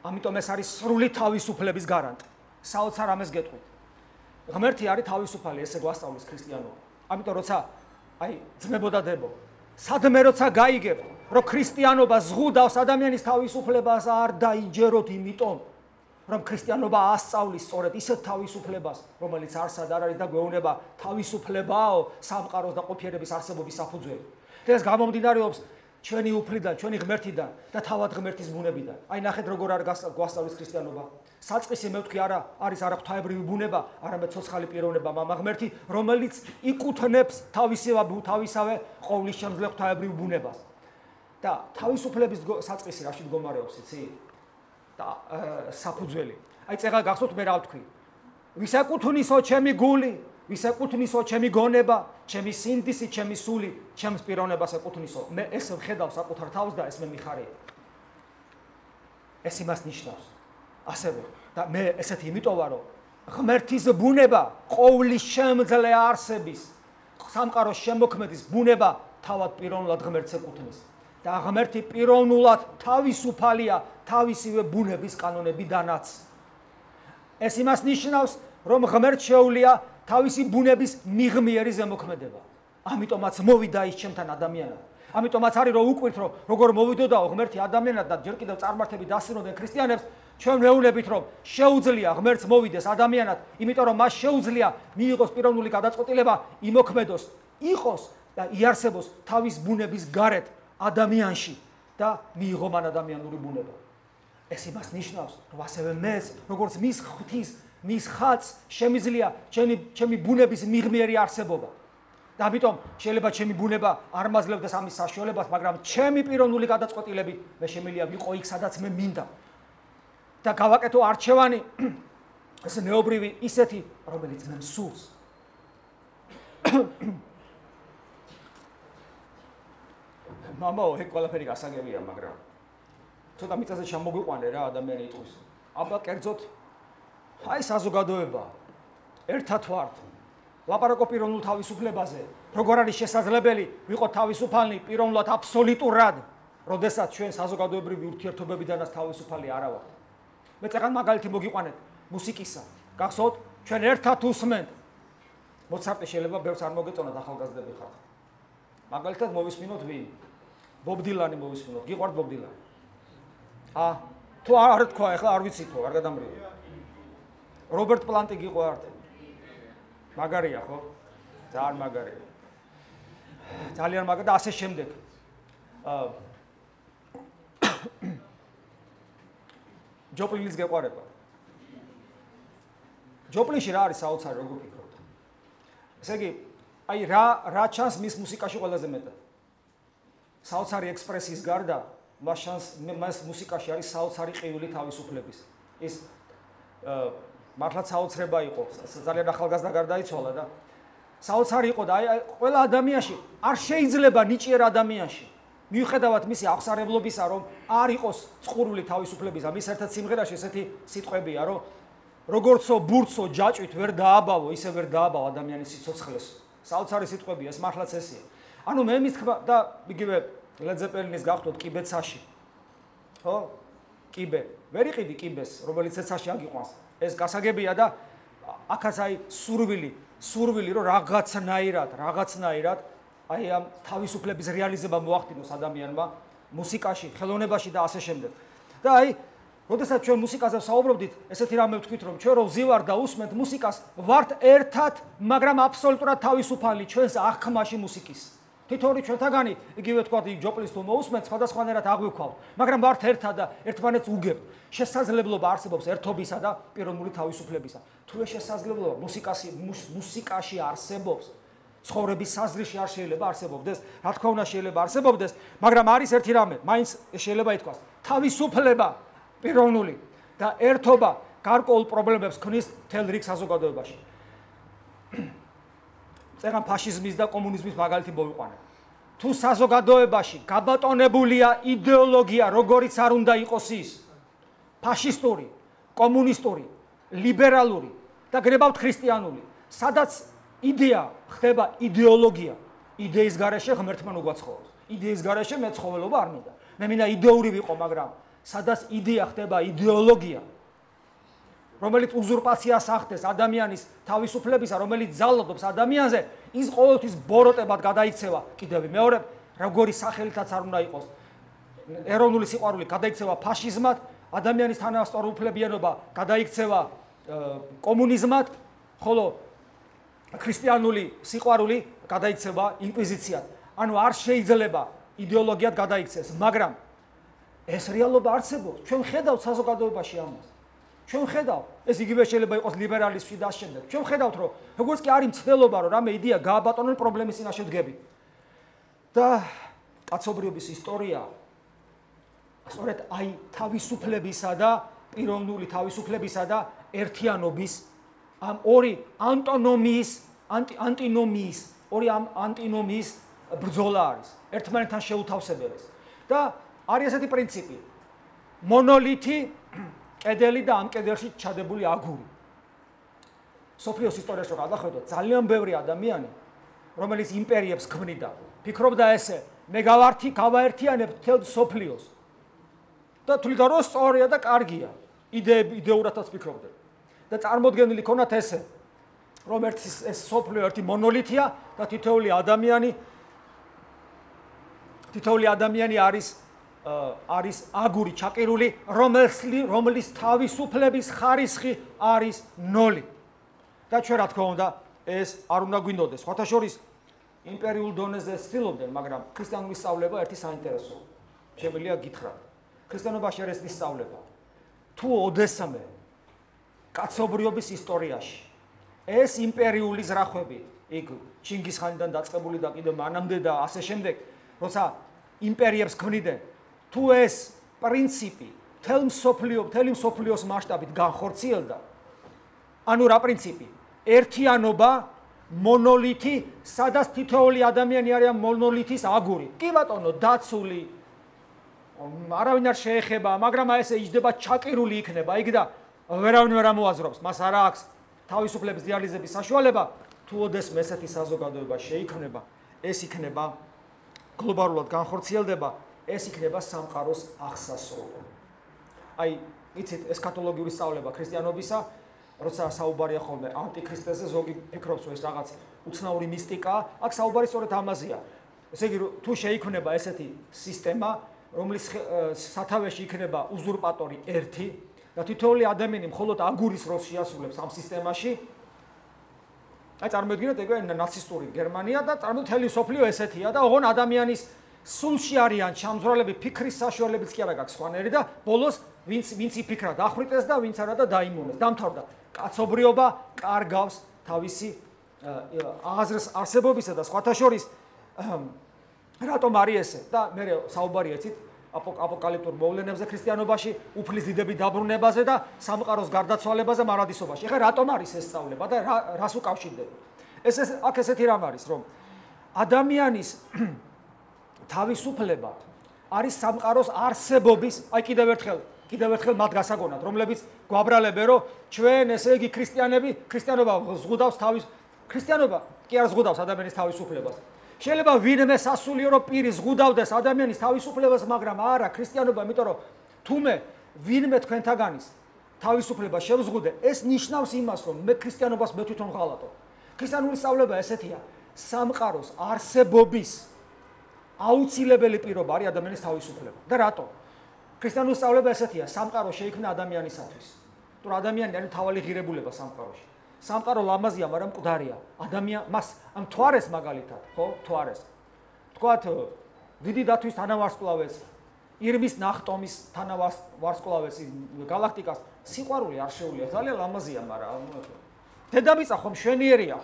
S1: ამიტომ ეს არის სრული თავისუფლების გარანტი. საოცარ ამას გეტყვით. ღმერთი არის თავისუფალი, ესე გვასწავლის ქრისტიანობა. ამიტომ როცა აი ძმებო და დებო, სადმე როცა გაიგებ, რომ ქრისტიანობა ზღუდავს ადამიანის თავისუფლებას, არ დაიჯეროთ იმიტომ, რომ ქრისტიანობა ასწავლის სწორედ ისეთ თავისუფლებას, რომელიც არსად არ არის და გვეუბნება თავისუფლებაო სამყაროს და ყოფიერების არსებობის საფუძველი. და ეს გამომდინარეობს ჩვენი უფლიდან, ჩვენი ღმერთიდან და თავად ღმერთის ბუნებიდან. აი ნახეთ როგორ არ გვასწავლის ქრისტიანობა. საწყისი მე ვთქვი არა არის არა ღვთაებრივი ბუნება, არამედ ცოცხალი პიროვნება მამა ღმერთი, რომელიც იკუთვნებს თავისავე ყოვლისშემძლე ღვთაებრივ ბუნებას. და თავისუფლების საწყისი რაში მდგომარეობს, იცი? და საფუძველი. აი წეგა გახსოვთ მე რა ვთქვი? ვისაკუთვნისო ჩემი გული, ვისაკუთვნისო ჩემი გონება, ჩემი სინდისი, ჩემი სული, ჩემს პიროვნებას ეკუთვნისო. მე ეს ვხედავ საკუთარ თავს და ეს მე მიხარია. ეს იმას ნიშნავს. ასევე და მე ესეთი იმიტომ ვარ, რომ ღმერთის ბუნება, ყოვლის შემძლე არსების, სამყაროს შემოქმედის ბუნება თავად პიროვნულად ღმერთს ეკუთვნის. და ღმერთი პიროვნულად თავისუფალია თავისივე ბუნების კანონებიდანაც. ეს იმას ნიშნავს, რომ ღმერთს შეუძლია თავისი ბუნების მიღმიერი ზემოქმედება. ამიტომაც მოვიდა ის ჩემთან ადამიანად. ამიტომაც არის რომ უკვირთ რომ როგორ მოვიდოდაო ღმერთი ადამიანად და ჯერ კიდევ წარმართები დასწროდნენ ქრისტიანებს, ჩვენ ვეუბნებით რომ შეუძლია ღმერთს მოვიდეს ადამიანად, იმიტომ რომ მას შეუძლია მიიღოს პიროვნული გადაწყვეტილება, იმოქმედოს, იყოს და იარსებოს თავის ბუნების გარეთ ადამიანში და მიიღო მან ადამიანური ბუნება. ეს იმას ნიშნავს, რომ ასევე მეც, როგორც მის ღვთის, მის ხატს შემიძლია ჩემი ბუნების მიღმიერი არსებობა. და ამიტომ შეიძლება ჩემი ბუნება არ მაძლევდეს ამის საშუალებას, მაგრამ ჩემი პიროვნული გადაწყვეტილებით მე შემიძლია ვიყო იქ, სადაც მე მინდა. და გავაკეთო არჩევანი, ეს ნეობრივი ისეთი, რომელიც მე მსურს. მამაო, ეგ ყველაფერი გასაგებია, მაგრამ ცოტა მიწაზე ჩამოგვიყვანე რა ადამიანი იტყვის. აბა კერძოდ აი საზოგადოება ერთად ვართ. ლაპარაკობ პიროვნულ თავისუფლებაზე. როგორ არის შესაძლებელი ვიყოთ თავისუფალი პიროვნულად აბსოლუტურად, როდესაც ჩვენ საზოგადოებრივი ურთიერთობებიდანაც თავისუფალი არა ვართ. მე წეგან მაგალითი მოგიყვანეთ მუსიკისა. გახსოვთ, ჩვენ ერთად უსმენთ. მოცარტი შეიძლება ბევრს არ მოგეწონათ ახალგაზრდები ხართ. მაგალითად მოვისმინოთ ვინ? ბობ დილანი მოვისმინოთ. გიყვართ ბობ დილანი? თუ არ თქვა, ახლა არ ვიცი თუ არ გადამრიგე. რობერტ პლანტი გიყვართ? მაგარია ხო? ძალიან მაგარია. ძალიან მაგარი და ასე შემდეგ. ჯოპლინის გეყვარება. ჯოპლინში რა არის საოცარი, როგორ ფიქრობთ? ესე იგი, აი რა ჩანს მის მუსიკაში ყველაზე მეტად? საოცარი ექსპრესიის გარდა, მას მუსიკაში არის საოცარი ყივილი თავისუფლების. ის მართლაც საოცრება იყო, ძალიან ახალგაზრდა გარდაიცვალა და საოცარი იყო და აი ყველა ადამიანში არ შეიძლება ნიჭიერ ადამიანში მიუხედავად მისი აღსარებლობისა, რომ არ იყოს წყურვილი თავისუფლებისა, მის ერთად სიმღერაში ესეთი სიტყვებია, რომ როგორცო ბურცო ჯაჭვით ვერ დააბავო, ისე ვერ დააბავ ადამიანის სიცოცხლეს. საოცარი სიტყვებია, ეს მართლაც ესეა. ანუ მე მის თქმა და იგივე ლედ ზეპელინის გახდოთ კიბე ცაში. ხო? კიბე. ვერ იყიდი კიბეს, რომელიც ცეცაში აგიყვანს. ეს გასაგებია და აქაც აი სურვილი რომ რაღაცნაირად აი ამ თავისუფლების რეალიზება მოახდინოს ადამიანმა მუსიკაში, ხელოვნებაში და ასე შემდეგ. და აი, როდესაც ჩვენ მუსიკაზე ვსაუბრობდით, ესეთი რამე ვთქვით, რომ ჩვენ რო ვზივართ და უსმენთ მუსიკას, ვართ ერთად, მაგრამ აბსოლუტურად თავისუფალი ჩვენს აღქმაში მუსიკის. თითოეული ჩვენთაგანი, იგივე თქვათ, ჯოპლინს თუ მოусმენთ, სხვადასხვანაირად აღვიქვავთ, მაგრამ ვართ ერთად და ერთმანეთს უგებთ. შესაძლებლობა არსებობს ერთობისა და პიროვნული თავისუფლებისა. თუ ეს შესაძლებლობა მუსიკაში არსებობს, ცხოვრების საზრიში არ შეიძლება არსებობდეს, რა თქმა უნდა შეიძლება არსებობდეს, მაგრამ არის ერთი რამე, მაინც შეიძლება ითქვას, თავისუფლება პიროვნული და ერთობა გარკვეულ პრობლემებს ქმნის მთელ რიგ საზოგადოებაში. წერან ფაშიზმის და კომუნიზმის მაგალითი მოვიყვანე. თუ საზოგადოებაში გაბატონებულია იდეოლოგია, როგორიც არ უნდა იყოს ის, ფაშისტური, კომუნისტური, ლიბერალური და გრებავთ ქრისტიანული, სადაც იდეა ხდება იდეოლოგია, იდეის გარეშე ღმერთმა უგვაცხოვოს. იდეის გარეშე მე ცხოველობა არ მინდა. მე მინდა იდეური ვიყო, მაგრამ სადაც იდეა ხდება იდეოლოგია, რომელიც უზურპაციას ახდენს ადამიანის თავისუფლებისა, რომელიც ძალადობს ადამიანზე, ის ყოველთვის ბოროტებად გადაიქცევა. კიდევ მეორე, როგორი სახელითაც არ უნდა იყოს, ეროვნული სიყვარული გადაიქცევა ფაშიზმად, ადამიანის თანასწორუფლებიანობა გადაიქცევა კომუნიზმად, ხოლო ქრისტიანული სიყვარული გადაიქცევა ინკვიზიციად. ანუ არ შეიძლება იდეოლოგიად გადაიქცეს, მაგრამ ეს რეალობა არსებობს. ჩვენ ხედავთ საზოგადოებაში ამას. ჩვენ ხედავთ, ეს იგივე შეიძლება იყოს ლიბერალიზმი და შემდეგ. ჩვენ ხედავთ, რომ როგორც კი არის მცდელობა, რომ რამე იდეა გააბატონონ პრობლემის წინაშე დგები. და კაცობრიობის ისტორია სწორედ აი თავისუფლებისა და პიროვნული თავისუფლებისა და ერთიანობის ამ ორი ანტინომიის ბრძოლა არის. ერთმანეთთან შეუთავსებელს. და არის ესეთი პრინციპი. მონოლითი, კედელი და ამ კედელში ჩადებული აგური. სოფლიოს ისტორიაში რო გადახედოთ, ძალიან ბევრი ადამიანი, რომელიც იმპერიებს ქმნიდა, ფიქრობდა ესე, მე გავაერთიანებ მთელ სოფლიოს. და თვლიდა რომ სწორია და კარგია. იდეურადაც ფიქრობდნენ. და წარმოდგენილი ქონათ ესე, რომ ეს სოფლიო ერთი მონოლითია და თითოეული ადამიანი არის აგური ჩაკირული, რომლის თავისუფლების ხარისხი არის 0. და ჩვენ რა თქმა უნდა ეს არ უნდა გვინდოდეს. სხვათა შორის იმპერიულ დონეზე ცდილობდნენ, მაგრამ ქრისტიანული სწავლება ერთი საინტერესო. შემიძლია გითხრათ. ქრისტიანობაში არის ეს სწავლება. თუ ოდესმე კაცობრიობის ისტორიაში ეს იმპერიული ზრახვები, იქ ჩინგისხანიდან დაწყებული და კიდევ მანამდე და ასე შემდეგ, როცა იმპერიებს ქმნიდნენ, თუ ეს პრინციპი მთელი მსოფლიოს მასშტაბით განხორციელდა, ანუ რა პრინციპი? ერთიანობა მონოლითი, სადაც თითოეული ადამიანი არის მონოლითის აგური. კი ბატონო, დაცული. არავინ არ შეეხება, მაგრამ აი ესე იჯდება ჩაკირული იქნება იქ და ვერავინ ვერ ამოაზრობს. მას არ აქვს თავისუფლების რეალიზების საშუალება. თუ ოდესმე ესეთი საზოგადოება შეიქმნება, ეს იქნება გლობალურად განხორციელდება, ეს იქნება სამყაროს აღსასრულო. აი, იცით, ესქატოლოგიური სწავლება ქრისტიანობისა, როცა საუბარია ხოლმე ანტიქრისტეზე, ზოგი ფიქრობს, რომ ეს რაღაც უცნაური მისტიკაა, აქ საუბარი სწორედ ამაზეა. ესე იგი, თუ შეიქმნება ესეთი სისტემა, რომლის სათავეში იქნება უზურპატორი ერთი და თითოეული ადამიანი მხოლოდ აგურის როლს შეასრულებს ამ სისტემაში. აი წარმოიდგინეთ ეგრე ნაცისტური გერმანია და წარმოიდგინეთ მთელი სოფლიო ესეთია და ოღონ ადამიანის სულში არიან ჩამძვრალები, ფიქრის საშუალებიც კი არა გაქვს სხვანაირი და ბოლოს ვინც იფიქრა დახვრიტეს და ვინც არა და დაიმონეს. დამთავრდა. კაცობრიობა კარგავს თავისი აზრის არსებობისა და სხვათა შორის რატომ არის ესე? და მე საუბარია იცით აპოკალიფტურ მოვლენებზე ქრისტიანობაში, უფლის დიდების დაბრუნებაზე და სამყაროს გარდაცვალებაზე მარადისობაში. ეხლა რატომ არის ეს სწავლება და რას უკავშირდება? აქ ესეთი რამ არის, რომ ადამიანის თავისუფლება არის სამყაროს არსებობის, აი კიდევ ერთხელ მათ გასაგონად, რომლებიც გვაბრალებენ, რომ ჩვენ ესე იგი ქრისტიანობა ზღუდავს ქრისტიანობა კი არ ზღუდავს ადამიანის თავისუფლებას. შეიძლება ვინმე სასულიერო პირი ზღუდავდეს ადამიანის თავისუფლებას, მაგრამ არა ქრისტიანობა, იმიტომ რომ თუმე ვინმე თქვენთაგანის თავისუფლება შევზღუდე, ეს ნიშნავს იმას, რომ მე ქრისტიანობას მე თვითონ ვღალატო. ქრისტიანული სწავლება ესეთია, სამყაროს არსებობის აუცილებელი პირობა არის ადამიანის თავისუფლება. და რატო? ქრისტიანული სწავლება ესეთია, სამყარო შეიქმნა ადამიანისათვის. თუ ადამიანი არის თავალი ღირებულება სამყაროში. სამყარო ლამაზია, მაგრამ მკვდარია. მას ამ თვარეს მაგალითად, ხო? თვარეს. თქვათ, დიდი დათვის თანავარსკვლავეს, ირმის ნახტომის თანავარსკვლავეს, გალაქტიკას სიყვარული არ შეუძლია. ძალიან ლამაზია, მაგრამ დედამიწა ხომ მშვენიერია.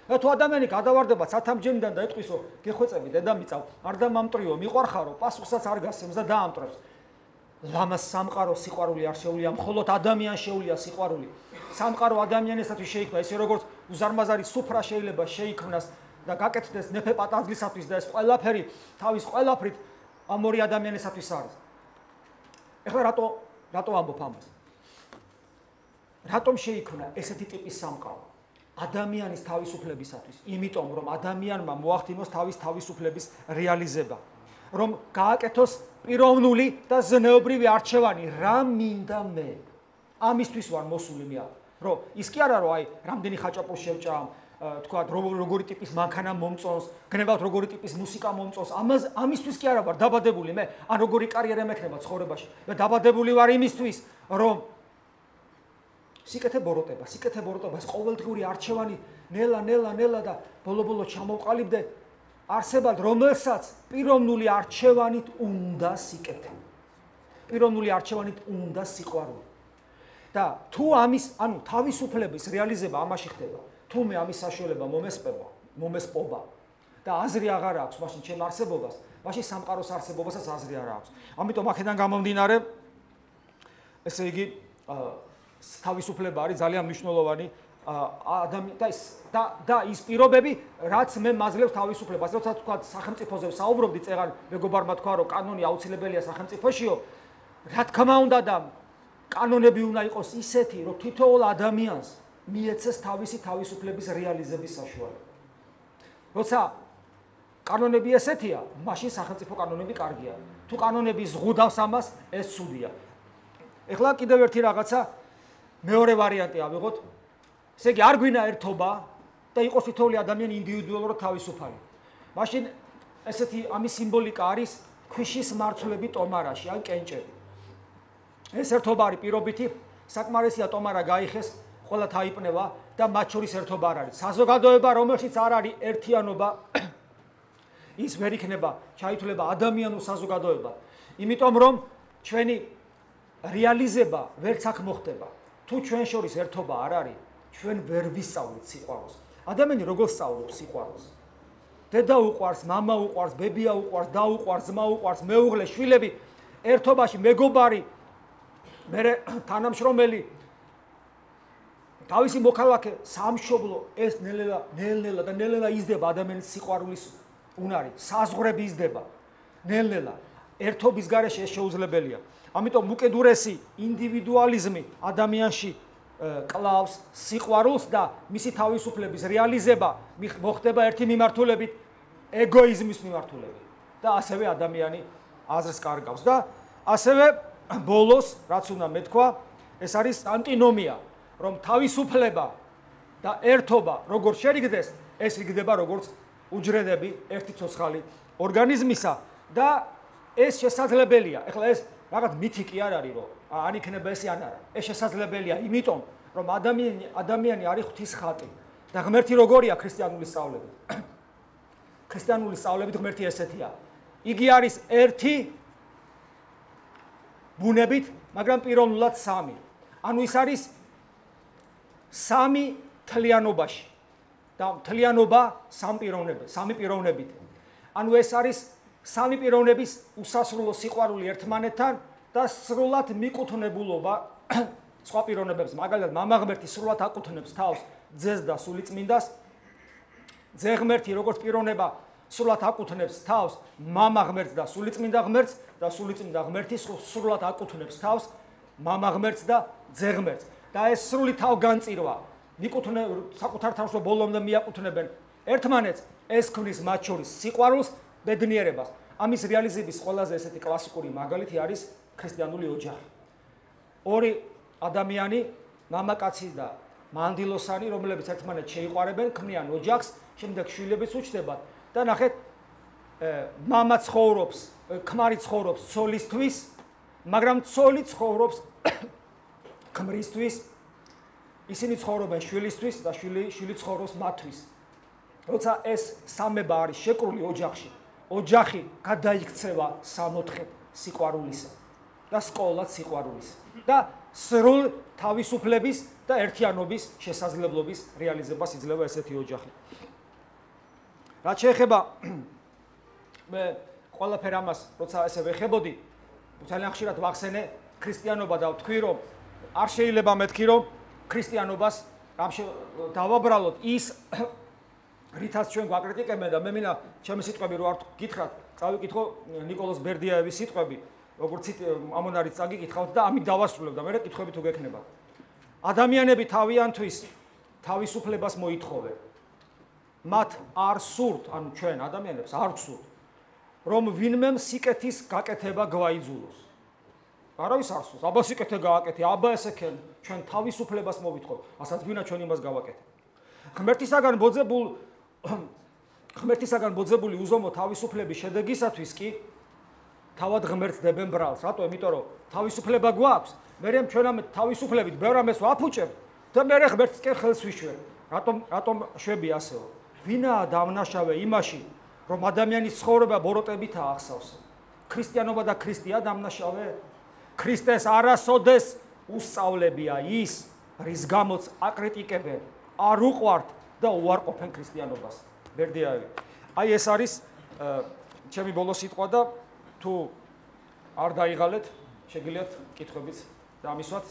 S1: და თუ ადამიანი გადავარდება სათამჯენიდან და ეტყვის, რომ გეხვეწები დედამიწა, არ დამამტრიო, მიყვარხარო, პასუხსაც არ გასცემს და დაამტრებს. ლამაზ სამყაროს სიყვარული არ შეუძლია, მხოლოდ ადამიანს შეუძლია სიყვარული. სამყარო ადამიანისათვის შეიქმნა, ესე როგორც უზარმაზარი სუფრა შეიძლება შეიქმნას და გაკეთდეს ნეფე პატაძლისათვის და ეს ყველაფერი თავის ყველაფრით ამ ორი ადამიანისათვის არის. ეხლა რატო ამბობ ამას? რატომ შეიქმნა ესეთი ტიპის სამყარო? ადამიანის თავისუფლებისათვის, იმიტომ რომ ადამიანმა მოახდინოს თავისუფლების რეალიზება, რომ გააკეთოს პიროვნული და ზნეობრივი არჩევანი, რა მინდა მე. ამისთვის ვარ მოსული მე, რომ ის კი არა რომ აი რამდენი ხაჭაპურს შევჭამ, თქვა როგორი ტიპის მანქანა მომწონს, გნებავთ როგორი ტიპის მუსიკა მომწონს, ამისთვის კი არა ვარ დაბადებული მე, ან როგორი კარიერა მექნება ცხოვრებაში. და დაბადებული ვარ იმისთვის, რომ სიკეთე ბოროტებას ყოველდღიური არჩევანი ნელა და ბოლო ჩამოვყალიბდე არსებად, რომელსაც პიროვნული არჩევანით უნდა სიკეთე. პიროვნული არჩევანით უნდა სიყვარული. და თუ თავისუფლების რეალიზება ამაში ხდება, თუ მე ამის საშუალება მომესპობა და აზრი აღარ აქვს მაშინ ჩემ არსებობას, მაშინ სამყაროს არსებობასაც აზრი არ აქვს. ამიტომ აქედან გამომდინარე, ესე იგი თავისუფლება არის ძალიან მნიშვნელოვანი და ის პირობები, რაც მე მაძლევს თავისუფლებას. როცა თქვა სახელმწიფოზე საუბრობდი, წეგან მეგობარმა თქვა, რომ კანონი აუცილებელია სახელმწიფოშიო, რა თქმა უნდა და კანონები უნდა იყოს ისეთი, რომ თითოეულ ადამიანს მიეცეს თავისი თავისუფლების რეალიზების საშუალება. როცა კანონები ესეთია, მაშინ სახელმწიფო კანონები კარგია. თუ კანონები ზღუდავს ამას, ეს ცუდია. ეხლა კიდევ ერთი რაღაცა, მეორე ვარიანტი ავიღოთ. ესე იგი, არ გვინა ერთობა და იყოს თითოეული ადამიანი ინდივიდუალურად თავისუფალი. მაშინ ესეთი ამის სიმბოლიკა არის ქვიშის მარცვლები ტომარაში, ან კენჭები. ეს ერთობა არის პირობითი, საკმარისია ტომარა გაიხეს, ყველა თაიპნება და მათ შორის ერთობა არ არის. საზოგადოება, რომელშიც არ არის ერთიანობა, ის ვერ იქნება ჩაითვლება ადამიანურ საზოგადოებად. იმიტომ რომ ჩვენი რეალიზება ვერც აქ მოხდება. თუ ჩვენ შორის ერთობა არ არის, ჩვენ ვერ ვისწავლით სიყვარულს. ადამიანი როგორ სწავლობს სიყვარულს? დედა უყვარს, მამა უყვარს, ბებია უყვარს, და უყვარს, ძმა უყვარს, მეუღლე, შვილები, ერთობაში მეგობარი, მერე თანამშრომელი, თავისი მოქალაქე სამშობლო ეს ნელ-ნელა და ნელ-ნელა იზრდება ადამიანის სიყვარულის უნარი, საზღვრები იზრდება ნელ-ნელა. ერთობის გარეშე ეს შეუძლებელია. ამიტომ უკიდურესი ინდივიდუალიზმი ადამიანში კლავს სიყვარულს და მისი თავისუფლების რეალიზება მოხდება ერთი მიმართულებით, ეგოიზმის მიმართულებით. და ასევე ადამიანი აზრს კარგავს და ასევე ბოლოს რაც უნდა მეთქვა, ეს არის ანტინომია, რომ თავისუფლება და ერთობა როგორ შერიგდეს, ეს რიგდება როგორც უჯრედები ერთი ცოცხალი ორგანიზმისა და ეს შესაძლებელია. ეხლა ეს რაღაც მითიკი არ არის, რომ ან იქნება ესე ან არა. ეს შესაძლებელია, იმიტომ რომ ადამიანი არის ღვთის ხატი და ღმერთი როგორია ქრისტიანული სწავლებით. ქრისტიანული სწავლებით ღმერთი ესეთია. იგი არის ერთი ბუნებით, მაგრამ პიროვნულად სამი. ანუ ის არის სამი თლიანობაში. და თლიანობა სამი პიროვნებით. ანუ ეს არის სამი პიროვნების უსასრულო სიყვარული ერთმანეთთან და სრულად მიკუთვნებულობა სხვა პიროვნებებს. მაგალითად, მამა ღმერთი სრულად აკუთვნებს თავს ძეს და სულიწმინდას. ძე ღმერთი როგორც პიროვნება სრულად აკუთვნებს თავს მამა ღმერთს და სულიწმინდა ღმერთს და სულიწმინდა ღმერთი სრულად აკუთვნებს თავს მამა ღმერთს და ძე ღმერთს. და ეს სრული თავგანწირვა საკუთარ თავს ბოლომდე მიაკუთვნებენ ერთმანეთს, ეს ქმნის მათ შორის სიყვარულს, ბედნიერებას. ამის რეალიზების ყველაზე ესეთი კლასიკური მაგალითი არის ქრისტიანული ოჯახი. ორი ადამიანი, მამაკაცი და მანდილოსანი, რომლებიც ერთმანეთს შეიყვარებენ, ქმნიან ოჯახს, შემდეგ შვილებიც უჩნდებათ და ნახეთ, მამა ცხოვრობს, ქმარი ცხოვრობს ცოლისთვის, მაგრამ ცოლი ცხოვრობს ქმრისთვის, ისინი ცხოვრობენ შვილისთვის და შვილი ცხოვრობს მათთვის. როცა ეს სამება არის შეკრული ოჯახში, ოჯახი გადაიქცევა სამოთხედ სიყვარულისა და სკოლად სიყვარულისა და სრულ თავისუფლების და ერთიანობის შესაძლებლობის რეალიზებას იძლევა ესეთი ოჯახი. რაც შეეხება მე ყველაფერ ამას, როცა ესე ვეხებოდი, ძალიან ხშირად ვახსენე ქრისტიანობა და ვთქვი, რომ არ შეიძლება მეთქი, რომ ქრისტიანობას დავაბრალოთ ის რითაც ჩვენ გვაკრიტიკებენ და მე მინდა ჩემი სიტყვები რო არ გითხრათ, წავიკითხო ნიკოლოზ ბერდიაევის სიტყვები, როგორც ამონარიც წაგიკითხავთ და ამით დავასრულებ და მე კითხვები თუ გექნებათ. ადამიანები თავიანთვის თავისუფლებას მოითხოვენ. მათ არ სურთ, ანუ ჩვენ ადამიანებს არ გვსურთ, რომ ვინმე სიკეთის გაკეთება გვაიძულოს. არავის არ სურს, აბა სიკეთე გააკეთე, აბა ესე ქენ, ჩვენ თავისუფლებას მოვითხოვ, ასაც გვინდა ჩვენ იმას გავაკეთებ. ღმერთისაგან ბოძებული უზომო თავისუფლების შედეგისათვის კი თავად ღმერთს დებენ ბრალს. რატო? იმიტომ რომ თავისუფლება გვაქვს, მერე ჩვენ ამ თავისუფლებით ბევრ ამას ვაფუჭებთ და მერე ღმერთსკენ ხელს ვიშვერთ. რატომ შვები ასეო? ვინაა დამნაშავე იმაში, რომ ადამიანის ცხოვრება ბოროტებითაა ახსავს? ქრისტიანობა და ქრისტია დამნაშავე? ქრისტეს არასოდეს უსწავლებია ის, რის გამოც აკრიტიკებენ, არ უყვართ და უარყოფენ ქრისტიანობას. ბერდიაევი. აი ეს არის ჩემი ბოლო სიტყვა და თუ არ დაიღალეთ, შეგიძლიათ კითხვებიც დამისვათ.